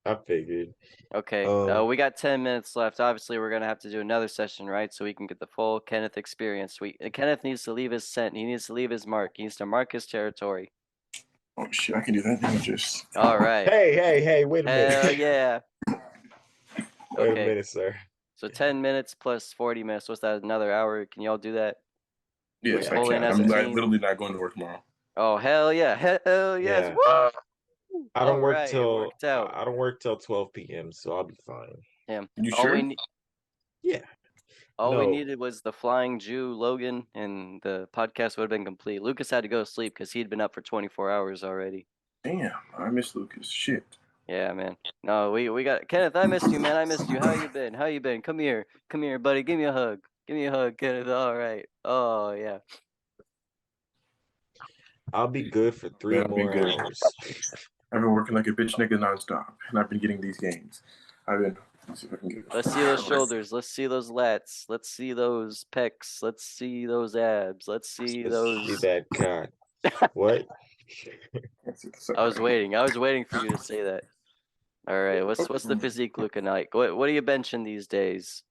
I figured. Okay. Um, We got 10 minutes left. Obviously, we're gonna have to do another session, right? So we can get the full Kenneth experience. Kenneth needs to leave his scent. He needs to leave his mark. He needs to mark his territory. Oh shit, I can do that. Let me just. All right. hey, wait a Hell minute. yeah. Wait a Okay. minute, sir. So 10 minutes plus 40 minutes. What's that? Another hour? Can y'all do that? Yes, I Pull in can. as a I'm like, team. literally not going to work tomorrow. Oh hell yeah. Hell yes. Yeah. Woo! I don't All work right, it till worked out. I don't work till 12 p.m., so I'll be fine. Damn. You All sure? Yeah. all we No. needed was the flying Jew Logan, and the podcast would have been complete. Lucas had to go to sleep because he'd been up for 24 hours already. Damn, I miss Lucas. Shit. Yeah, man. No, we got Kenneth. I missed you, man. I missed you. How you been? How you been? Come here, buddy. Give me a hug. Give me a hug, Kenneth. All right. Oh yeah. I'll be good for three Man, I've been more good. hours. I've been working like a bitch nigga nonstop, and I've been getting these gains. Let's see if I can get it. Let's see those shoulders. Let's see those lats. Let's see those pecs. Let's see those abs. Let's see Let's those. see that cock. What? I was waiting. I was waiting for you to say that. All right. What's the physique looking like? What are you benching these days?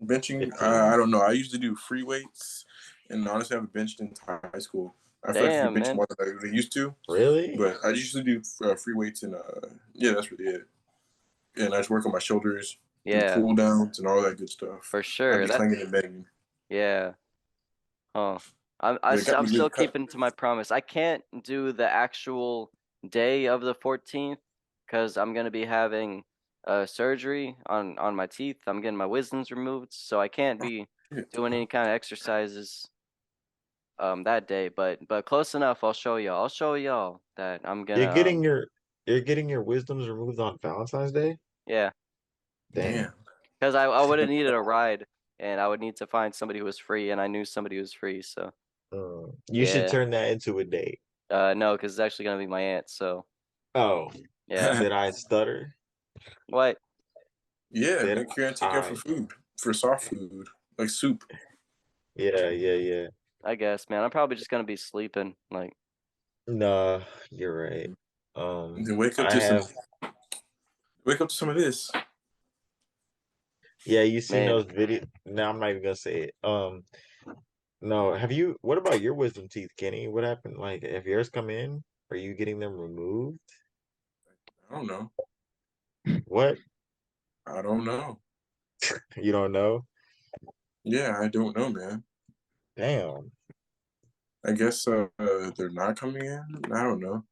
Benching, 15. I don't know. I used to do free weights, and honestly, I haven't benched in high school. I feel like I Damn, bench man. more than I really used to, Really? but I usually do free weights, and yeah, that's really it. And I just work on my shoulders, do Yeah, cool downs, and all that good stuff. for I sure. be That clanging and banging. yeah. Huh. But it got I'm me still good cut. keeping to my promise. I can't do the actual day of the 14th because I'm gonna be having surgery on my teeth. I'm getting my wisdoms removed, so I can't be Shit. doing any kind of exercises that day. But close enough. I'll show y'all. I'll show y'all that I'm gonna You're getting your wisdoms removed on Valentine's Day? yeah. Damn. Because I would have needed a ride, and I would need to find somebody who was free, and I knew somebody who was free. So You should yeah. turn that into a date. No, because it's actually gonna be my aunt. So Oh, yeah. did I stutter? What? Yeah, Did you can't take out for I? food, for soft food, like soup. Yeah. I guess, man. I'm probably just gonna be sleeping. Like, Nah, you're right. Then wake up I to have. some of this. Yeah, you seen man, those video? No, I'm not even gonna say it. No, have you? What about your wisdom teeth, Kenny? What happened? Like, if yours come in, are you getting them removed? I don't know. What? I don't know. You don't know? Yeah, I don't know, man. Damn. I guess they're not coming in. I don't know.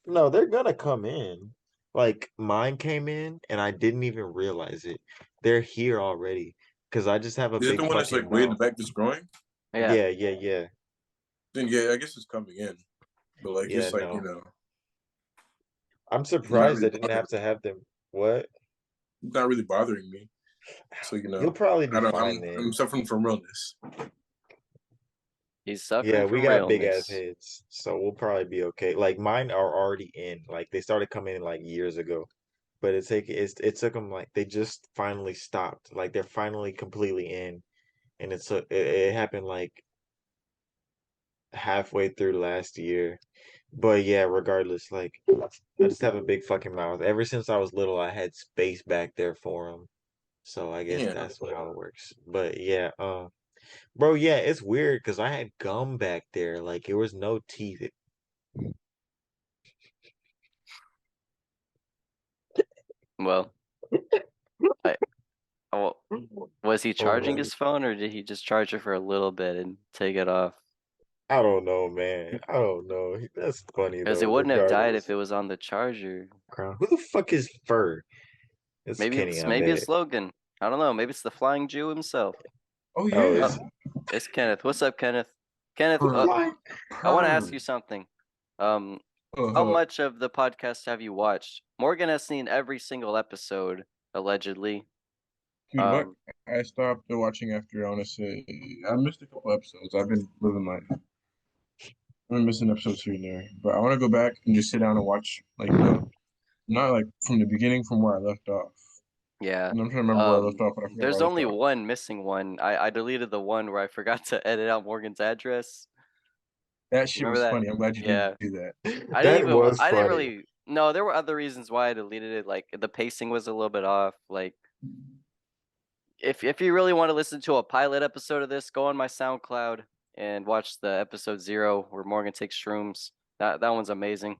No, they're gonna come in. Like mine came in, and I didn't even realize it. They're here already because I just have a Is it big the one that's fucking like way in the mouth. back that's growing? yeah. Yeah. Then yeah, I guess it's coming in. But like Yeah, it's like, no. it's I'm not surprised really I didn't bothering, have to have them. What? it's not really bothering me. So You'll probably be I don't fine then. I'm suffering from realness. He's suffering Yeah, we from got big ass realness. heads, so we'll probably be okay. Like mine are already in. Like they started coming in like years ago, but it took them like they just finally stopped. Like they're finally completely in, and it happened like halfway through last year. But yeah, regardless, like I just have a big fucking mouth. Ever since I was little, I had space back there for them. So I guess Yeah. that's how it works. But yeah, bro, yeah, it's weird because I had gum back there. Like it was no teeth. Well, I well, was he charging Oh, his phone or did he just charge it for a little bit and take it off? I don't know, man. I don't know. That's funny Because it though. wouldn't have died if Regardless, it was on the charger. Crown. Who the fuck is Fur? It's Kenny, I Maybe bet. it's Logan. I don't know. Maybe it's the Flying Jew himself. Oh Oh, yeah. Oh, it's Kenneth. What's up, Kenneth? Kenneth, Purr. I want to ask Purr. you something. Um, how Hold up. much of the podcast have you watched? Morgan has seen every single episode, allegedly. Dude, look, I stopped watching after, I want to say, I missed a couple episodes. I've been living life. I've been missing episodes here and there. But I want to go back and just sit down and watch, like, not like from the beginning from where I left off. Yeah. And I'm trying to remember where I left off, but I forgot where There's I left only off. one missing one. I deleted the one where I forgot to edit out Morgan's address. That shit Remember was that? funny. I'm glad you Yeah. didn't do that. that was I didn't funny. really, no, there were other reasons why I deleted it. Like the pacing was a little bit off. Like if you really want to listen to a pilot episode of this, go on my SoundCloud and watch the episode 0 where Morgan takes shrooms. That one's amazing.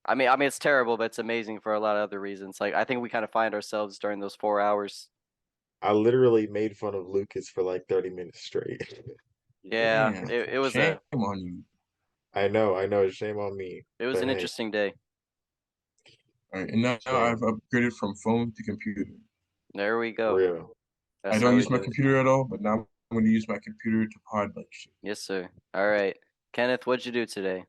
I mean it's terrible, but it's amazing for a lot of other reasons. Like I think we kind of find ourselves during those 4 hours. I literally made fun of Lucas for like 30 minutes straight. Yeah, Damn, it was shame on you. I know. Shame on me. it was But an hey, interesting day. All right, and now shame. I've upgraded from phone to computer. There we For go. real. That's I how don't we use my do it. computer at all, but now I'm going to use my computer to pod like shit. Yes, sir. All right. Kenneth, what'd you do today?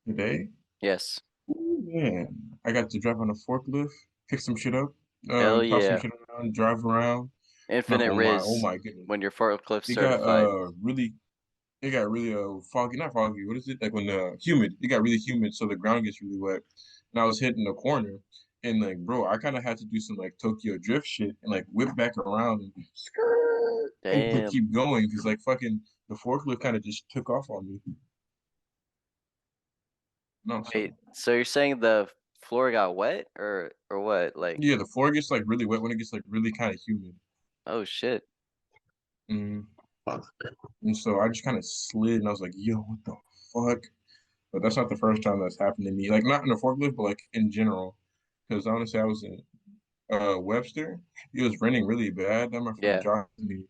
Today, Yes. ooh, man, I got to drive on a forklift, pick some shit up, Hell toss some yeah. shit around, drive around. Not Infinite gonna lie, oh Riz my goodness. when you're forklift It got certified. really it got really foggy, not foggy. What is it? Like when humid. It got really humid, so the ground gets really wet. And I was hitting the corner, and like, bro, I kind of had to do some like Tokyo drift shit and like whip back around and skirt and Damn. keep going because like fucking the forklift kind of just took off on me. No, so Wait, so you're saying the floor got wet or what? Like, yeah, the floor gets like really wet when it gets like really kind of humid. oh shit. Mm. And so I just kind of slid, and I was like, yo, what the fuck? But that's not the first time that's happened to me. Like not in a forklift, but like in general. Because honestly, I was in Webster. It was raining really bad. Then my friend Yeah. dropped me,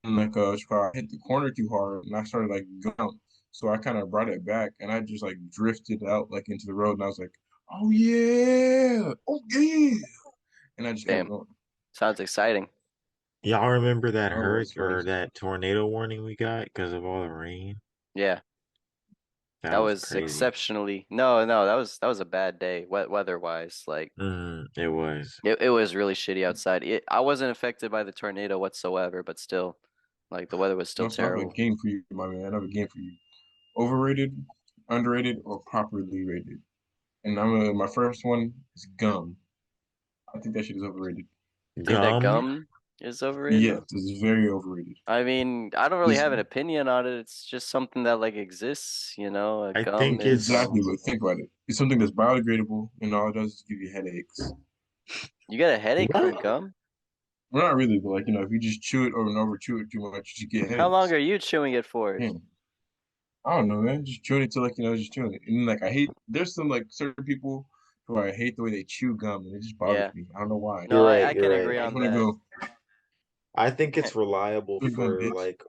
and like I hit the corner too hard, and I started like going out. So I kind of brought it back, and I just like drifted out like into the road, and I was like, oh yeah, and I just kept Damn. going. Sounds exciting. Y'all remember that Oh, it was hurricane funny. or that tornado warning we got because of all the rain? Yeah. That That was was crazy. exceptionally no, that was a bad day, weather wise. Like It was. it was really shitty outside. I wasn't affected by the tornado whatsoever, but still, like the weather was still So I have a terrible. game for you, my man. I have a game for you. Overrated, underrated, or properly rated. And my first one is gum. I think that shit is overrated. Think that Gum? gum is overrated? Yes, it's very overrated. I mean, I don't really This- have an opinion on it. It's just something that like exists, you know. A I gum think is Exactly, but think about it. It's something that's biodegradable, and all it does is give you headaches. you get a headache from What? gum. Well, not really, but like if you just chew it over and over, chew it too much, you get headaches. How long are you chewing it for? Yeah. I don't know, man. Just chewing it till just chewing it. And like I hate. There's some like certain people who I hate the way they chew gum, and it just bothers me. I don't know why. No, You're right, I can you're agree right. I on just want to that. go. I think it's reliable Chew gum, for bitch. like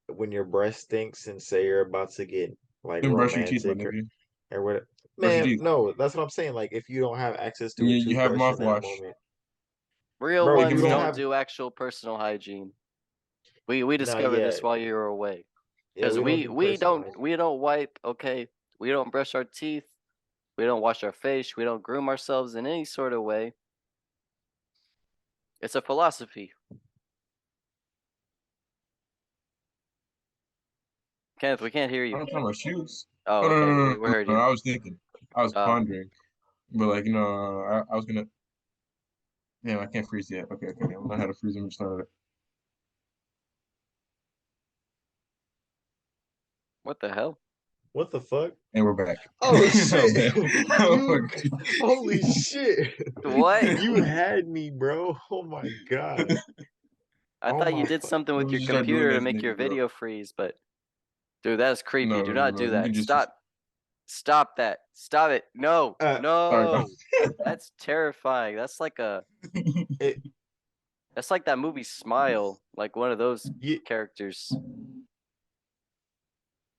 when your breath stinks and say you're about to get like Then brush your teeth, my romantic nigga. or what. Brush your Man, teeth. no, that's what I'm saying. Like if you don't have access to And a you have toothbrush in that mouthwash. moment, Real bro, ones you don't don't have. do actual personal hygiene. We Nah, discovered yeah, this while you were away. yeah, Because we don't do personal hygiene. we don't wipe, okay? We don't brush our teeth. We don't wash our face. We don't groom ourselves in any sort of way. It's a philosophy. Kenneth, we can't hear I'm you. talking about shoes. Oh, Oh no, okay. no, no, We no, heard no, you. I was thinking. I was Oh. pondering. But like I was gonna. Damn, I can't freeze yet. Okay. I don't know how to freeze them. Started. What the hell? What the fuck? And we're back. Oh shit! Oh, Holy shit! What? You had me, bro. Oh my god. I Oh thought you my did something with We'll your just start doing computer to this, make your nigga, bro. video freeze, but dude, that is creepy. Do not do You that. can just Stop. Stop that. Stop it. No. Sorry. No. That's terrifying. That's like It, that's like that movie Smile, like one of those you, characters.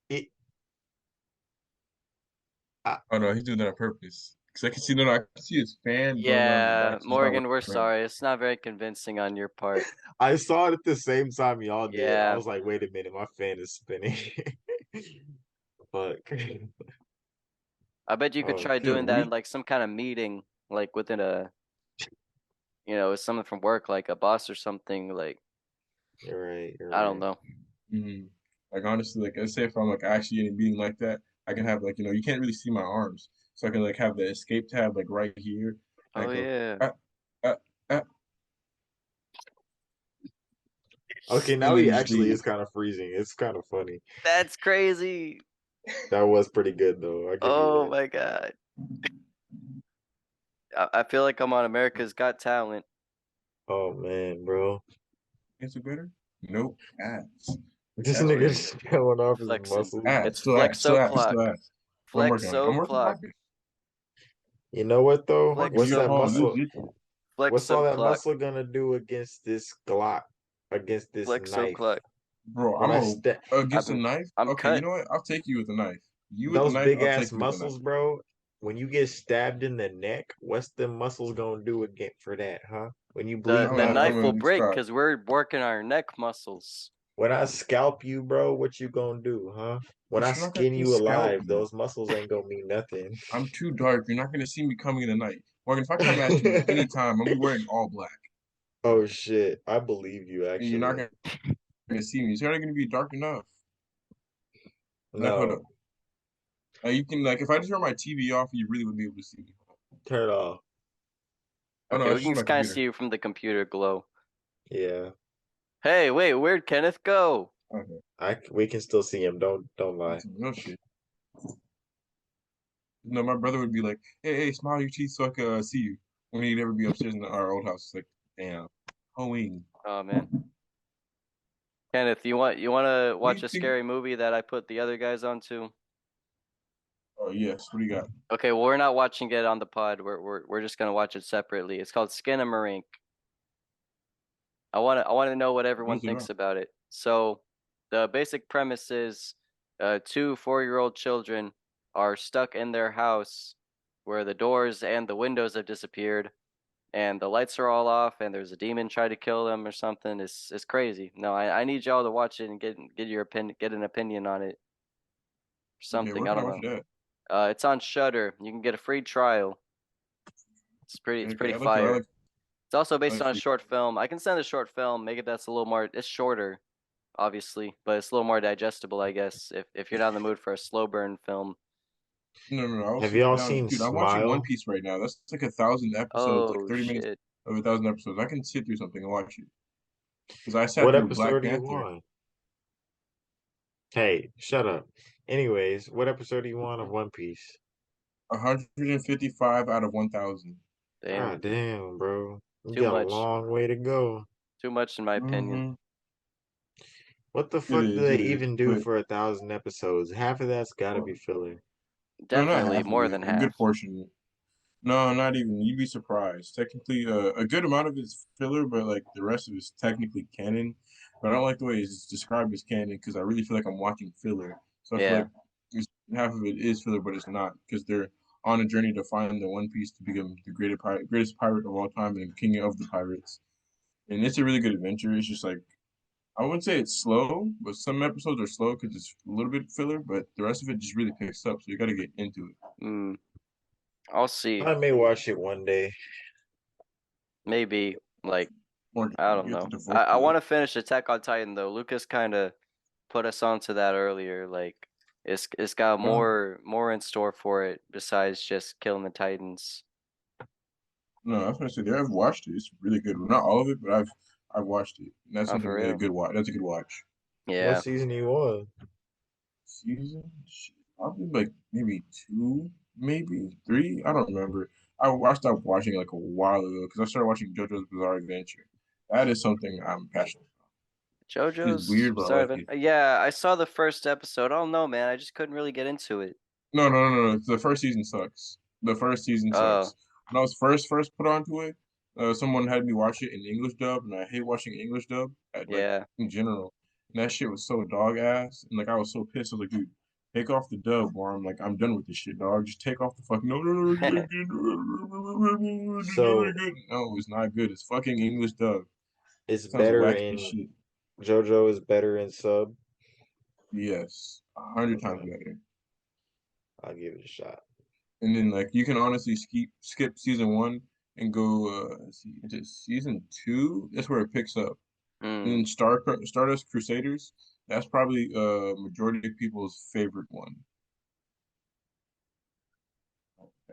it, Oh no, he's doing that on purpose. Cause I can see I can see his fan going on in the Yeah, back. Morgan, we're sorry. It's not very convincing on your part. I saw it at the same time y'all did. Yeah. I was like, wait a minute, my fan is spinning. Fuck. I bet you could Oh, try shit, doing that in we- like some kind of meeting, like within a, with someone from work, like a boss or something. Like, You're right. You're I don't right. know. Mhm. Like honestly, like let's say if I'm like actually in a meeting like that, I can have like you can't really see my arms, so I can like have the escape tab like right here. And Oh I go, yeah. Okay, and now then he just actually leave. is kind of freezing. It's kind of funny. That's crazy. That was pretty good though. I'll give you Oh that. my god. I feel like I'm on America's Got Talent. Oh man, bro. Is it better? Nope. Ads. This Oh, nigga yeah. just showing off his Flexing. muscles. Ads. It's Still ads. Still ads. Flexo Still ads. I'm working on it. I'm Flexo working on clock. it. You know what though? Flex What's so that clock. muscle? What's all Flexo that clock. muscle gonna do against this Glock? Against this Flexo knife? clock. Bro, When I I'm step against a knife. I'm Okay, cut. you know what? I'll take you with a knife. You with those the knife, big I'll ass take you with the muscles, knife. bro. When you get stabbed in the neck, what's the muscles gonna do again for that, huh? When you bleed The blood, knife will gonna break stop. because we're working our neck muscles. when I scalp you, bro, what you gonna do, huh? When But I you're not skin gonna you scalp alive, me. those muscles ain't gonna mean nothing. I'm too dark. You're not gonna see me coming in the night. Morgan, if I come at you anytime, I'm gonna be wearing all black. Oh shit, I believe you And you're not actually. gonna see me. It's already gonna be dark enough. Like, hold up. No, You can if I just turn my TV off, you really would be able to see me. turn it off. Oh no, Okay, we it's can just my kind of computer. see you from the computer glow. Yeah, Hey, wait, where'd Kenneth go? Okay. we can still see him. Don't lie. That's some real shit. No, my brother would be like, hey, smile your teeth so I can see you. When he'd ever be upstairs in our old house. It's like, damn. Hoeing. Oh man. Kenneth, you want to watch a think- scary movie that I put the other guys onto? Oh yes, what do you got? Okay, well we're not watching it on the pod. We're just gonna watch it separately. It's called Skinamarink. I want to know what everyone What's it thinks about? about it. So, the basic premise is, 2 4-year-old children are stuck in their house, where the doors and the windows have disappeared, and the lights are all off, and there's a demon trying to kill them or something. It's crazy. No, I need y'all to watch it and get your opinion, get an opinion on it. Something, where I can don't watch know. that? It's on Shudder. You can get a free trial. It's pretty Okay, fire. It's also based like on a free short film. I can send a short film, make it that's a little more. It's shorter, obviously, but it's a little more digestible, I guess. If you're not in the mood for a slow burn film. No. I was Have y'all down. seen Dude, I'm watching Smile? One Piece right now. That's like 1,000 episodes, like Oh 30 minutes shit! of 1,000 episodes. I can sit through something and watch it. Because I sat What through Black episode are you Panther. on? Hey, shut up. Anyways, what episode are you on of One Piece? 155 out of 1,000. Damn, God damn, bro. You Too got a much. long way to go. too much in my opinion. Mhm. What the It fuck do is, they it is. even do But for 1,000 episodes? Half of that's gotta be filler. no, not Definitely half of more it. than A good half. portion. No, not even. You'd be surprised. Technically, a good amount of it's filler, but like the rest of it's technically canon. But I don't like the way it's described as canon because I really feel like I'm watching filler. So I feel Yeah. like half of it is filler, but it's not because they're on a journey to find the One Piece to become the greatest pirate of all time and king of the pirates. And it's a really good adventure. It's just like I wouldn't say it's slow, but some episodes are slow because it's a little bit filler, but the rest of it just really picks up. So you got to get into it. Mm, I'll see. I may watch it one day. Maybe like Or I don't get know. to the I fourth want to finish Attack on Titan though. Lucas kind of put us onto that earlier. Like it's got more in store for it besides just killing the Titans. No, I was gonna say I've watched it. It's really good. Not all of it, but I've watched it. And that's Oh, something for really real? good watch. That's a good watch. Yeah. What season are you on? Season probably like maybe two, maybe three. I don't remember. I stopped watching like a while ago because I started watching JoJo's Bizarre Adventure. That is something I'm passionate about. It's JoJo's weird, but I Bizarre like Adventure. it. Yeah, I saw the first episode. I don't know, man. I just couldn't really get into it. No. The first season sucks. The first season Oh, sucks. When I was first put onto it, someone had me watch it in English dub, and I hate watching English dub like yeah. in general. And that shit was so dog ass, and like I was so pissed. I was like, dude, take off the dub, or I'm done with this shit, dog. Just take off the fucking no, So no, it's not good. It's fucking English dub. it's Sounds better whack as in shit. JoJo is better in sub. Yes, 100 times Okay, better. I'll give it a shot. And then like you can honestly skip season one and go let's see into season two. That's where it picks up. And Mm. then Stardust Crusaders. That's probably majority of people's favorite one.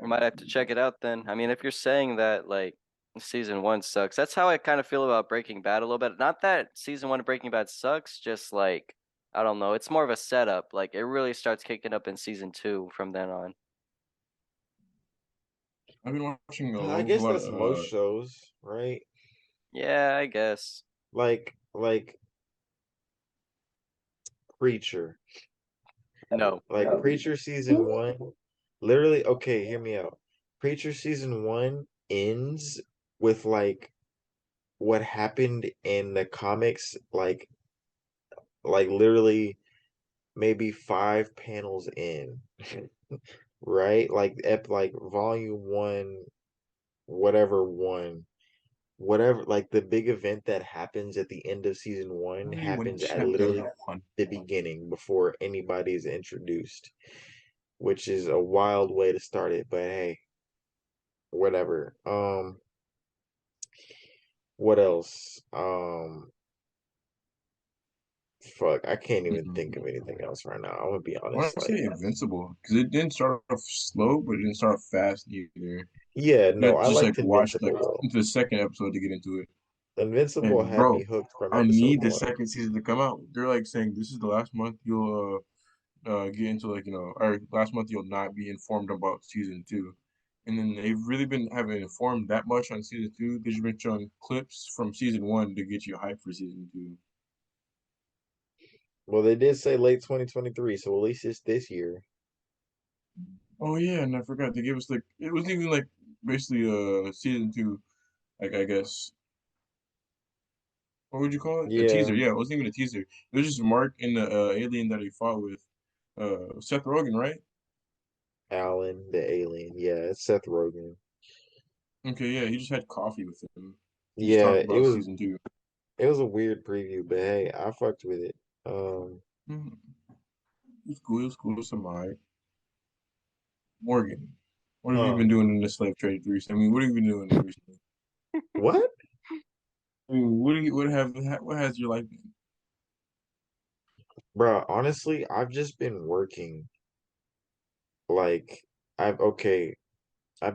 I might have to check it out then. I mean, if you're saying that like season one sucks, that's how I kind of feel about Breaking Bad a little bit. Not that season one of Breaking Bad sucks, just like I don't know. It's more of a setup. Like it really starts kicking up in season two from then on. I've been watching I a guess lot of that's most shows, right? Yeah, I guess. Like Preacher. No. Like Preacher season one. Literally, okay, hear me out. Preacher season one ends with like what happened in the comics, like literally maybe 5 panels in. Right? Like volume one, whatever, like the big event that happens at the end of season one when happens at chapter literally one. the beginning before anybody's introduced, which is a wild way to start it, but hey, whatever. What else? Fuck, I can't even think of anything else right now. I'm gonna be I want honest. to Like, say Invincible because it didn't start off slow, but it didn't start off fast either. yeah, You no, have I to just like liked watch like Invincible though. into the second episode to get into it. Invincible And had me bro, hooked from I episode need the one. second season to come out. They're like saying this is the last month you'll get into like or last month you'll not be informed about season two. And then they've really been having informed that much on season two. They've just been showing clips from season one to get you hyped for season two. Well, they did say late 2023, so at least it's this year. Oh yeah, and I forgot they gave us like it wasn't even like basically season two, like I guess what would you call it? A Yeah, teaser. Yeah, it wasn't even a teaser. It was just Mark and the alien that he fought with. Seth Rogen, right? Alan, the alien. Yeah, it's Seth Rogen. Okay, yeah, he just had coffee with him. He just Yeah, talked it about was season two. it was a weird preview, but hey, I fucked with it. Mhm. It's cool. It's cool. It's alright. Morgan, what have you Huh. been doing in the slave trade recently? I mean, what have you been doing recently? What? I mean, what has your life been? Bro, honestly, I've just been working. Like, I've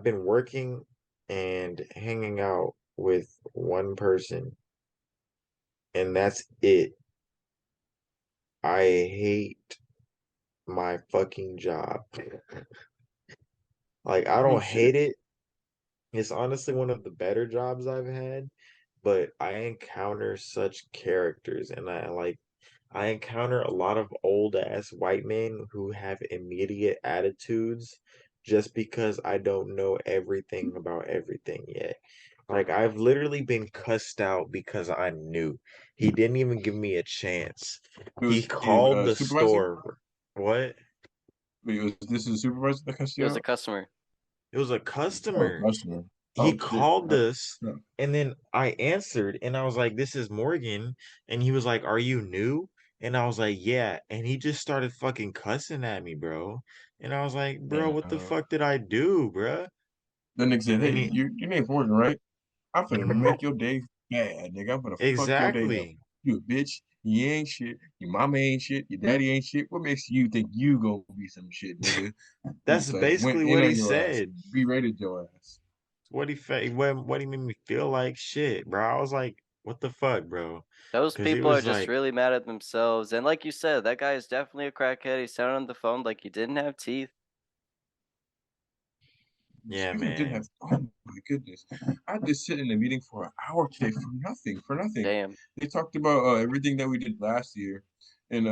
been working and hanging out with one person and that's it. I hate my fucking job. Like, I I mean, don't shit. hate it. It's honestly one of the better jobs I've had, but I encounter such characters, and I encounter a lot of old ass white men who have immediate attitudes just because I don't know everything about everything yet. Like, I've literally been cussed out because I'm new. He didn't even give me a chance. It He was the called the supervisor. store. What? Wait, was this the supervisor that cussed It you was a out? customer. It was a Oh, customer. customer. He Oh shit. called us, No. and then I answered, and I was like, "This is Morgan," and he was like, "Are you new?" And I was like, "Yeah," and he just started fucking cussing at me, bro. And I was like, "Bro, And what the fuck did I do, bro?" the nigga said, "Hey, And he, your name's Morgan, right? I'm finna bro, make your day bad, nigga. I'm gonna fuck your day up. exactly. You a bitch. You ain't shit. Your mama ain't shit. Your daddy ain't shit. What makes you think you gonna be some shit, nigga?" He That's just like went basically in what he on your ass said. and berated your ass. What he made me feel like shit, bro. I was like, "What the fuck, bro?" Those Because it people are was just like, really mad at themselves. And like you said, that guy is definitely a crackhead. He sounded on the phone like he didn't have teeth. yeah, Speaking of didn't have, man. oh my goodness, I just sit in a meeting for an hour today for nothing, for nothing. Damn. They talked about everything that we did last year, and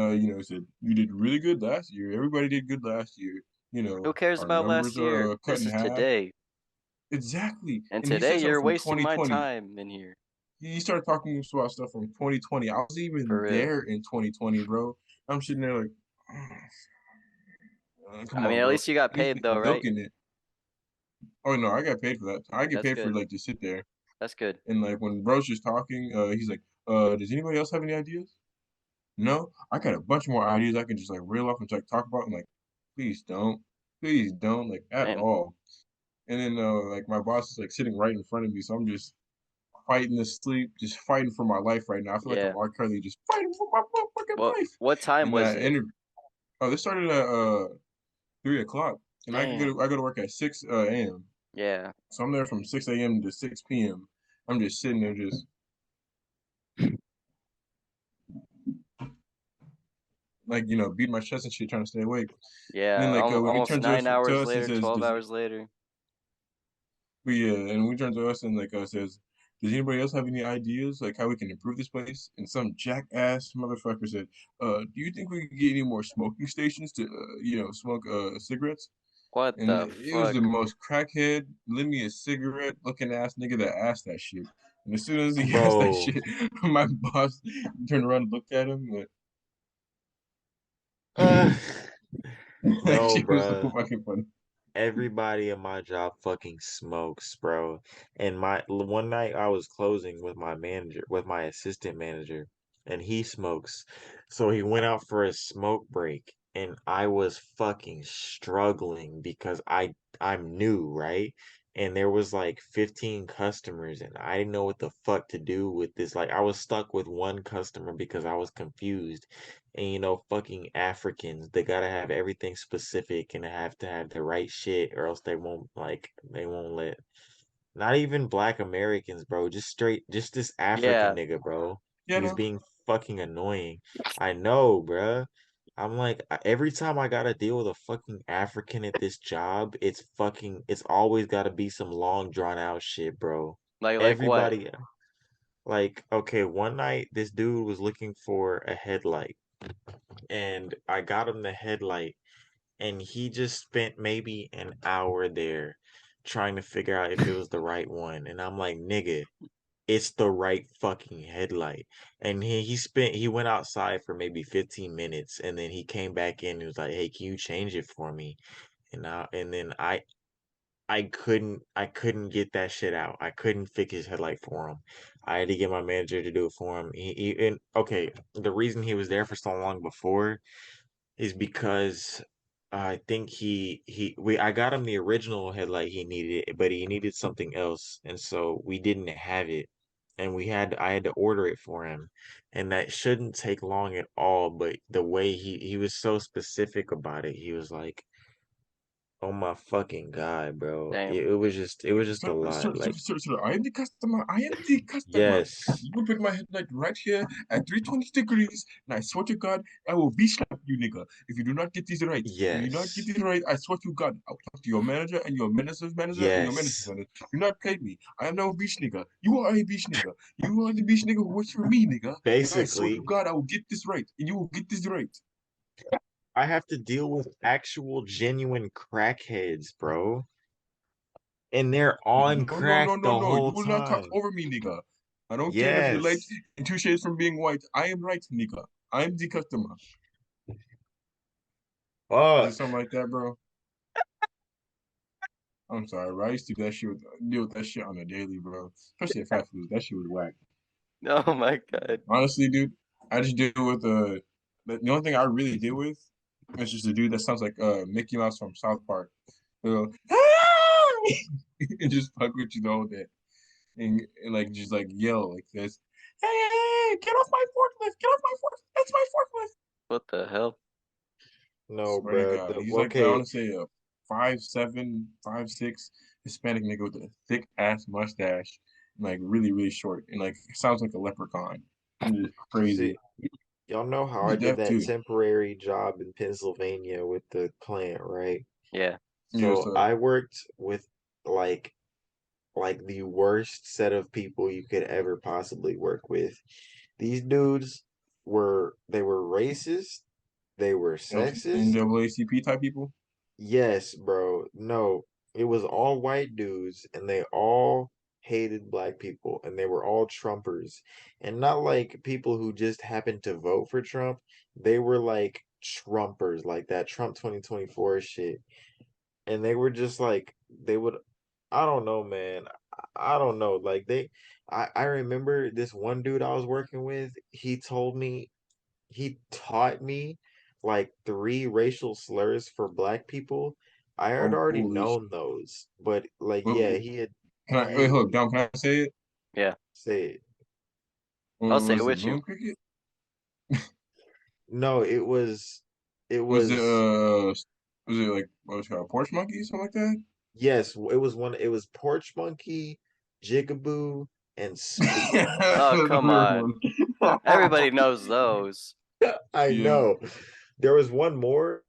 said we did really good last year. Everybody did good last year. Who cares Our about numbers last are year? cut This in is half. today. Exactly. And And he today said something you're from wasting my 2020. time in here. He started talking about stuff from 2020. I was For even real. there in 2020, bro. I'm sitting there like, come I mean, on, at bro. least you got At least paid get though, some milk right? in it. Oh no, I got paid for that. I get That's paid for good. like to sit there. That's good. And like when bro's just talking, he's like, does anybody else have any ideas? No, I got a bunch more ideas I can just like reel off and like talk about. I'm like, please don't, like at Damn. all. And then like my boss is like sitting right in front of me, so I'm just fighting to sleep, just fighting for my life right now. I feel like Yeah. I'm R. Kelly, just fighting for my motherfucking life. What time And was that it? interview, oh, this started at 3 o'clock, and Damn. I go to work at 6 a.m. Yeah. So I'm there from 6 a.m. to 6 p.m. I'm just sitting there, just like beat my chest and shit, trying to stay awake. And then Yeah. like when he Almost turns 9 hours to us and later, says, 12 "Does hours later. and we turn to us and like says, does anybody else have any ideas like how we can improve this place?" And some jackass motherfucker said, "Do you think we could get any more smoking stations to smoke cigarettes?" What And the it was the fuck? most crackhead, lend me a cigarette looking ass nigga that asked that shit. And as soon as he asked that Bro. shit, my boss turned around and looked at him. Like, that No, shit was so bro. fucking funny. Everybody in my job fucking smokes, bro. And one night I was closing with my manager, with my assistant manager, and he smokes. So he went out for a smoke break, and I was fucking struggling because I'm new, right? And there was like 15 customers, and I didn't know what the fuck to do with this. Like, I was stuck with one customer because I was confused. And fucking Africans, they gotta have everything specific and have to have the right shit, or else they won't let. Not even Black Americans, bro. Just this African Yeah. nigga, bro. Yeah, He was no. being fucking annoying. I know, bruh. I'm like, every time I gotta deal with a fucking African at this job, it's always gotta be some long drawn out shit, bro. Like what? Everybody, like, okay, one night this dude was looking for a headlight, and I got him the headlight, and he just spent maybe an hour there trying to figure out if it was the right one. And I'm like, nigga, it's the right fucking headlight. And he went outside for maybe 15 minutes, and then he came back in and was like, "Hey, can you change it for me?" And then I couldn't get that shit out. I couldn't fix his headlight for him. I had to get my manager to do it for him. And okay, the reason he was there for so long before is because I think I got him the original headlight he needed, but he needed something else, and so we didn't have it, and I had to order it for him, and that shouldn't take long at all. But the way he was so specific about it, he was like, Oh my fucking god, bro. Damn. It was just a Sir, lot. Like, sir, I am the customer. I am the customer. yes. You will bring my headlight right here at 320 degrees, and I swear to God, I will be slap you, nigga. If you do not get these right, if you do not get Yes. these right, I swear to God, I'll talk to your manager and your manager's manager and your manager's Yes. manager. Do not play me. I am no beach nigga. You are a beach nigga. You are the beach nigga who works for me, nigga. And I swear to Basically, God, I will get this right, and you will get this right. I have to deal with actual genuine crackheads, bro. And they're on No, no, no, crack no, the no. You whole will not talk time. over me, nigga. I don't care if you're light Yes. and 2 shades from being white. I am right, nigga. I am the customer. Is it Fuck. something like that, bro? I'm sorry, bro. I used to do that shit deal with that shit on a daily, bro. Especially at fast food. That shit was whack. Oh my god. Honestly, dude, I just deal with the only thing I really deal with is just a dude that sounds like Mickey Mouse from South Park. He'll go, "Hey!" and just fuck with you the whole day. And like just like yell like this. Hey, hey, hey, get off my forklift! Get off my forklift! That's my forklift! What the hell? No, Swear to bro. God. He's like I Okay. want to say a 5'7", 5'6" Hispanic nigga with a thick ass mustache, and like really, really short, and like sounds like a leprechaun. And just See, crazy. y'all know how I He's did deaf that too. temporary job in Pennsylvania with the plant, right? Yeah. Yeah, So so I worked with like the worst set of people you could ever possibly work with. These dudes were racist, they were sexist. NAACP type people. Yes, bro. No, it was all white dudes and they all hated black people and they were all Trumpers. And not like people who just happened to vote for Trump. They were like Trumpers, like that Trump 2024 shit. And they were just like they would I don't know, man. I don't know. Like I remember this one dude I was working with, he taught me like three racial slurs for black people. I had already Holy shit. known those, but like Wait, yeah, can I wait, he hold up, Dom, can I say it? Yeah. said I'll What say it was it with you. moon cricket? no, it Was it was like what was it called? Porch monkey, something like that? yes, it was porch monkey, jigaboo, and spook. That's Oh, a come weird on. one. Everybody knows those. I Yeah. know. There was one more.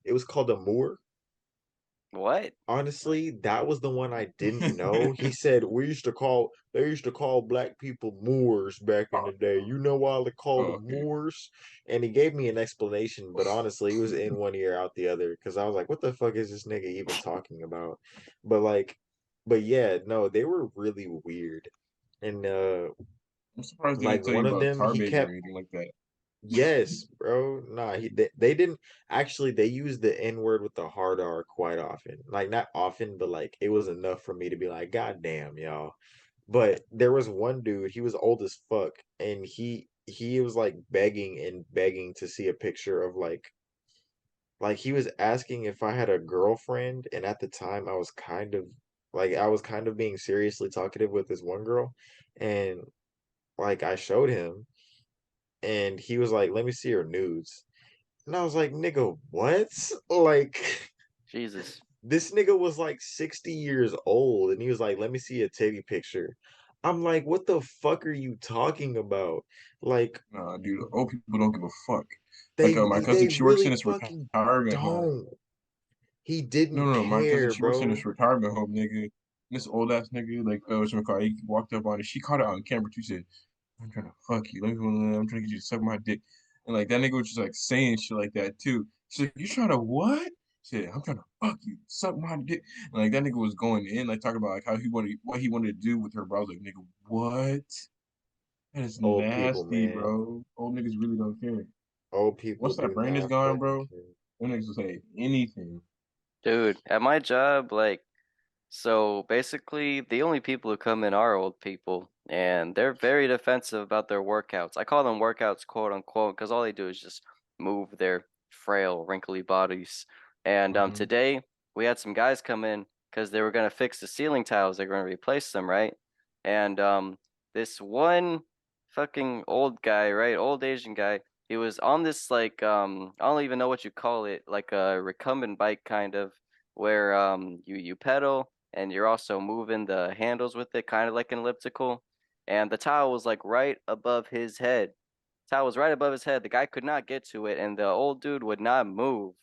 It was called a Moor. What? Honestly, that was the one I didn't know. He said they used to call black people Moors back in the day. You know why they called Oh, them okay. Moors? And he gave me an explanation, but honestly, he was in one ear out the other because I was like, what the fuck is this nigga even talking about? But like, but yeah, no, they were really weird. And I'm surprised they like didn't tell you one of about them, he Tarbase or kept anything like that. yes, bro. Nah, they didn't actually they used the N word with the hard R quite often. Like not often, but like it was enough for me to be like, God damn, y'all. But there was one dude, he was old as fuck, and he was like begging and begging to see a picture of like he was asking if I had a girlfriend, and at the time I was kind of being seriously talkative with this one girl, and like I showed him and he was like, "Let me see your nudes." And I was like, "Nigga, what?" Like Jesus. this nigga was like 60 years old and he was like, "Let me see a titty picture." I'm like, "What the fuck are you talking about?" Like Nah, dude, old people don't give a fuck. Like my cousin, they she works in really this fucking retirement home. don't. He No, didn't no, no, my cousin, care, she works in bro. this retirement home, nigga. This old ass nigga, like, what's my car? He walked up on it. She caught it on camera too. Said, "I'm trying to fuck you. I'm trying to get you to suck my dick." And like that nigga was just like saying shit like that too. She's like, "You trying to what?" She said, "I'm trying to fuck you, suck my dick." And like that nigga was going in, like talking about like how he wanted what he wanted to do with her. Bro, I was like, "Nigga, what? That is Old people, nasty, man. bro. Old niggas really don't care. Old people Once that do brain is not gone, fucking bro, care. them niggas will say anything." Dude, at my job, like, so basically, the only people who come in are old people, and they're very defensive about their workouts. I call them workouts, quote unquote, because all they do is just move their frail, wrinkly bodies. And Mhm. today we had some guys come in because they were gonna fix the ceiling tiles. They're gonna replace them, right? And this one fucking old guy, right, old Asian guy, he was on this like I don't even know what you call it, like a recumbent bike kind of where you pedal and you're also moving the handles with it, kind of like an elliptical. And the tile was like right above his head. Tile was right above his head. The guy could not get to it, and the old dude would not move.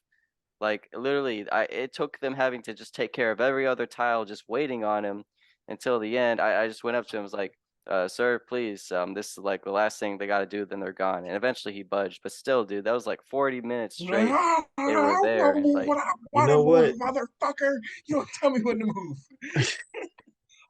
Like literally, it took them having to just take care of every other tile, just waiting on him until the end. I just went up to him, and was like, "Sir, please, this is like the last thing they got to do. Then they're gone." And eventually he budged, but still, dude, that was like 40 minutes straight. They were there, and like You know what? Motherfucker, you don't tell me when to move.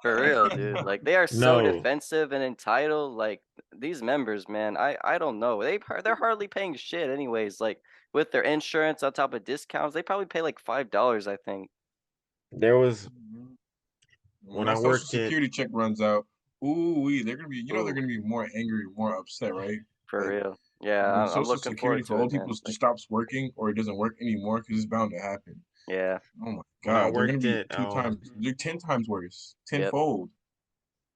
for real, dude. Like they are so No. defensive and entitled. Like these members, man, I don't know. They're hardly paying shit anyways. Like with their insurance on top of discounts, they probably pay like $5, I think. There was When I that social worked at security check runs out, they're gonna be, they're Ooh, gonna be more angry, more upset, right? for Like real. Yeah, when I'm social looking security forward for to old it, man. people Like, stops working or it doesn't work anymore, because it's bound to happen. yeah. Oh my when I God, they're gonna worked be at 10 times worse, Yep. tenfold.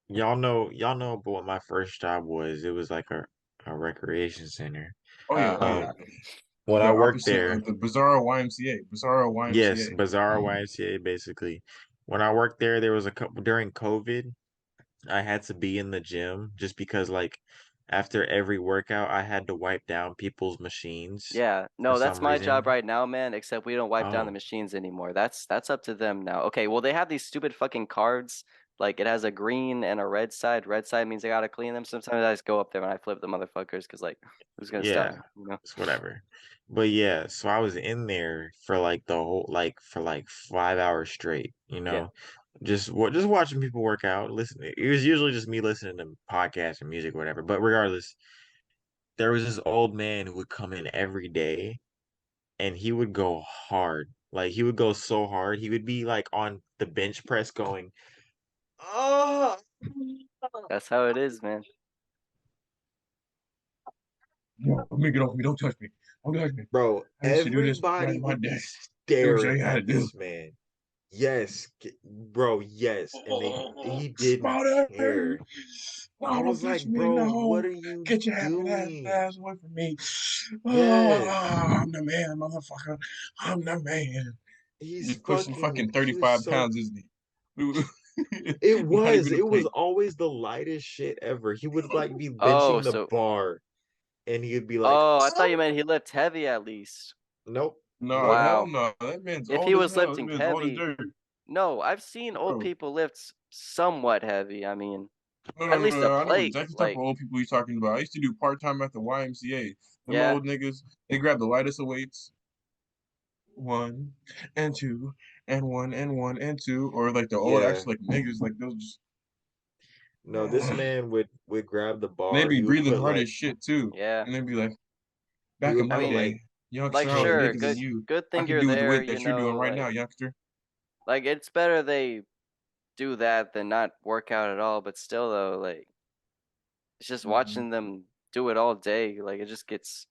y'all know what my first job was. It was like a recreation center. Oh yeah, oh Uh-huh. yeah. When The I worked opposite there, of the Bizarro YMCA. Bizarro yes, YMCA. Bizarre YMCA basically. When I worked there was a couple during COVID. I had to be in the gym just because like after every workout I had to wipe down people's machines Yeah. for No, that's some my job reason. right now, man, except we don't wipe down the Oh, machines anymore. That's up to them now. Okay, well they have these stupid fucking cards. Like it has a green and a red side. Red side means I gotta clean them. Sometimes I just go up there and I flip the motherfuckers because like who's gonna stop yeah, me, you know? it's whatever. But yeah, so I was in there for like the whole like for like 5 hours straight, Yeah. just watching people work out. Listen, it was usually just me listening to podcasts and music, whatever. But regardless, there was this old man who would come in every day and he would go hard. Like he would go so hard. He would be like on the bench press going, oh, That's how it is, man. No, let me get off me. Don't touch me. Don't touch me. bro, I used to do this back everybody in my would be day. Let me show staring you how to at do. this man. Yes, bro, yes. And he didn't Smarter. care. I No, don't was touch like, me. bro, what No. are you Get your happy doing? ass away from me. Yes, I'm the man, motherfucker. I'm the man. he's He's pushing fucking he was 35 so pounds, isn't he? it Not was even a it was plate. always the lightest shit ever. He would like be Oh, benching the so bar and he'd be like, oh, I thought you oh, meant he lift heavy at least. nope, No, nope. hell Wow. no. That man's If old he as was hell. That lifting man's old as heavy, dirt. no, I've seen old Bro. people lift somewhat heavy. I mean, No, no, at no, least a no. I know plate. exactly the type Like, of old people he's talking about. I used to do part-time at the YMCA. Them yeah. old niggas, they grab the lightest of weights. One and two and one and one and two. Or like the old Yeah. actually like niggas, like those just No, this man would grab the they bar. be He would breathing put hard like as shit too. Yeah. And they'd be like, he back in would I my put mean, day, youngster, like I was sure, bigger than good you. good I thing could you're do the there, weight you that you're doing know, right now, youngster. like it's better they do that than not work out at all, but still though, like it's just watching them do it all day, like it just gets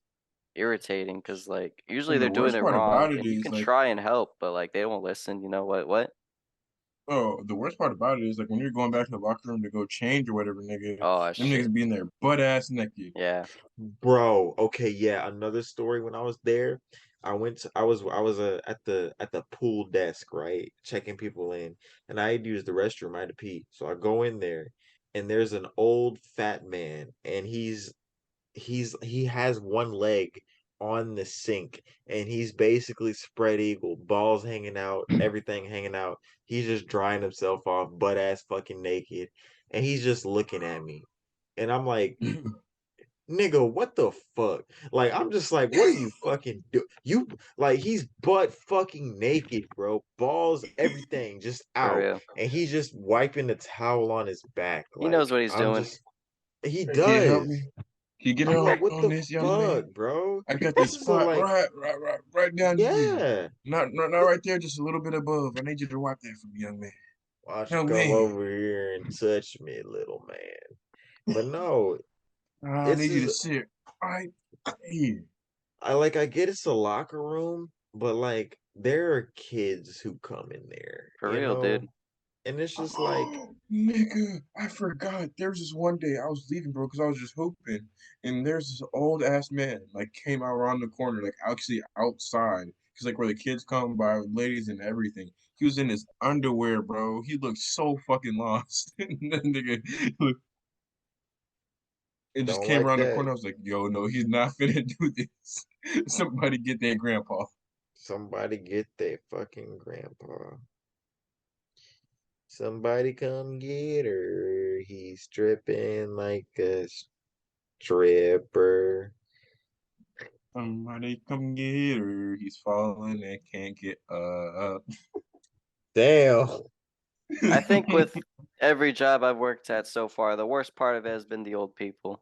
irritating because like usually And they're the doing worst it part wrong about it and you is can like, try and help, but like they won't listen, you know what? oh, the worst part about it is like when you're going back to the locker room to go change or whatever, nigga, Oh them shit. niggas be in there butt ass naked. Yeah. bro. Okay, yeah. Another story when I was there, I was at the pool desk, right, checking people in, and I had to use the restroom. I had to pee, so I go in there, and there's an old fat man, and he has one leg on the sink and he's basically spread eagle, balls hanging out, everything hanging out. He's just drying himself off, butt ass fucking naked, and he's just looking at me. And I'm like, nigga, what the fuck? Like, I'm just like, what are you fucking do? You like he's butt fucking naked, bro. Balls, everything just For out. real. And he's just wiping the towel on his back. He knows Like, what he's I'm doing. just he Hey, can you help does. me? Can you get I'm like, what on the this, young man? fuck, bro? I got this So spot like, right down here. yeah, Not right there, just a little bit above. I need you to wipe that for me, young man. why don't you Young come man, over here and touch me, little man? But no, I it's need you to just sit right here. I get it's a locker room, but like there are kids who come in there, For real, dude. and it's just like, Nigga, I forgot. There was this one day I was leaving, bro, because I was just hooping, and there's this old ass man like came out around the corner, like actually outside, because like where the kids come by with ladies and everything. He was in his underwear, bro. He looked so fucking lost. And then nigga look, it just Don't came like around the that. corner. I was like, yo, no, he's not finna do this. Somebody get that grandpa. Somebody get that fucking grandpa. Somebody come get her. He's stripping like a stripper. Somebody come get her. He's falling and can't get up. Damn. I think with every job I've worked at so far, the worst part of it has been the old people.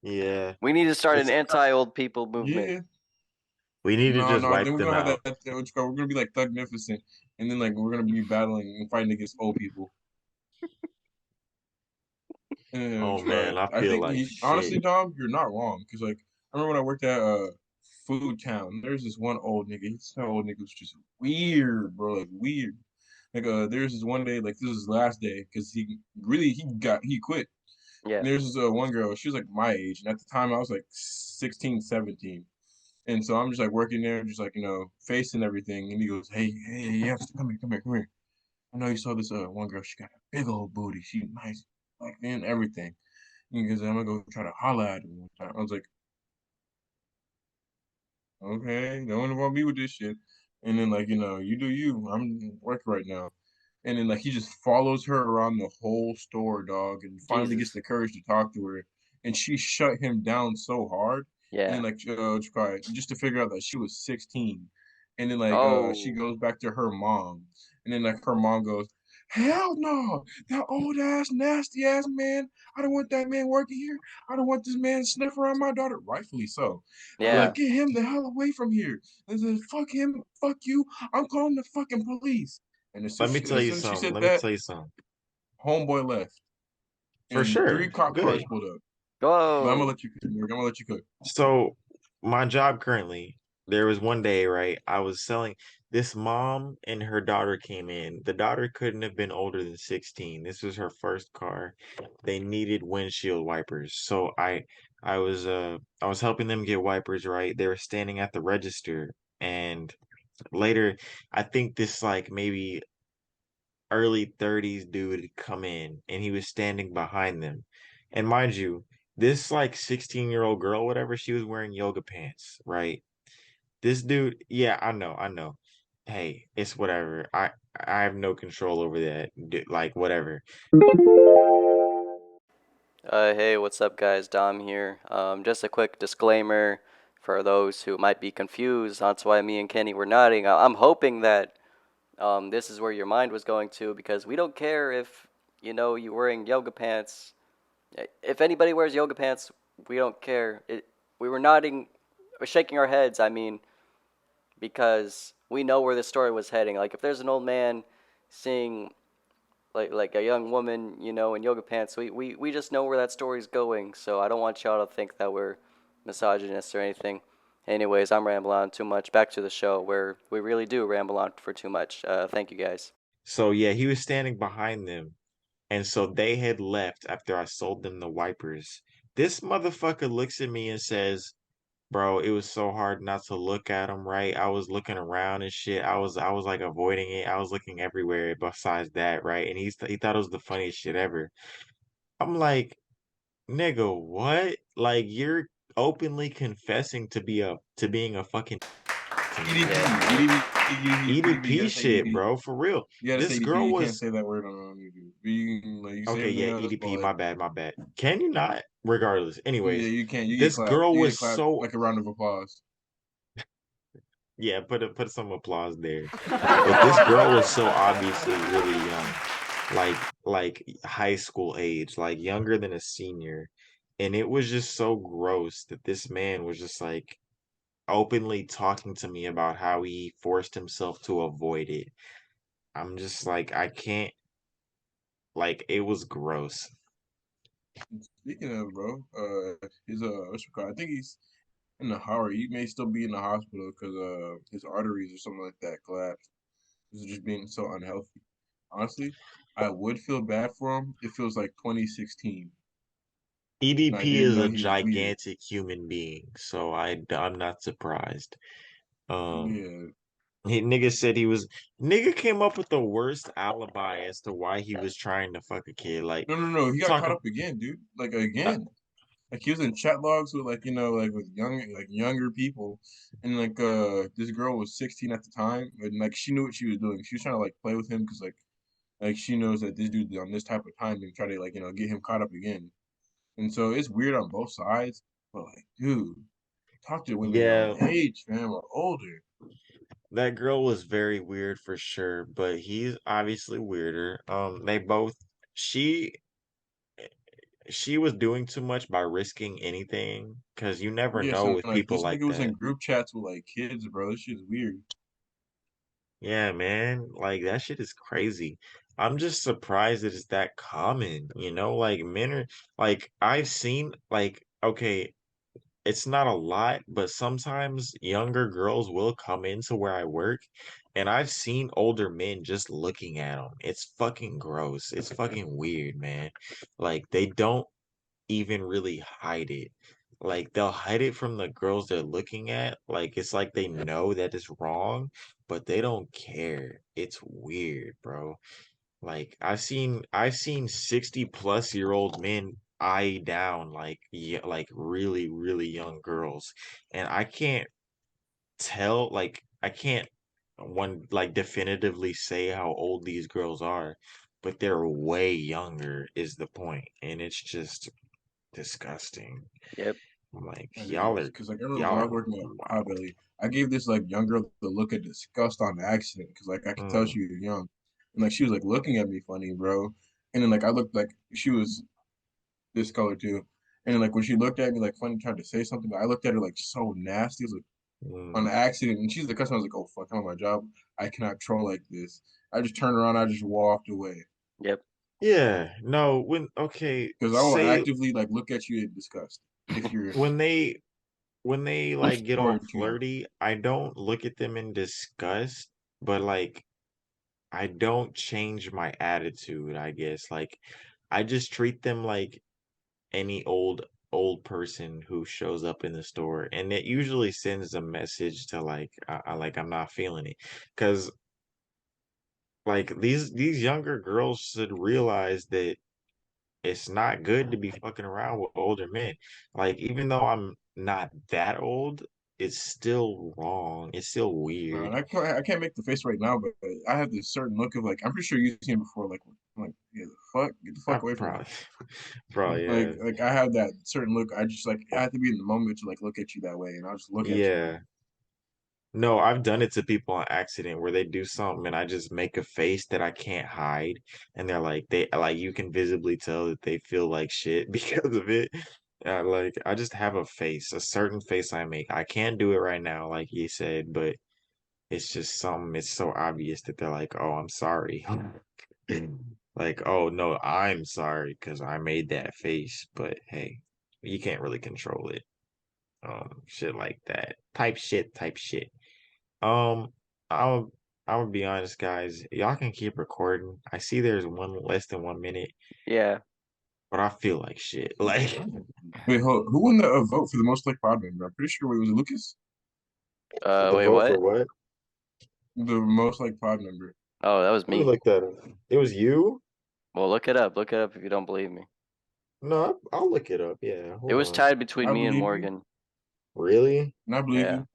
Yeah. We need to start an It's- anti-old people movement. Yeah. We need to No, just then wipe we're them gonna have out. that. We're gonna be like Thugnificent, and then like we're gonna be battling and fighting against old people. Oh man, I I feel think like honestly, shit. Dom, you're not wrong. Cause like I remember when I worked at Food Town, there's this one old nigga. This old nigga was just weird, bro. Like weird. Like there's this one day, like this was his last day, cause he quit. Yeah. And there's this one girl, she was like my age, and at the time I was like 16, 17. And so I'm just like working there, just like, facing everything. And he goes, hey, yeah, come here. I know you saw this one girl, she got a big old booty. She nice, like and everything. And he goes, I'm gonna go try to holler at her. I was like, okay, don't involve me with this shit. And then like, you do you. I'm working right now. And then like he just follows her around the whole store, dog, and finally gets Jesus. the courage to talk to her. And she shut him down so hard. And Yeah. then like just to figure out that she was 16. And then like she Oh. goes back to her mom. And then like her mom goes, hell no, that old ass, nasty ass man. I don't want that man working here. I don't want this man sniffing around my daughter. Rightfully so. I'm Yeah. like, get him the hell away from here. And then fuck him, fuck you. I'm calling the fucking police. And Let me tell as you soon as she something. said Let me that, tell you something. homeboy left. For And sure. 3 cop cars Good. pulled up. But I'm gonna Go. let you cook. I'm gonna let you cook. So my job currently, there was one day, right? I was selling this mom and her daughter came in. The daughter couldn't have been older than 16. This was her first car. They needed windshield wipers. So I was helping them get wipers, right? They were standing at the register and later I think this like maybe early 30s dude had come in and he was standing behind them. And mind you, this like 16-year-old girl, whatever, she was wearing yoga pants, right? This dude, yeah, I know. Hey, it's whatever. I have no control over that. Like whatever. Hey, what's up, guys? Dom here. Just a quick disclaimer for those who might be confused. That's why me and Kenny were nodding. I'm hoping that this is where your mind was going to, because we don't care if you're wearing yoga pants. If anybody wears yoga pants, we don't care. We were nodding, or shaking our heads. I mean, because we know where the story was heading. Like if there's an old man seeing like a young woman, in yoga pants, we just know where that story's going. So I don't want y'all to think that we're misogynist or anything. Anyways, I'm rambling on too much. Back to the show, where we really do ramble on for too much. Thank you, guys. So yeah, he was standing behind them. And so they had left after I sold them the wipers. This motherfucker looks at me and says, bro, it was so hard not to look at him, right? I was looking around and shit. I was like avoiding it. I was looking everywhere besides that, right? And he thought it was the funniest shit ever. I'm like, nigga, what? Like you're openly confessing to being a fucking to me, EDP, bro. Like EDP, you EDP gotta say shit, EDP. bro, for real. You gotta say This EDP. girl You can't was say that word on YouTube. You say okay, everything yeah, else, but EDP, like, my bad. Can you not? Regardless. yeah, Anyways, you can't. You get this clapped. girl You get was clapped so like a round of applause. yeah, put some applause there. But this girl was so obviously really young, like high school age, like younger than a senior. And it was just so gross that this man was just like openly talking to me about how he forced himself to avoid it. I'm just like, I can't, like, it was gross. Speaking of, bro, he's what's it called? I think he's in the Howard. He may still be in the hospital because his arteries or something like that collapsed. This is just being so unhealthy. Honestly, I would feel bad for him. It feels like 2016, and I EDP didn't is know a he was weird. gigantic human being, so I'm not surprised. Um, Yeah, Nigga said he was. Nigga came up with the worst alibi as to why he was trying to fuck a kid. Like No. He got caught talking. up again, dude. Like Uh, again. Like he was in chat logs with like like with younger people, and like this girl was 16 at the time, and like she knew what she was doing. She was trying to like play with him because like she knows that this dude's on this type of time and try to like get him caught up again. And so it's weird on both sides, but like, dude, talk to women your own yeah, age, fam, or older. that girl was very weird for sure, but he's obviously weirder. They both. She she was doing too much by risking anything because you never Yes, know and with like people this like nigga was in that. group chats with like kids, bro. This shit's weird. Yeah, man. Like that shit is crazy. I'm just surprised that it's that common, like men are like I've seen like okay, it's not a lot, but sometimes younger girls will come into where I work and I've seen older men just looking at them. It's fucking gross. It's fucking weird, man. Like they don't even really hide it. Like they'll hide it from the girls they're looking at. Like it's like they know that it's wrong, but they don't care. It's weird, bro. Like I've seen 60-plus-year-old men eye down like yeah, like really, really young girls. And I can't tell like I can't one like definitively say how old these girls are, but they're way younger is the point. And it's just disgusting. Yep. I'm like, It y'all is are because like I remember y'all when I are was working at wild. Potbelly, I gave this like young girl the look of disgust on accident because like I could tell Mm, she was young, and like she was like looking at me funny, bro. And then like I looked like she was this color too, and then like when she looked at me like funny, tried to say something, I looked at her like so nasty, it was like on mm. accident, and she's the customer. I was like, oh fuck, I'm on my job. I cannot troll like this. I just turned around, I just walked away Yep. Yeah, no, when okay, because I will say actively like look at you in disgust if you're when they like get all or too young. flirty, I don't look at them in disgust, but like I don't change my attitude, I guess. Like I just treat them like any old person who shows up in the store, and it usually sends a message to like like I'm not feeling it. Because like these younger girls should realize that it's not good to be fucking around with older men. Like even though I'm not that old, it's still wrong. It's still And weird. I can't make the face right now, but I have this certain look of like I'm pretty sure you've seen it before. Like I'm like yeah, get the I fuck away from me. probably probably Like yeah. like I have that certain look. I just like I have to be in the moment to like look at you that way, and I'll just look at you. Yeah. No, I've done it to people on accident where they do something and I just make a face that I can't hide and they're like they like you can visibly tell that they feel like shit because of it. Like I just have a face, a certain face I make. I can't do it right now, like you said, but it's just something, it's so obvious that they're like, oh, I'm sorry. Like, oh no, I'm sorry because I made that face, but hey, you can't really control it. Shit like that. Type shit. Um, I'll I'll be honest, guys. Y'all can keep recording. I see there's one less than 1 minute, Yeah. but I feel like shit. Like Wait, who won the vote for the most like pod member? I'm pretty sure it was Lucas, the Wait, vote for what? what? the most like pod member. Oh, that was Let me me. look that up. It was you? Well, look it up. Look it up if you don't believe me. No, I'll look it up. Yeah, It hold was on. tied between I me and believe you, Morgan. Really? and I believe Yeah. you.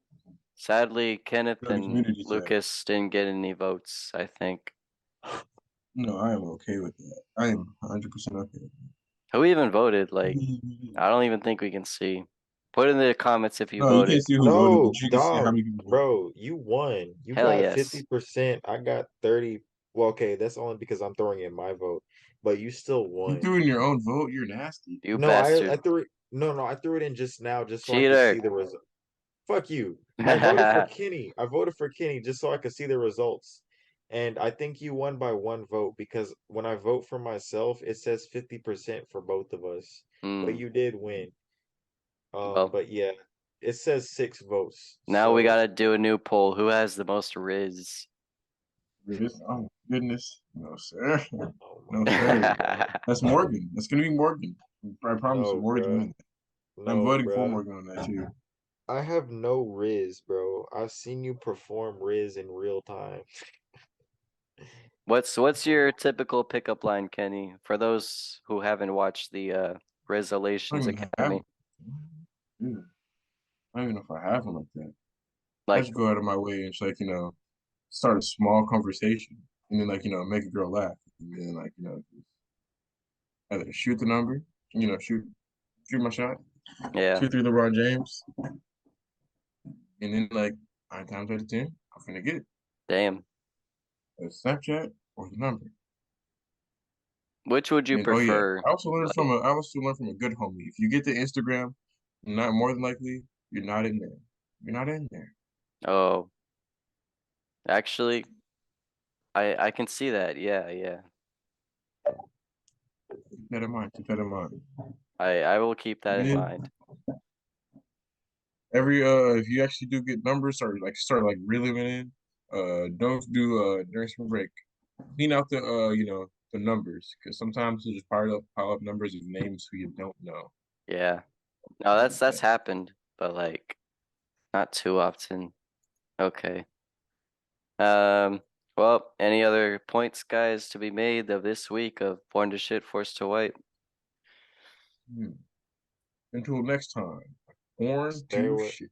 Sadly, Kenneth No, the and community said. Lucas didn't get any votes, I think. No, I am okay with that. I am 100% okay. Who even voted? Like, With I don't even think we can see. Put in the comments if you No, you voted. can't see who voted, No, but you can see how dog, many people voted. bro, you won. You Hell got yes. 50%. I got 30. Well, okay, that's only because I'm throwing in my vote, but you still You won. threw in your own vote. You're nasty. You No, I bastard. threw it. No, I threw it in just now, just so I could Cheater. see the result. Fuck you. I voted for Kenny. I voted for Kenny just so I could see the results. And I think you won by one vote because when I vote for myself, it says 50% for both of us. But Hmm. you did win. Well, But yeah, it says 6 votes. now we So, gotta do a new poll. Who has the most Riz? Oh goodness, no sir, oh my no sir. God. That's Morgan. That's gonna be Morgan. I promise you, No, Morgan's bruh. winning that. I'm No, voting for bruh. Morgan on that too. I have no Riz, bro. I've seen you perform Riz in real time. What's your typical pickup line, Kenny? For those who haven't watched the I Resolutions don't even have. Academy, Yeah, I don't even know if I have one like that. I like just go out of my way and just like start a small conversation and then like make a girl laugh and then like either shoot the number, shoot my shot, yeah, 2-3 LeBron James, and then like 9 times out of 10, I'm finna get it. damn. A Snapchat or the number. Which would you And oh yeah, prefer? I also learned Like, from a good homie. If you get the Instagram, not more than likely you're not in there. You're not in there. oh, actually, I can see that. Yeah, yeah. Keep that in mind. Keep that in mind. I will keep that in And mind. every if you actually do get numbers or like start like reeling it in, don't do during spring break. Clean out the the numbers because sometimes you just pile up numbers of names who you don't know. Yeah. No, that's Yes. happened, but like not too often. Okay. Well, any other points, guys, to be made of this week of Born to Shit, Forced to White? Until next time, born Stay to away. shit,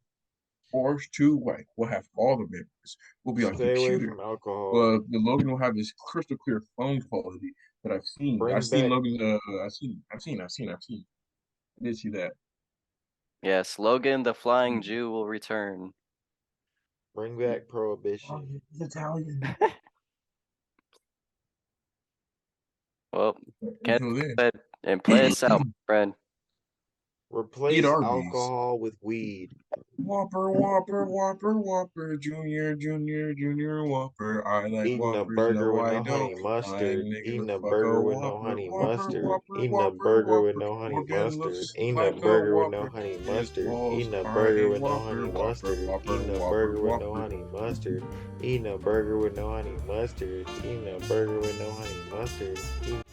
forced to white. We'll have all the memories. We'll be on Stay away computer. from alcohol. The Logan will have this crystal clear phone quality that I've seen. Bring I've seen back- Logan. I've seen. I did see that. Yes, Logan the Flying Jew will return. Bring back prohibition. He's Italian. Well, get Until then, ahead and play us out, my friend. Replace Arby's. alcohol with weed. Whopper, Whopper, Whopper, Whopper, Junior, Junior, Junior, Whopper. I like Eating a Whoppers. burger No, with I no honey don't. mustard. I'm nigga Eating the a fuck a burger with no Whopper, honey Whopper, mustard. Whopper, Eating a Whopper, burger with Whopper. no honey Organ mustard. looks Eating a like a burger with no Whopper. honey His mustard. balls Eating a are burger a with no Whopper, honey Whopper, mustard. Whopper, Eating a Whopper, burger with no Whopper. honey mustard. Eating a burger with no honey mustard. Eating a burger with no honey mustard.